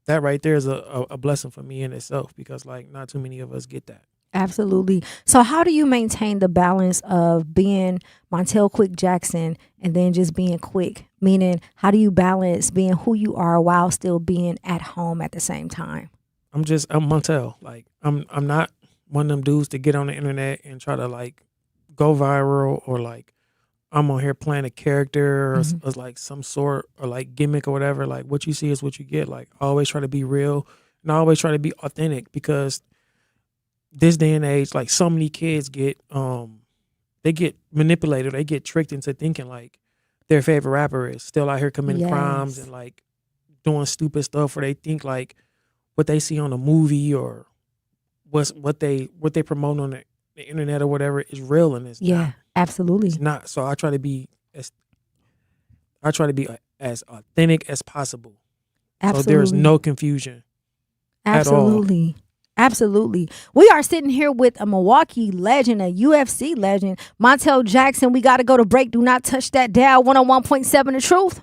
that right there is a blessing for me in itself, because like not too many of us get that. Absolutely. So how do you maintain the balance of being Montel Quick Jackson and then just being quick? Meaning, how do you balance being who you are while still being at home at the same time? I'm Montel. Like I'm not one of them dudes to get on the internet and try to like go viral, or like I'm on here playing a character or like some sort or like gimmick or whatever. Like what you see is what you get. Like I always try to be real and I always try to be authentic, because this day and age, like so many kids get they get manipulated, they get tricked into thinking like their favorite rapper is still out here committing crimes and like doing stupid stuff, or they think like what they see on a movie or what they promote on the internet or whatever is real, and it's not. Absolutely. It's not. So I try to be as authentic as possible. Absolutely. So there is no confusion. Absolutely. At all. Absolutely. We are sitting here with a Milwaukee legend, a UFC legend, Montel Jackson. We got to go to break. Do not touch that dial. 101.7 The Truth.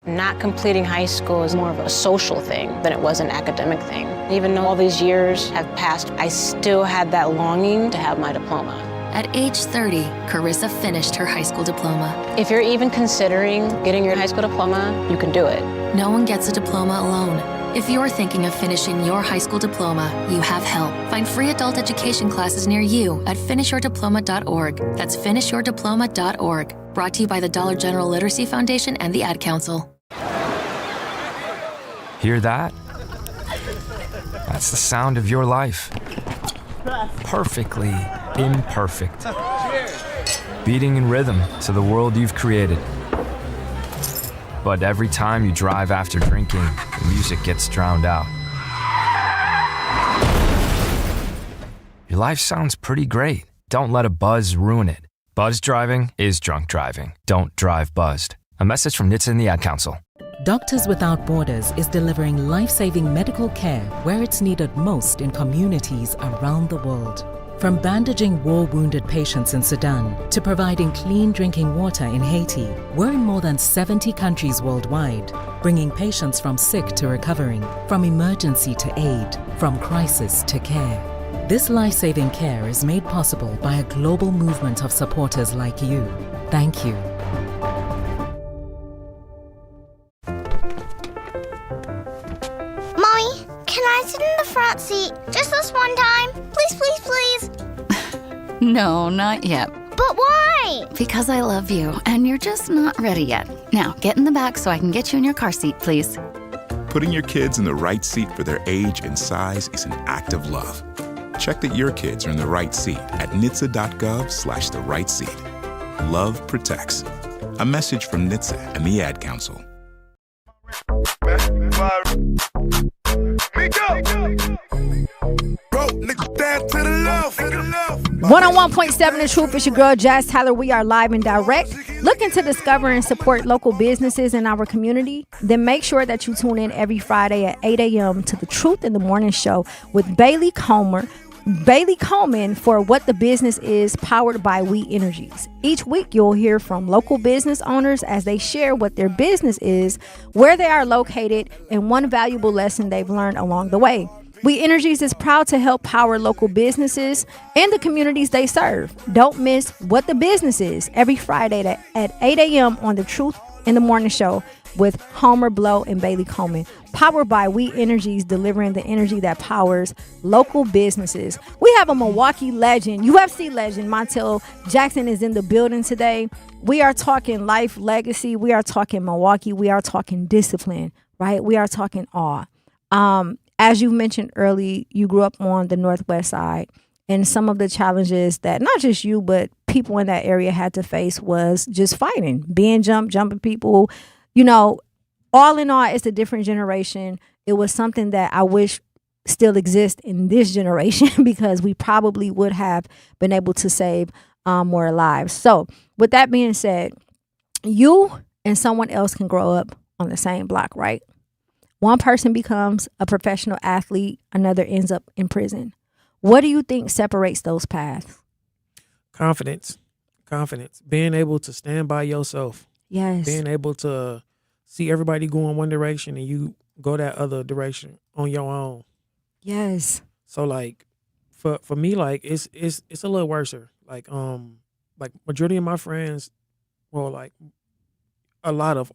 Not completing high school is more of a social thing than it was an academic thing. Even though all these years have passed, I still had that longing to have my diploma. At age 30, Carissa finished her high school diploma. If you're even considering getting your high school diploma, you can do it. No one gets a diploma alone. If you're thinking of finishing your high school diploma, you have help. Find free adult education classes near you at finishyourdiploma.org. That's finishyourdiploma.org. Brought to you by the Dollar General Literacy Foundation and the Ad Council. Hear that? That's the sound of your life. Perfectly imperfect. Beating in rhythm to the world you've created. But every time you drive after drinking, the music gets drowned out. Your life sounds pretty great. Don't let a buzz ruin it. Buzz driving is drunk driving. Don't drive buzzed. A message from NHTSA and the Ad Council. Doctors Without Borders is delivering life-saving medical care where it's needed most in communities around the world. From bandaging war-wounded patients in Sudan to providing clean drinking water in Haiti, we're in more than 70 countries worldwide, bringing patients from sick to recovering, from emergency to aid, from crisis to care. This life-saving care is made possible by a global movement of supporters like you. Thank you. Mommy, can I sit in the front seat just this one time? Please, please, please. No, not yet. But why? Because I love you, and you're just not ready yet. Now, get in the back so I can get you in your car seat, please. Putting your kids in the right seat for their age and size is an act of love. Check that your kids are in the right seat at nhtsa.gov/the right seat. Love protects. A message from NHTSA and the Ad Council. 101.7 The Truth. It's your girl, Jazz Tyler. We are live and direct. Looking to discover and support local businesses in our community? Then make sure that you tune in every Friday at 8 a.m. to The Truth in the Morning Show with Bailey Coleman for What the Business Is, powered by We Energies. Each week, you'll hear from local business owners as they share what their business is, where they are located, and one valuable lesson they've learned along the way. We Energies is proud to help power local businesses and the communities they serve. Don't miss What the Business Is every Friday at 8 a.m. on The Truth in the Morning Show with Homer Blow and Bailey Coleman. Powered by We Energies, delivering the energy that powers local businesses. We have a Milwaukee legend, UFC legend. Montel Jackson is in the building today. We are talking life legacy. We are talking Milwaukee. We are talking discipline, right? We are talking awe. As you mentioned early, you grew up on the Northwest side, and some of the challenges that not just you, but people in that area had to face was just fighting, being jumping people. You know, all in all, it's a different generation. It was something that I wish still exists in this generation because we probably would have been able to save more lives. So with that being said, you and someone else can grow up on the same block, right? One person becomes a professional athlete, another ends up in prison. What do you think separates those paths? Confidence. Being able to stand by yourself. Yes. Being able to see everybody going one direction and you go that other direction on your own. Yes. So like for me, like it's a little worse. Like majority of my friends, well, like a lot of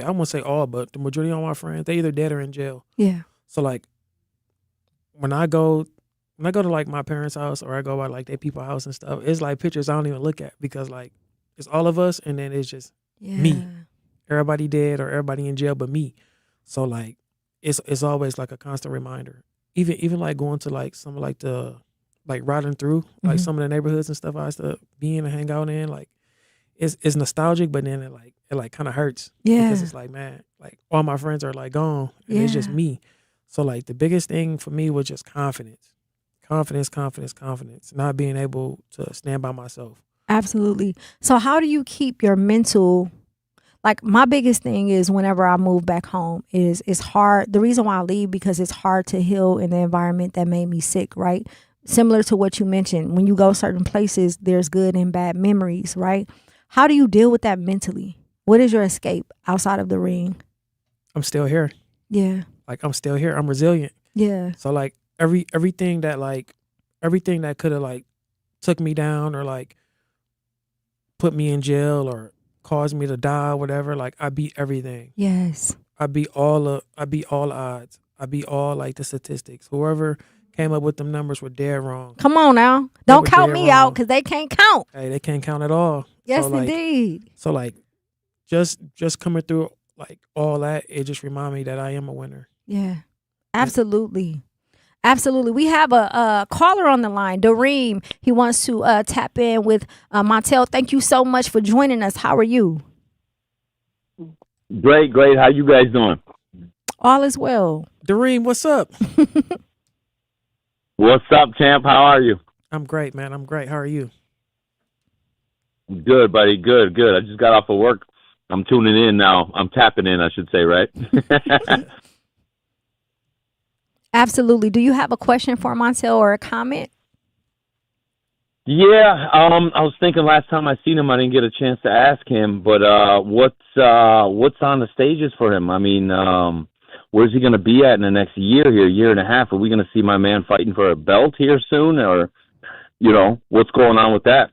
I won't say all, but the majority of my friends, they either dead or in jail. Yeah. So like when I go to like my parents' house or I go by like their people's house and stuff, it's like pictures I don't even look at because like it's all of us and then it's just me. Everybody dead or everybody in jail but me. So like it's always like a constant reminder. Even like going to like some of like the like riding through like some of the neighborhoods and stuff I used to be in and hang out in, like it's nostalgic, but then it kind of hurts. Yeah. Because it's like, man, like all my friends are like gone and it's just me. So like the biggest thing for me was just confidence. Confidence. Not being able to stand by myself. Absolutely. So how do you keep your mental, like my biggest thing is whenever I move back home is it's hard. The reason why I leave because it's hard to heal in the environment that made me sick, right? Similar to what you mentioned, when you go certain places, there's good and bad memories, right? How do you deal with that mentally? What is your escape outside of the ring? I'm still here. Yeah. Like I'm still here. I'm resilient. Yeah. So like everything that could have like took me down or like put me in jail or caused me to die or whatever, like I beat everything. Yes. I beat all odds. I beat all like the statistics. Whoever came up with them numbers were dead wrong. Come on now. They Don't were count dead me wrong. out because they can't count. Hey, they can't count at all. Yes, So, like, indeed. So like just coming through like all that, it just remind me that I am a winner. Yeah. Absolutely. Absolutely. We have a caller on the line, Dareem. He wants to tap in with Montel. Thank you so much for joining us. How are you? Great. How you guys doing? All is well. Dareem, what's up? What's up, champ? How are you? I'm great, man. I'm great. How are you? Good, buddy. Good. I just got off of work. I'm tuning in now. I'm tapping in, I should say, right? Absolutely. Do you have a question for Montel or a comment? Yeah. I was thinking last time I seen him, I didn't get a chance to ask him, but what's on the stages for him? I mean, where's he going to be at in the next year and a half? Are we going to see my man fighting for a belt here soon, or what's going on with that?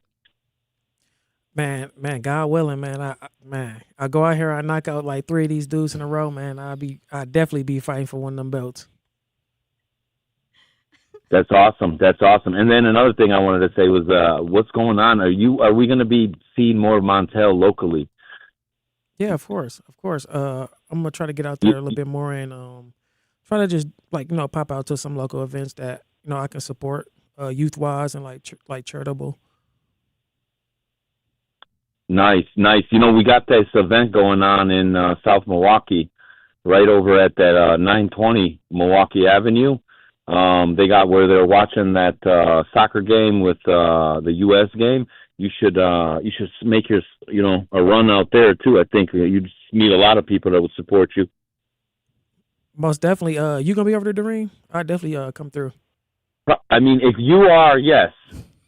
Man, God willing, man. I go out here, I knock out like 3 of these dudes in a row, man. I'd definitely be fighting for one of them belts. That's awesome. And then another thing I wanted to say was, what's going on? Are we going to be seeing more of Montel locally? Yeah, of course. I'm gonna try to get out there a little bit more and try to just like pop out to some local events that I can support youth wise and like charitable. Nice. We got this event going on in South Milwaukee, right over at that 920 Milwaukee Avenue. They got where they're watching that soccer game with the U.S. game. You should make your a run out there too. I think you'd meet a lot of people that would support you. Most definitely. You gonna be over there, Doreen? I definitely come through. I mean, if you are, yes.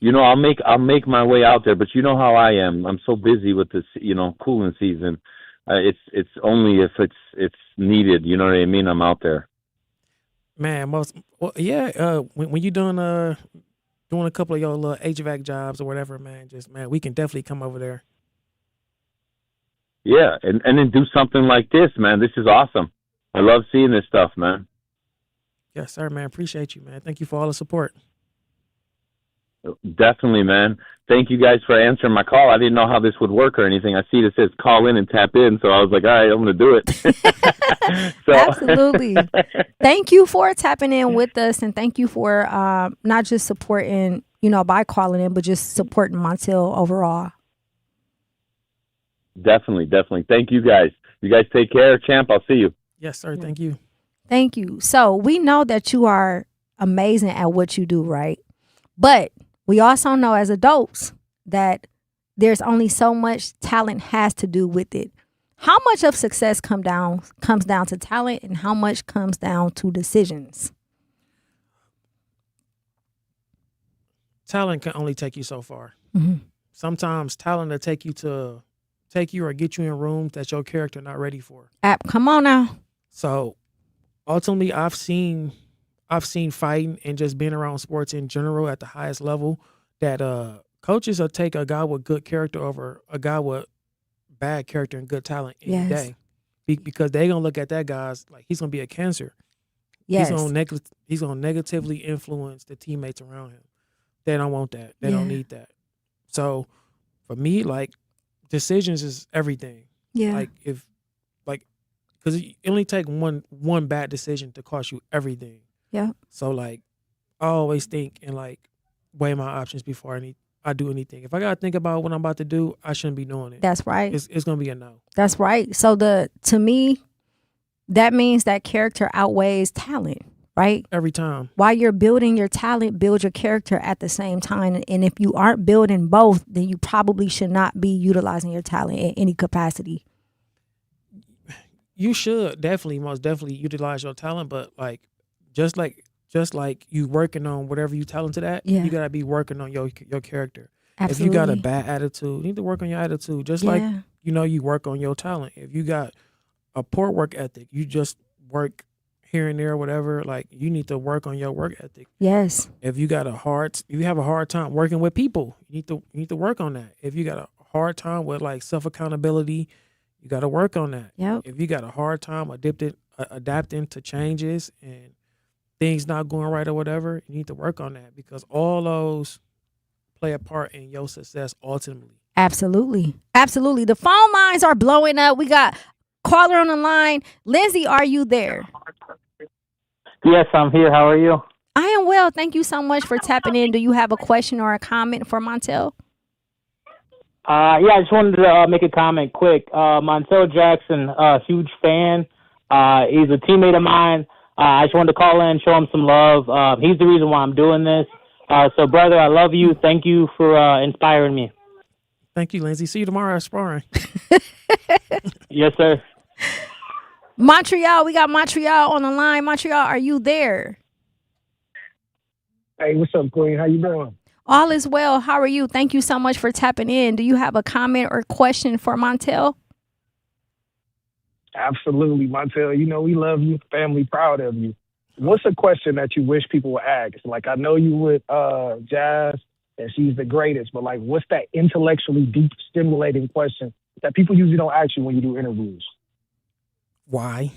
I'll make my way out there. But you know how I am. I'm so busy with this, cooling season. It's only if it's needed. You know what I mean? I'm out there. Man, when you doing a couple of your little HVAC jobs or whatever, man, we can definitely come over there. Yeah, and then do something like this, man. This is awesome. I love seeing this stuff, man. Yes, sir, man. Appreciate you, man. Thank you for all the support. Definitely, man. Thank you guys for answering my call. I didn't know how this would work or anything. I see it says call in and tap in, so I was like, all right, I'm going to do it. Absolutely. Thank you for tapping in with us, and thank you for not just supporting, by calling in, but just supporting Montel overall. Definitely. Thank you guys. You guys take care, champ. I'll see you. Yes, sir. Thank you. Thank you. So we know that you are amazing at what you do, right? But we also know as adults that there's only so much talent has to do with it. How much of success comes down to talent, and how much comes down to decisions? Talent can only take you so far. Mm-hmm. Sometimes talent will take you or get you in rooms that your character not ready for. Come on now. So ultimately, I've seen fighting and just being around sports in general at the highest level that coaches will take a guy with good character over a guy with bad character and good talent any day, because they gonna look at that guy's like he's gonna be a cancer. Yes, he's gonna negatively influence the teammates around him. They don't want that. They don't need that. So for me, like, decisions is everything. Yeah, because it only take one bad decision to cost you everything. Yeah. So like, I always think and like weigh my options before I do anything. If I gotta think about what I'm about to do, I shouldn't be doing it. That's right. It's gonna be a no. That's right. So to me, that means that character outweighs talent, right? Every time. While you're building your talent, build your character at the same time. And if you aren't building both, then you probably should not be utilizing your talent in any capacity. You should most definitely utilize your talent, but like just like you working on whatever you talented at, you gotta be working on your character. Absolutely. If you got a bad attitude, you need to work on your attitude. Just like you work on your talent. If you got a poor work ethic, you just work here and there or whatever, like you need to work on your work ethic. Yes. If you have a hard time working with people, you need to work on that. If you got a hard time with like self accountability, you got to work on that. Yep. If you got a hard time adapting to changes and things not going right or whatever, you need to work on that because all those play a part in your success ultimately. Absolutely. Absolutely. The phone lines are blowing up. We got caller on the line. Lindsay, are you there? Yes, I'm here. How are you? I am well. Thank you so much for tapping in. Do you have a question or a comment for Montel? Yeah, I just wanted to make a comment quick. Montel Jackson, huge fan. He's a teammate of mine. I just wanted to call in, show him some love. He's the reason why I'm doing this. So, brother, I love you. Thank you for inspiring me. Thank you, Lindsay. See you tomorrow at sparring. Yes, sir. Montreal, we got Montreal on the line. Montreal, are you there? Hey, what's up, Queen? How you doing? All is well. How are you? Thank you so much for tapping in. Do you have a comment or question for Montel? Absolutely, Montel. You know, we love you. Family proud of you. What's a question that you wish people would ask? Like, I know you with Jazz, and she's the greatest, but like, what's that intellectually deep, stimulating question that people usually don't ask you when you do interviews? Why?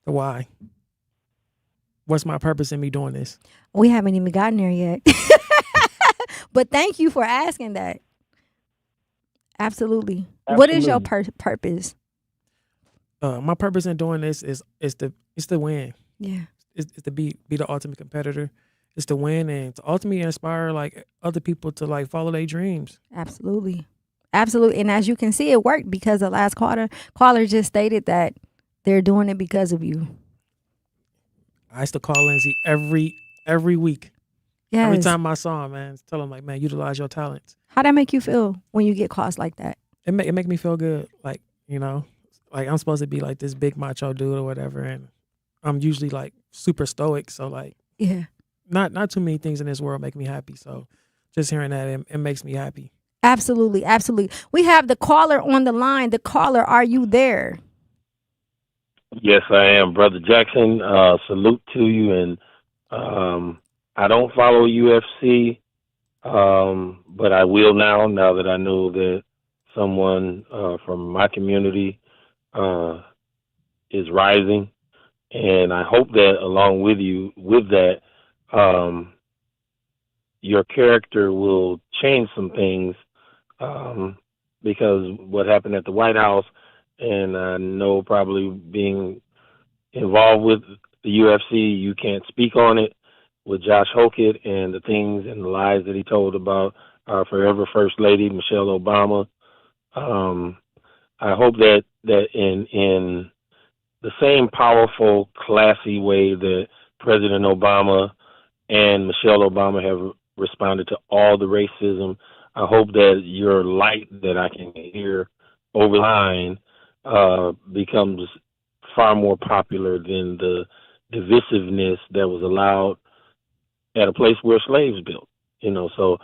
The why? What's my purpose in me doing this? We haven't even gotten there yet. But thank you for asking that. Absolutely. What is your purpose? My purpose in doing this is to win. Yeah. It's to be the ultimate competitor. It's to win and to ultimately inspire like other people to like follow their dreams. Absolutely. Absolutely. And as you can see, it worked because the last caller just stated that they're doing it because of you. I used to call Lindsay every week. Yes. Every time I saw him, man, tell him like, man, utilize your talents. How that make you feel when you get calls like that? It make me feel good. Like, you know, like I'm supposed to be like this big macho dude or whatever, and I'm usually like super stoic. So like, yeah, not too many things in this world make me happy. So just hearing that, it makes me happy. Absolutely, absolutely. We have the caller on the line. The caller, are you there? Yes, I am, Brother Jackson. Salute to you. And I don't follow UFC, but I will now that I know that someone from my community is rising. And I hope that along with you, with that, your character will change some things because what happened at the White House, and I know probably being involved with the UFC, you can't speak on it, with Josh Hokett and the things and the lies that he told about our forever First Lady, Michelle Obama. I hope that in the same powerful, classy way that President Obama and Michelle Obama have responded to all the racism, I hope that your light that I can hear over the line becomes far more popular than the divisiveness that was allowed at a place where slaves built. You know, so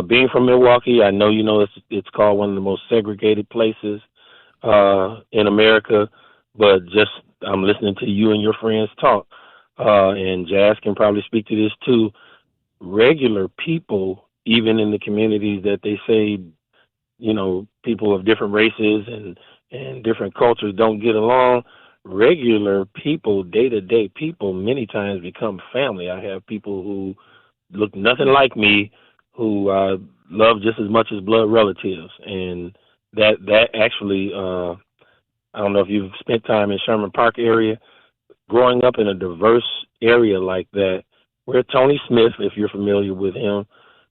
being from Milwaukee, I know you know it's called one of the most segregated places in America, but just I'm listening to you and your friends talk, and Jazz can probably speak to this too. Regular people, even in the communities that they say, you know, people of different races and different cultures don't get along, regular people, day-to-day people, many times become family. I have people who look nothing like me who love just as much as blood relatives. And that actually, I don't know if you've spent time in Sherman Park area, growing up in a diverse area like that, where Tony Smith, if you're familiar with him,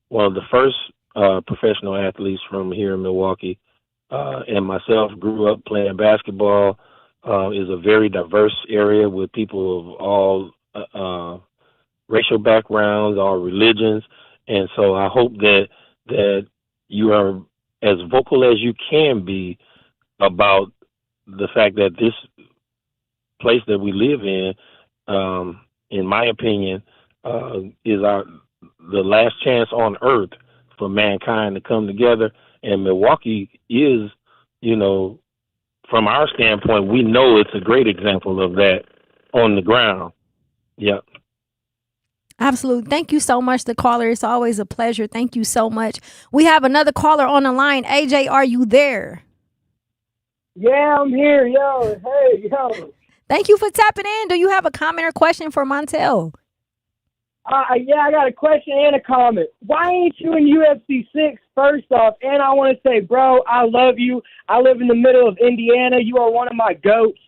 one of the first professional athletes from here in Milwaukee, and myself grew up playing basketball, is a very diverse area with people of all racial backgrounds, all religions. And so I hope that you are as vocal as you can be about the fact that this place that we live in my opinion, is the last chance on earth for mankind to come together. And Milwaukee is, you know, from our standpoint, we know it's a great example of that. on the ground. Yep. Absolutely. Thank you so much, the caller. It's always a pleasure. Thank you so much. We have another caller on the line. AJ, are you there? Yeah, I'm here. Yo, hey, yo. Thank you for tapping in. Do you have a comment or question for Montel? Yeah, I got a question and a comment. Why ain't you in UFC 6 first off? And I want to say, bro, I love you. I live in the middle of Indiana. You are one of my goats.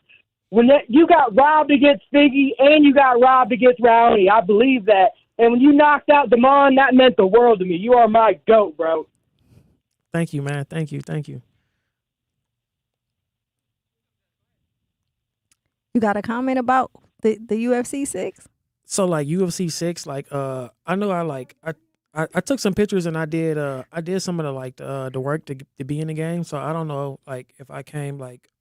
You got robbed against Figgy and you got robbed against Rowney. I believe that. And when you knocked out Damon, that meant the world to me. You are my goat, bro. Thank you, man. Thank you. You got a comment about the UFC 6? So like UFC 6, like I know I took some pictures and I did some of the work to be in the game. So I don't know like if I came like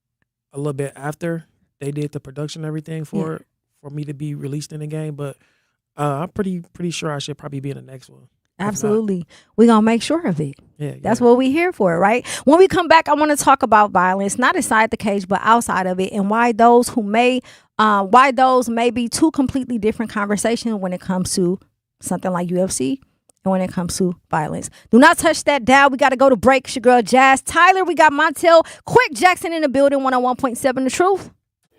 a little bit after they did the production and everything for me to be released in the game, but I'm pretty sure I should probably be in the next one. Absolutely. We're going to make sure of it. Yeah, That's what we're here for, right? When we come back, I want to talk about violence, not inside the cage, but outside of it, and why those may be two completely different conversations when it comes to something like UFC and when it comes to violence. Do not touch that dial. We got to go to break. It's your girl, Jazz Tyler. We got Montel Quick Jackson in the building, 101.7 The Truth.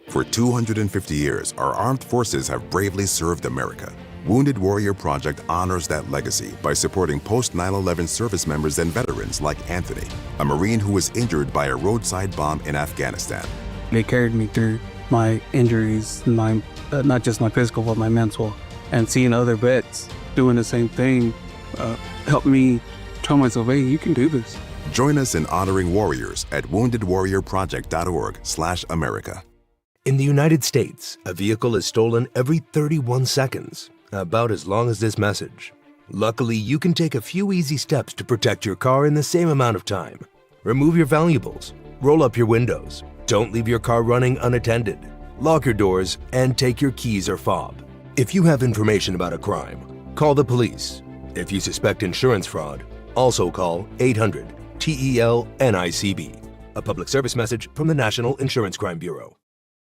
For 250 years, our armed forces have bravely served America. Wounded Warrior Project honors that legacy by supporting post-9/11 service members and veterans like Anthony, a Marine who was injured by a roadside bomb in Afghanistan. They carried me through my injuries, not just my physical, but my mental. And seeing other vets doing the same thing helped me tell myself, hey, you can do this. Join us in honoring warriors at woundedwarriorproject.org/America. In the United States, a vehicle is stolen every 31 seconds, about as long as this message. Luckily, you can take a few easy steps to protect your car in the same amount of time. Remove your valuables, roll up your windows, don't leave your car running unattended, lock your doors, and take your keys or fob. If you have information about a crime, call the police. If you suspect insurance fraud, also call 800-TEL-NICB. A public service message from the National Insurance Crime Bureau.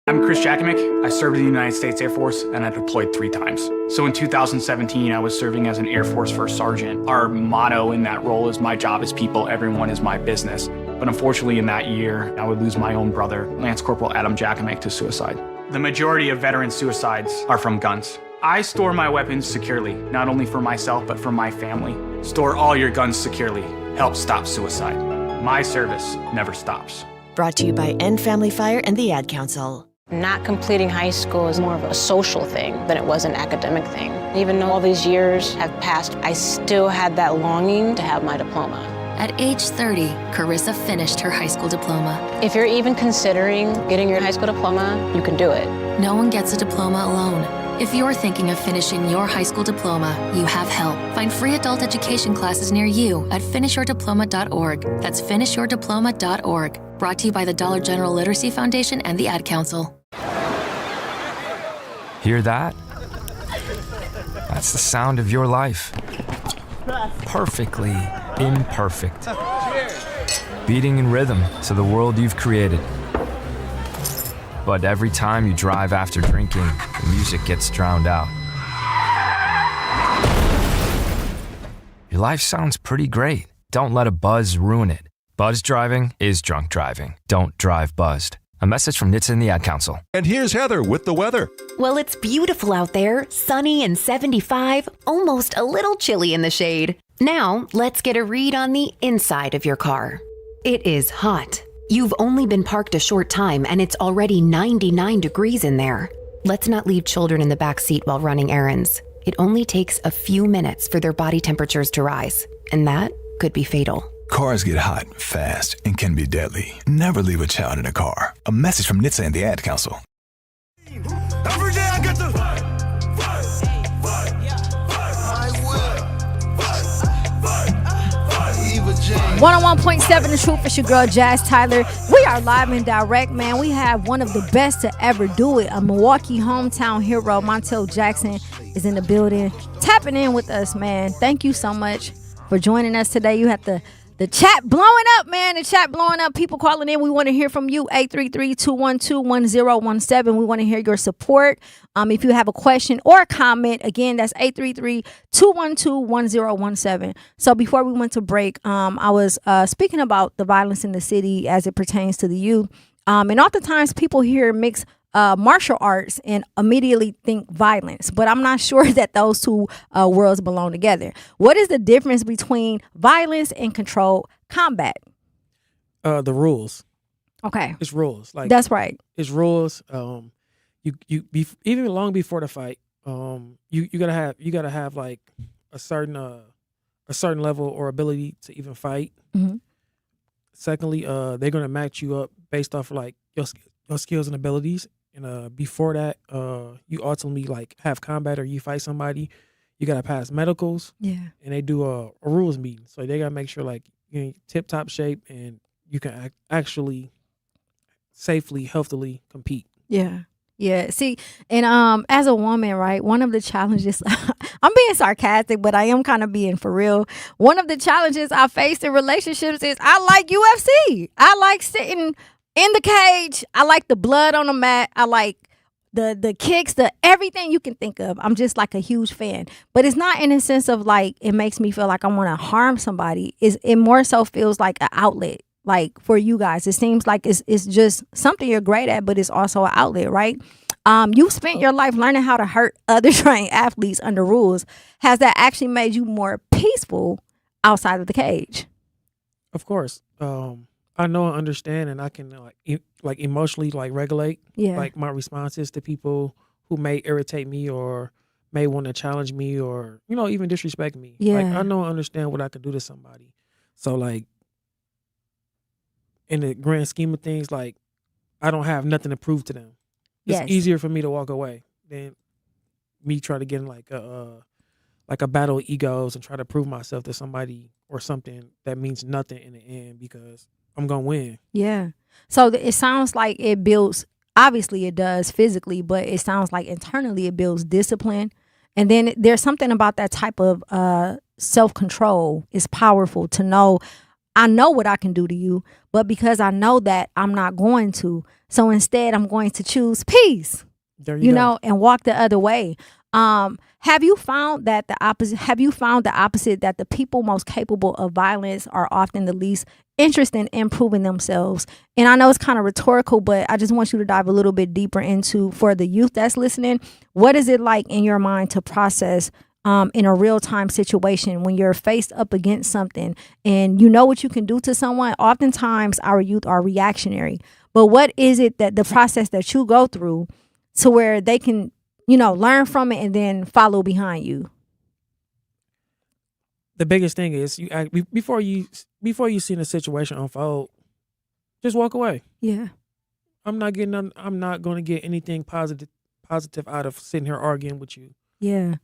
I'm Chris Jackamick. I served in the United States Air Force and I deployed 3 times. So in 2017, I was serving as an Air Force First Sergeant. Our motto in that role is my job is people, everyone is my business. But unfortunately in that year, I would lose my own brother, Lance Corporal Adam Jackamick, to suicide. The majority of veteran suicides are from guns. I store my weapons securely, not only for myself, but for my family. Store all your guns securely. Help stop suicide. My service never stops. Brought to you by End Family Fire and the Ad Council. Not completing high school is more of a social thing than it was an academic thing. Even though all these years have passed, I still had that longing to have my diploma. At age 30, Carissa finished her high school diploma. If you're even considering getting your high school diploma, you can do it. No one gets a diploma alone. If you're thinking of finishing your high school diploma, you have help. Find free adult education classes near you at finishyourdiploma.org. That's finishyourdiploma.org. Brought to you by the Dollar General Literacy Foundation and the Ad Council. Hear that? That's the sound of your life. Perfectly imperfect. Beating in rhythm to the world you've created. But every time you drive after drinking, the music gets drowned out. Your life sounds pretty great. Don't let a buzz ruin it. Buzz driving is drunk driving. Don't drive buzzed. A message from NHTSA and the Ad Council. And here's Heather with the weather. Well, it's beautiful out there, sunny and 75, almost a little chilly in the shade. Now, let's get a read on the inside of your car. It is hot. You've only been parked a short time and it's already 99 degrees in there. Let's not leave children in the back seat while running errands. It only takes a few minutes for their body temperatures to rise, and that could be fatal. Cars get hot, fast, and can be deadly. Never leave a child in a car. A message from NHTSA and the Ad Council. Every day I get to fight. 101.7 The Truth. It's your girl, Jazz Tyler. We are live and direct, man. We have one of the best to ever do it. A Milwaukee hometown hero, Montel Jackson, is in the building, tapping in with us, man. Thank you so much for joining us today. You have to The chat blowing up, man. The chat blowing up. People calling in. We want to hear from you. 833-212-1017. We want to hear your support. If you have a question or a comment, again, that's 833-212-1017. So before we went to break, I was speaking about the violence in the city as it pertains to the youth. And oftentimes people hear mixed martial arts and immediately think violence, but I'm not sure that those two worlds belong together. What is the difference between violence and controlled combat? The rules. Okay, it's rules. Like that's right. It's rules. Even long before the fight, you gotta have like a certain level or ability to even fight. Mm-hmm. Secondly, they're gonna match you up based off of like your skills and abilities. And before that, you ultimately like have combat or you fight somebody, you gotta pass medicals. Yeah. And they do a rules meeting, so they gotta make sure like you're in tip top shape and you can actually safely, healthily compete. Yeah. Yeah. See, and as a woman, right, one of the challenges I'm being sarcastic, but I am kind of being for real. One of the challenges I face in relationships is I like UFC. I like sitting in the cage. I like the blood on the mat. I like the kicks, the everything you can think of. I'm just like a huge fan. But it's not in a sense of like it makes me feel like I want to harm somebody. It more so feels like an outlet. Like for you guys, it seems like it's just something you're great at, but it's also an outlet, right? You spent your life learning how to hurt other trained athletes under rules. Has that actually made you more peaceful outside of the cage? Of course. I know and understand, and I can like emotionally like regulate like my responses to people who may irritate me or may want to challenge me or even disrespect me. Yeah. Like I know and understand what I could do to somebody. So like in the grand scheme of things, like I don't have nothing to prove to them. It's easier for me to walk away than me try to get in like a battle of egos and try to prove myself to somebody or something that means nothing in the end because I'm gonna win. Yeah. So it sounds like it builds. Obviously, it does physically, but it sounds like internally it builds discipline. And then there's something about that type of self-control. It's powerful to know. I know what I can do to you, but because I know that I'm not going to, so instead I'm going to choose peace. There you go. And walk the other way. Have you found that the opposite? Have you found the opposite, that the people most capable of violence are often the least interested in improving themselves? And I know it's kind of rhetorical, but I just want you to dive a little bit deeper into, for the youth that's listening, what is it like in your mind to process in a real-time situation when you're faced up against something and you know what you can do to someone? Oftentimes our youth are reactionary, but what is it that the process that you go through to where they can learn from it and then follow behind you? The biggest thing is you act before you see the situation unfold, just walk away. Yeah. I'm not going to get anything positive out of sitting here arguing with you. Yeah.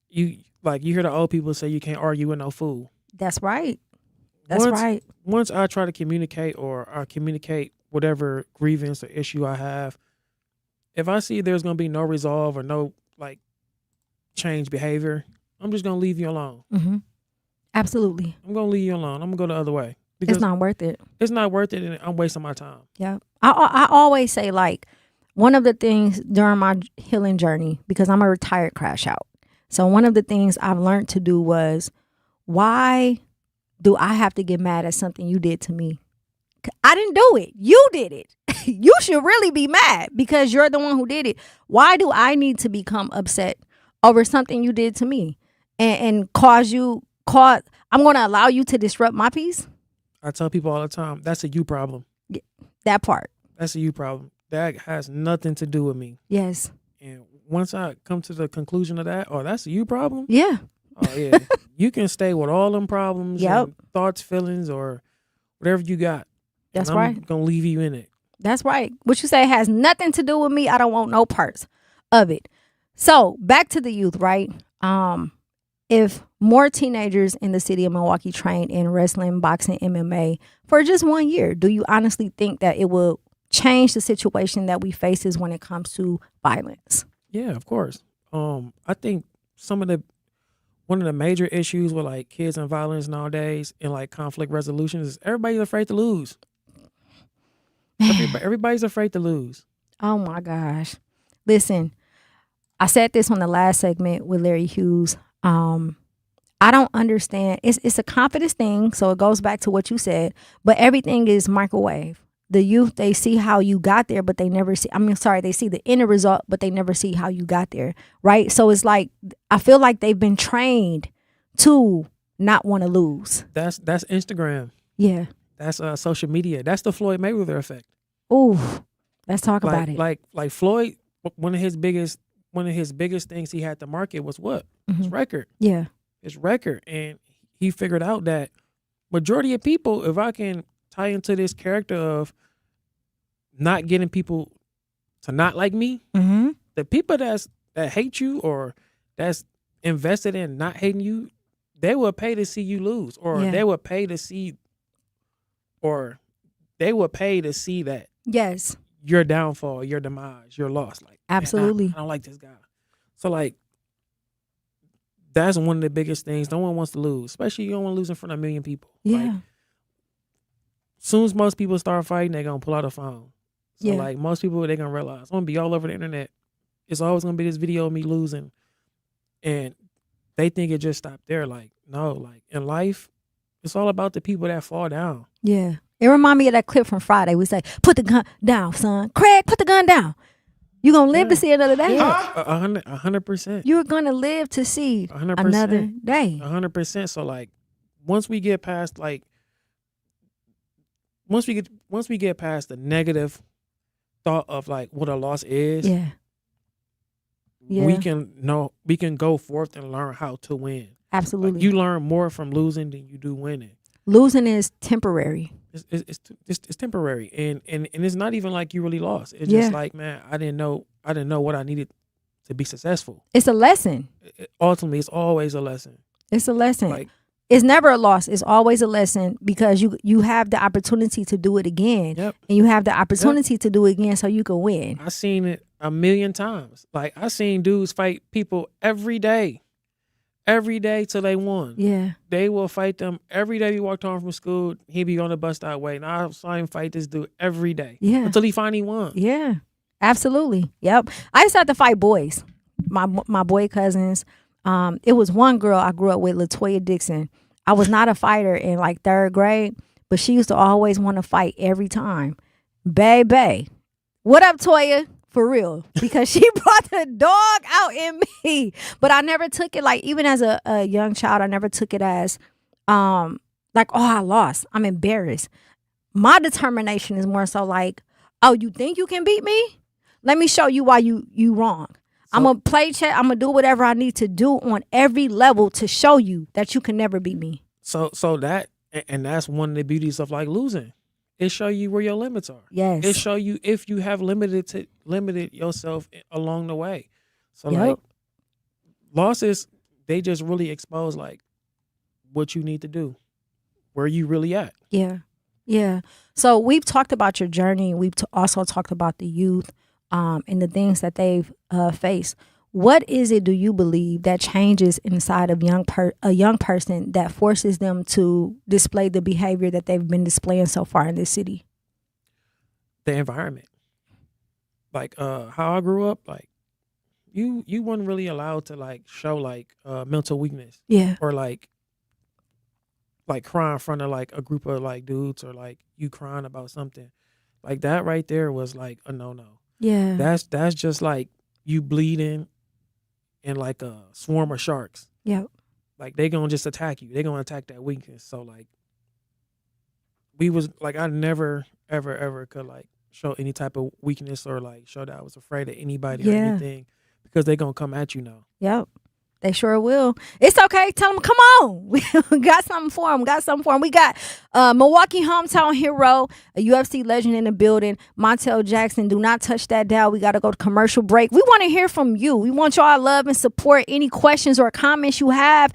You hear the old people say you can't argue with no fool. That's right. That's right. Once I try to communicate or I communicate whatever grievance or issue I have, if I see there's going to be no resolve or no like change behavior, I'm just going to leave you alone. Mm-hmm. Absolutely. I'm going to leave you alone. I'm going to go the other way. Because it's not worth it. It's not worth it, and I'm wasting my time. Yeah. I always say, like, one of the things during my healing journey, because I'm a retired crash out. So one of the things I've learned to do was, why do I have to get mad at something you did to me? I didn't do it. You did it. You should really be mad because you're the one who did it. Why do I need to become upset over something you did to me and I'm going to allow you to disrupt my peace? I tell people all the time, that's a you problem. Yeah, that part. That's a you problem. That has nothing to do with me. Yes. And once I come to the conclusion of that, that's a you problem? Yeah. Oh, yeah. You can stay with all them problems and thoughts, feelings, or whatever you got. That's I'm right. Going to leave you in it. That's right. What you say has nothing to do with me. I don't want no parts of it. So back to the youth, right? If more teenagers in the city of Milwaukee trained in wrestling, boxing, MMA for just 1 year, do you honestly think that it will change the situation that we faces when it comes to violence? Yeah, of course. I think one one of the major issues with like kids and violence nowadays and like conflict resolution is everybody's afraid to lose. Everybody's afraid to lose. Oh my gosh. Listen, I said this on the last segment with Larry Hughes. I don't understand. It's a confidence thing, so it goes back to what you said, but everything is microwave. The youth, they see how you got there, but they never see, they see the end result, but they never see how you got there, right? So it's like, I feel like they've been trained to not want to lose. That's Instagram. Yeah. That's social media. That's the Floyd Mayweather effect. Ooh, let's talk about it. Like Floyd, one of his biggest things he had to market was what? His record. Yeah. His record. And he figured out that majority of people, if I can tie into this character of not getting people to not like me, the people that hate you or that's invested in not hating you, they will pay to see you lose, or they will pay to see, that yes, your downfall, your demise, your loss. Like, absolutely, man, I don't like this guy. So like, that's one of the biggest things. No one wants to lose, especially you don't want to lose in front of 1 million people. Yeah. Like, soon as most people start fighting, they're gonna pull out a phone. So like most people, they're gonna realize I'm gonna be all over the internet. It's always gonna be this video of me losing, and they think it just stopped there. Like, no, like in life, it's all about the people that fall down. Yeah. It remind me of that clip from Friday. We say, "Put the gun down, son. Craig, put the gun down. You're gonna live to see another day." 100%. You're gonna live to see 100%. another day. 100%. So like, once we get past once we get past the negative thought of like what a loss is, we can go forth and learn how to win. Absolutely. Like, you learn more from losing than you do winning. Losing is temporary. It's temporary, and it's not even like you really lost. It's just like, man, I didn't know what I needed to be successful. It's a lesson. Ultimately, it's always a lesson. It's a lesson. Like, it's never a loss. It's always a lesson because you have the opportunity to do it again, and you have the opportunity to do it again so you can win. I seen it 1,000,000 times. Like, I seen dudes fight people every day till they won. Yeah. They will fight them every day. He walked home from school, he'd be on the bus stop waiting. I saw him fight this dude every day. Yeah. Until he finally won. Yeah. Absolutely. Yep. I used to have to fight boys. My boy cousins. It was one girl I grew up with, LaToya Dixon. I was not a fighter in like 3rd grade, but she used to always want to fight every time. Baby. What up, Toya? For real, because she brought the dog out in me. But I never took it like, even as a young child, I never took it as like, oh, I lost. I'm embarrassed. My determination is more so like, oh, you think you can beat me? Let me show you why you wrong. I'm going to play check. I'm going to do whatever I need to do on every level to show you that you can never beat me. So that's one of the beauties of like losing. It show you where your limits are. Yes. It show you if you have limited yourself along the way. So like losses, they just really expose like what you need to do, where you really at. Yeah. Yeah. So we've talked about your journey. We've also talked about the youth and the things that they've faced. What is it, do you believe, that changes inside of a young person that forces them to display the behavior that they've been displaying so far in this city? The environment. Like how I grew up, like you weren't really allowed to like show like mental weakness. Yeah. Or like cry in front of like a group of like dudes, or like you crying about something. Like that right there was like a no-no. Yeah. That's just like you bleeding in like a swarm of sharks. Yep. Like they gonna just attack you. They gonna attack that weakness. So like we was like, I never ever could like show any type of weakness or like show that I was afraid of anybody or anything, because they gonna come at you now. Yep. They sure will. It's okay. Tell them, come on. We got something for them. We got Milwaukee hometown hero, a UFC legend in the building, Montel Jackson. Do not touch that dial. We got to go to commercial break. We want to hear from you. We want y'all love and support. Any questions or comments you have,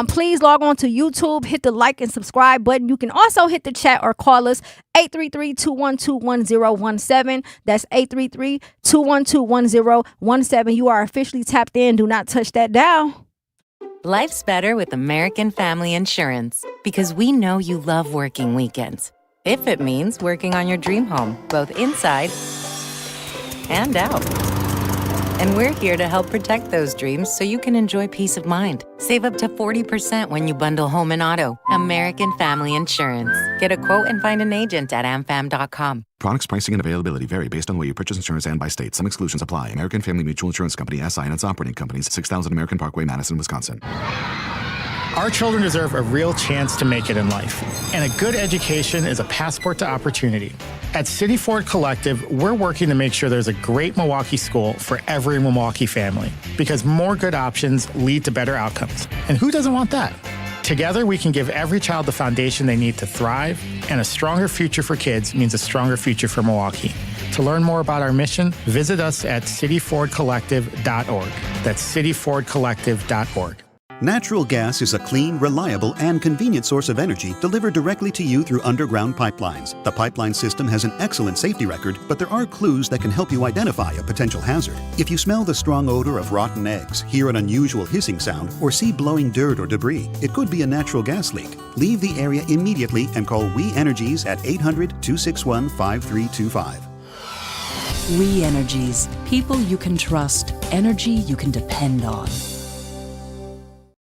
please log on to YouTube. Hit the like and subscribe button. You can also hit the chat or call us 833-212-1017. That's 833-212-1017. You are officially tapped in. Do not touch that dial. Life's better with American Family Insurance because we know you love working weekends. If it means working on your dream home, both inside and out. And we're here to help protect those dreams so you can enjoy peace of mind. Save up to 40% when you bundle home and auto. American Family Insurance. Get a quote and find an agent at amfam.com. Products, pricing, and availability vary based on the way you purchase insurance and by state. Some exclusions apply. American Family Mutual Insurance Company, SI, and its operating companies, 6000 American Parkway, Madison, Wisconsin. Our children deserve a real chance to make it in life, and a good education is a passport to opportunity. At City Ford Collective, we're working to make sure there's a great Milwaukee school for every Milwaukee family, because more good options lead to better outcomes. And who doesn't want that? Together, we can give every child the foundation they need to thrive, and a stronger future for kids means a stronger future for Milwaukee. To learn more about our mission, visit us at cityfordcollective.org. That's cityfordcollective.org. Natural gas is a clean, reliable, and convenient source of energy delivered directly to you through underground pipelines. The pipeline system has an excellent safety record, but there are clues that can help you identify a potential hazard. If you smell the strong odor of rotten eggs, hear an unusual hissing sound, or see blowing dirt or debris, it could be a natural gas leak. Leave the area immediately and call We Energies at 800-261-5325. We Energies. People you can trust. Energy you can depend on.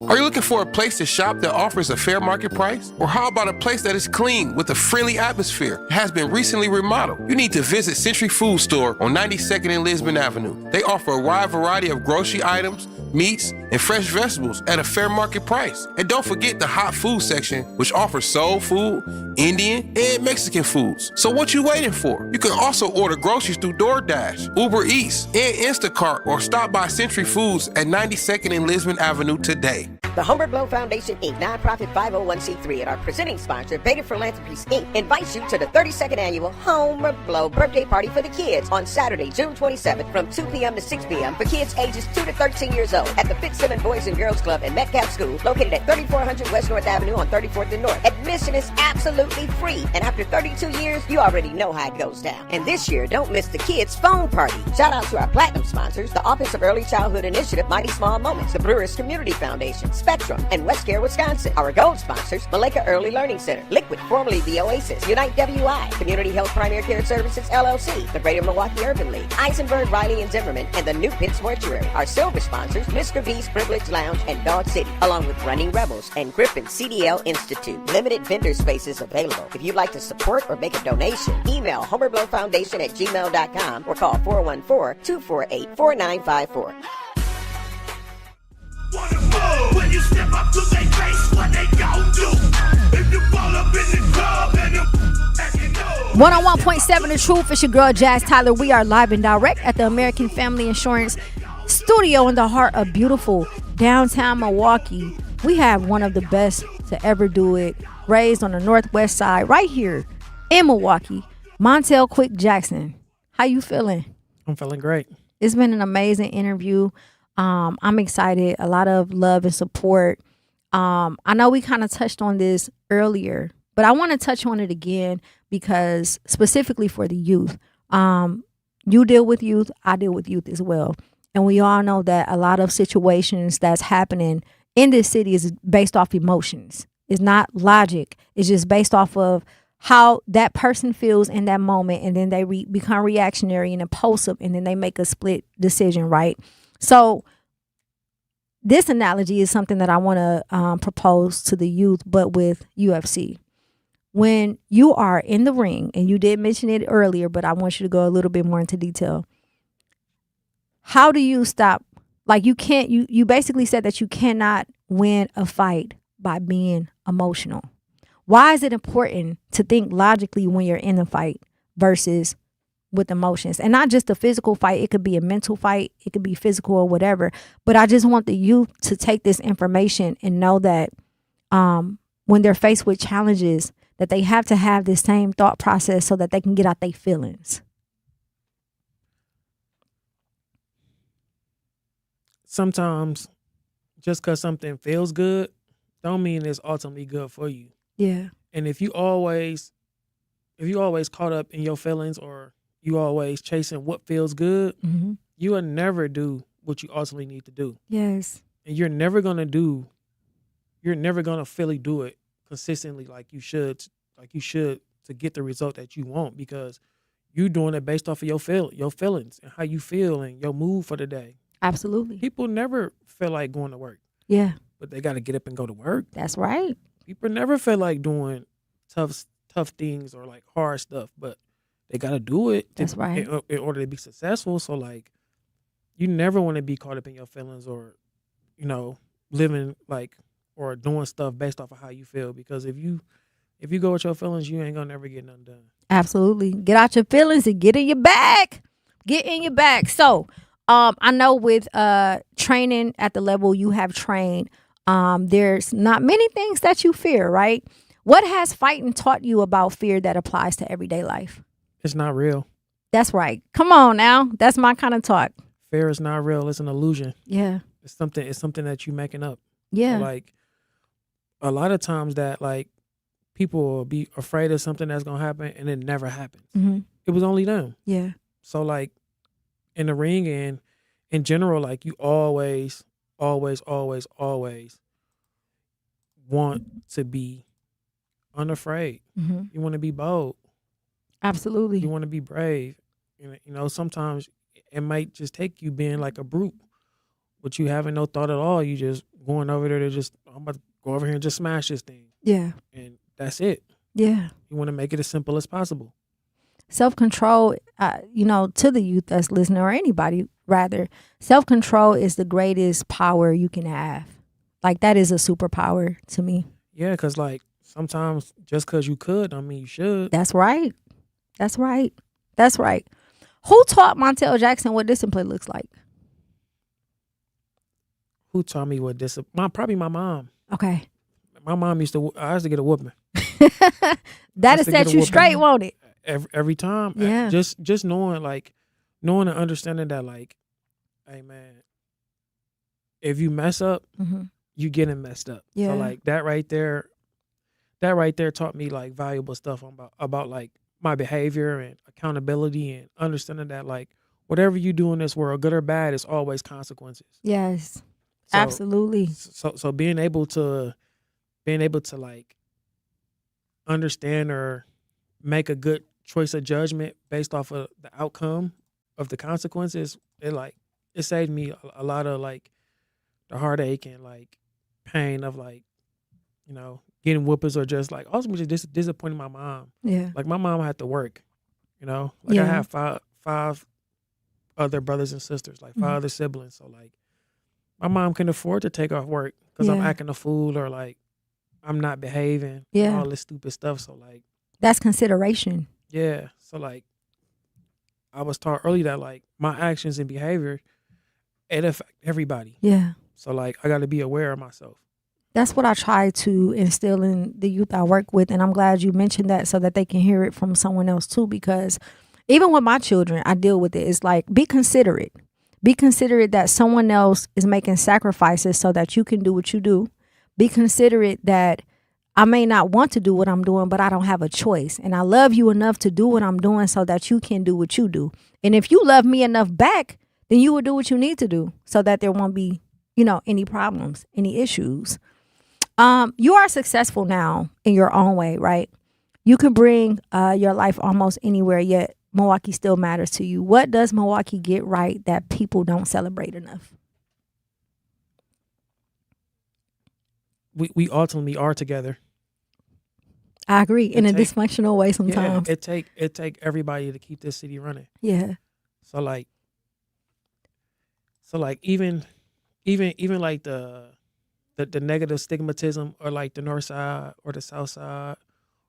Are you looking for a place to shop that offers a fair market price? Or how about a place that is clean with a friendly atmosphere, has been recently remodeled? You need to visit Century Food Store on 92nd and Lisbon Avenue. They offer a wide variety of grocery items, meats, and fresh vegetables at a fair market price. And don't forget the hot food section, which offers soul food, Indian, and Mexican foods. So what you waiting for? You can also order groceries through DoorDash, Uber Eats, and Instacart, or stop by Century Foods at 92nd and Lisbon Avenue today. The Homer Blow Foundation, Inc., nonprofit 501c3, and our presenting sponsor, Beta Philanthropies, Inc., invites you to the 32nd annual Homer Blow birthday party for the kids on Saturday, June 27th from 2 p.m. to 6 p.m. for kids ages 2 to 13 years old at the Fitzsimmons Boys and Girls Club and Metcalf School, located at 3400 West North Avenue on 34th and North. Admission is absolutely free, and after 32 years, you already know how it goes down. And this year, don't miss the kids' phone party. Shout out to our platinum sponsors, the Office of Early Childhood Initiative, Mighty Small Moments, the Brewers Community Foundation, Spectrum, and West Care, Wisconsin. Our gold sponsors, Maleka Early Learning Center, Liquid, formerly the Oasis, Unite WI, Community Health Primary Care Services, LLC, the Greater Milwaukee Urban League, Eisenberg, Riley, and Zimmerman, and the New Pitts Mortuary. Our silver sponsors, Mr. B's Privilege Lounge and Dog City, along with Running Rebels and Griffin CDL Institute. Limited vendor spaces available. If you'd like to support or make a donation, email homerblowfoundation@gmail.com or call 414-248-4954. When you step up to their face, what they gon' do? If you fall up in the club and you 101.7 The Truth. It's your girl Jazz Tyler. We are live and direct at the American Family Insurance Studio in the heart of beautiful downtown Milwaukee. We have one of the best to ever do it, raised on the northwest side, right here in Milwaukee. Montel Quick Jackson. How you feeling? I'm feeling great. It's been an amazing interview. I'm excited. A lot of love and support. I know we kind of touched on this earlier, but I want to touch on it again because specifically for the youth. You deal with youth, I deal with youth as well. And we all know that a lot of situations that's happening in this city is based off emotions. It's not logic. It's just based off of how that person feels in that moment, and then they become reactionary and impulsive, and then they make a split decision, right? So this analogy is something that I want to propose to the youth, but with UFC. When you are in the ring, and you did mention it earlier, but I want you to go a little bit more into detail. How do you stop? Like you basically said that you cannot win a fight by being emotional. Why is it important to think logically when you're in a fight versus with emotions? And not just a physical fight. It could be a mental fight. It could be physical or whatever. But I just want the youth to take this information and know that when they're faced with challenges, that they have to have this same thought process so that they can get out their feelings. Sometimes just because something feels good don't mean it's ultimately good for you. Yeah. And if you always caught up in your feelings, or you always chasing what feels good, Mm-hmm. you will never do what you ultimately need to do. Yes. and you're never gonna fully do it consistently like you should to get the result that you want, because you're doing it based off of your feelings and how you feel and your mood for the day. Absolutely. People never feel like going to work. Yeah. But they got to get up and go to work. That's right. People never feel like doing tough things or like hard stuff, but they got to do it. That's right. In order to be successful. So like, you never want to be caught up in your feelings or, living like or doing stuff based off of how you feel. Because if you go with your feelings, you ain't gonna never get nothing done. Absolutely. Get out your feelings and get in your bag. Get in your bag. So, I know with training at the level you have trained, there's not many things that you fear, right? What has fighting taught you about fear that applies to everyday life? It's not real. That's right. Come on now. That's my kind of talk. Fear is not real. It's an illusion. Yeah. It's something that you're making up. Yeah. So like a lot of times that like people will be afraid of something that's gonna happen and it never happens. Mm-hmm. It was only them. Yeah. So like in the ring and in general, like you always want to be unafraid. Mm-hmm. You want to be bold. Absolutely. You want to be brave. Sometimes it might just take you being like a brute, but you having no thought at all. You just going over there to I'm about to go over here and just smash this thing. Yeah. And that's it. Yeah. You want to make it as simple as possible. Self-control, to the youth that's listening, or anybody rather, self-control is the greatest power you can have. Like, that is a superpower to me. Yeah, because like sometimes just because you could, I mean you should. That's right. That's right. That's right. Who taught Montel Jackson what discipline looks like? Who taught me what discipline? Probably my mom. Okay. My mom I used to get a whooping. That'll set you straight, won't it? Every time. Yeah. Just knowing and understanding that like, hey man, if you mess up, mm-hmm. you getting messed up. Yeah. So like that right there taught me like valuable stuff about like my behavior and accountability and understanding that like whatever you do in this world, good or bad, is always consequences. Yes. So, absolutely. So being able to like understand or make a good choice of judgment based off of the outcome of the consequences, it saved me a lot of like the heartache and like pain of like, getting whoopers or just like ultimately just disappointing my mom. Yeah. Like my mom had to work, I Yeah. have five other brothers and sisters, like 5 other siblings. So like my mom couldn't afford to take off work because I'm Yeah. acting a fool or like I'm not behaving. Yeah. All this stupid stuff. So like, That's consideration. yeah. So like I was taught early that like my actions and behavior, it affect everybody. Yeah. So like I got to be aware of myself. That's what I try to instill in the youth I work with. And I'm glad you mentioned that so that they can hear it from someone else too, because even with my children, I deal with it. It's like, be considerate. Be considerate that someone else is making sacrifices so that you can do what you do. Be considerate that I may not want to do what I'm doing, but I don't have a choice. And I love you enough to do what I'm doing so that you can do what you do. And if you love me enough back, then you will do what you need to do so that there won't be, any problems, any issues. You are successful now in your own way, right? You can bring your life almost anywhere, yet Milwaukee still matters to you. What does Milwaukee get right that people don't celebrate enough? We ultimately are together. I agree. In a dysfunctional way sometimes. Yeah, it take everybody to keep this city running. Yeah. So like even like the negative stigmatism or like the north side or the south side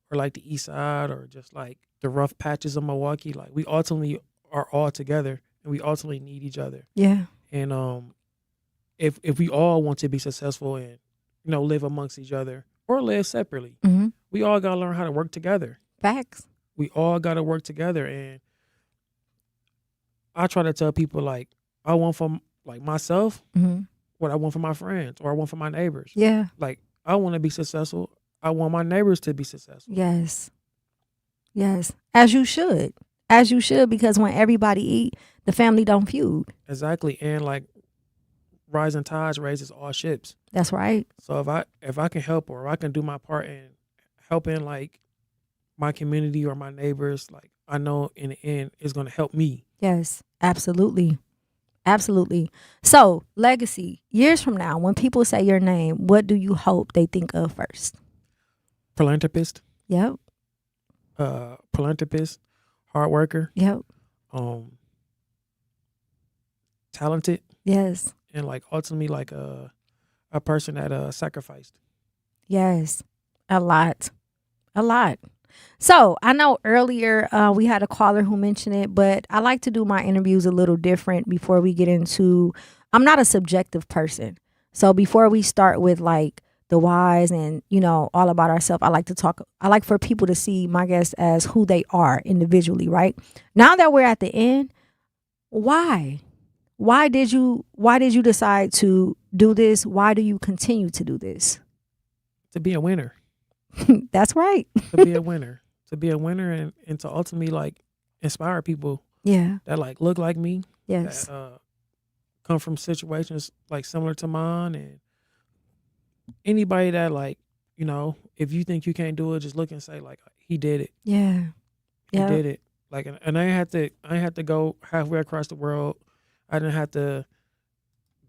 or like the east side or just like the rough patches of Milwaukee, like we ultimately are all together and we ultimately need each other. Yeah. And if we all want to be successful and live amongst each other or live separately, mm-hmm. we all gotta learn how to work together. Facts. We all gotta work together. And I try to tell people like I want for like myself mm-hmm. what I want for my friends or I want for my neighbors. Yeah. Like I want to be successful. I want my neighbors to be successful. Yes. Yes. As you should. As you should, because when everybody eat, the family don't feud. Exactly. And like rising tides raises all ships. That's right. So if I can help, or I can do my part in helping like my community or my neighbors, like I know in the end it's gonna help me. Yes, absolutely. Absolutely. So, legacy. Years from now, when people say your name, what do you hope they think of first? Philanthropist. Yep. Philanthropist, hard worker. Yep. Talented. Yes. And like ultimately like a person that sacrificed. Yes. A lot. So I know earlier we had a caller who mentioned it, but I like to do my interviews a little different before we get into, I'm not a subjective person. So before we start with like the whys and, you know, all about ourselves, I like for people to see my guests as who they are individually, right? Now that we're at the end, why? Why did you decide to do this? Why do you continue to do this? To be a winner. That's right. To be a winner. To be a winner and to ultimately like inspire people. Yeah. That like look like me. Yes. That come from situations like similar to mine, and anybody that like, you know, if you think you can't do it, just look and say like he did it. Yeah. He did it. Like, and I ain't had to go halfway across the world. I didn't have to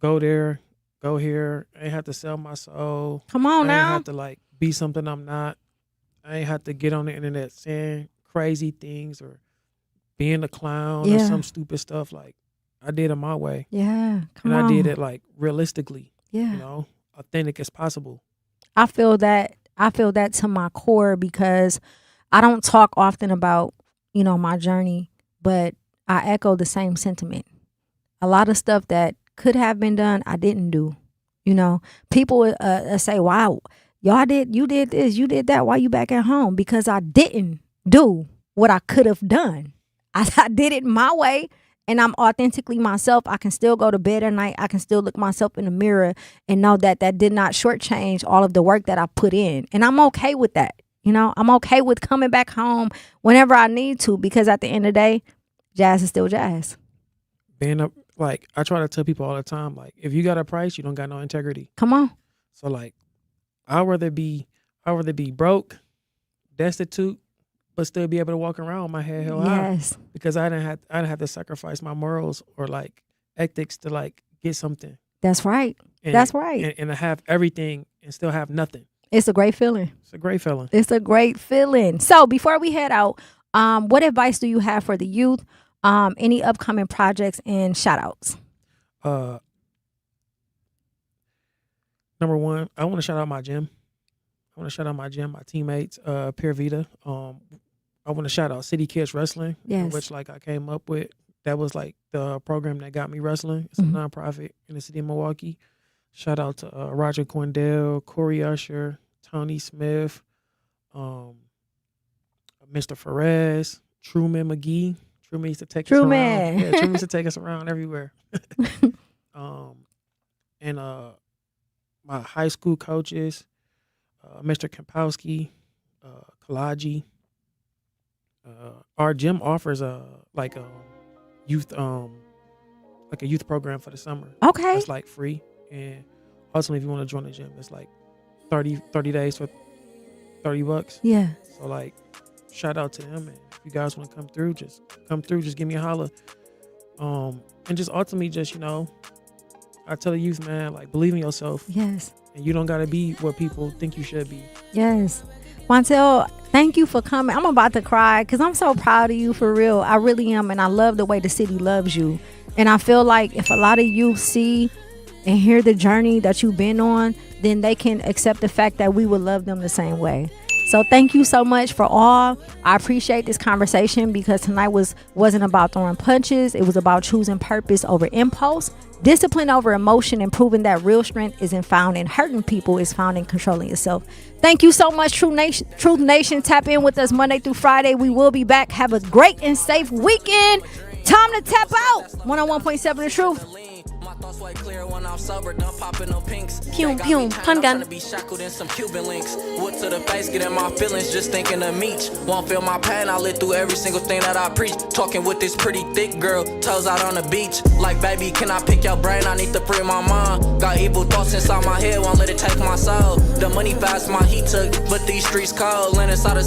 go there, go here. I ain't have to sell my soul. Come on now. I ain't have to like be something I'm not. I ain't have to get on the internet saying crazy things or being a clown or some stupid stuff. Like, I did it my way. Yeah. Come and on. I did it like realistically. Yeah. You know, authentic as possible. I feel that to my core, because I don't talk often about, you know, my journey, but I echo the same sentiment. A lot of stuff that could have been done, I didn't do. You know, people say, wow, you did this, you did that, why you back at home? Because I didn't do what I could have done. I did it my way, and I'm authentically myself. I can still go to bed at night. I can still look myself in the mirror and know that did not shortchange all of the work that I put in. And I'm okay with that. You know, I'm okay with coming back home whenever I need to, because at the end of the day, jazz is still jazz. Being up, like, I try to tell people all the time, like, if you got a price, you don't got no integrity. Come on. So like, I'd rather be broke, destitute, but still be able to walk around with my head held high. Because I didn't have to sacrifice my morals or like ethics to like get something. That's right. That's right. And to have everything and still have nothing. It's a great feeling. It's a great feeling. It's a great feeling. So before we head out, what advice do you have for the youth? Any upcoming projects and shout outs? Number one, I want to shout out my gym. My teammates, Pure Vita. I want to shout out City Kids Wrestling, which like I came up with. That was like the program that got me wrestling. It's a nonprofit in the city of Milwaukee. Shout out to Roger Quindell, Corey Usher, Tony Smith, Mr. Ferez, Truman McGee. Truman used to take us around. Yeah, Truman used to take us around everywhere. And my high school coaches, Mr. Kempowski, Kalaji. Our gym offers a youth program for the summer. Okay. It's like free, and ultimately, if you want to join the gym, it's like 30 days for $30. Yeah. So like, shout out to them, and if you guys want to come through, just come through. Just give me a holler. And just ultimately, just, you know, I tell the youth, man, like, believe in yourself. Yes. And you don't gotta be what people think you should be. Yes. Montel, thank you for coming. I'm about to cry because I'm so proud of you, for real. I really am, and I love the way the city loves you. And I feel like if a lot of youth see and hear the journey that you've been on, then they can accept the fact that we would love them the same way. So thank you so much for all. I appreciate this conversation, because tonight wasn't about throwing punches. It was about choosing purpose over impulse, discipline over emotion, and proving that real strength isn't found in hurting people, it's found in controlling yourself. Thank you so much, Truth Nation. Tap in with us Monday through Friday. We will be back. Have a great and safe weekend. Time to tap out. 101.7 The Truth. thoughts way clear when I'm sober, done popping no pinks. Pew, pew, pun gun. To be shackled in some Cuban links. Wood to the face, getting my feelings, just thinking of Meech. Won't feel my pain, I live through every single thing that I preach. Talking with this pretty thick girl, toes out on the beach. Like, baby, can I pick your brain? I need to free my mind. Got evil thoughts inside my head, won't let it take my soul. The money fast, my heat took, but these streets cold. Land inside a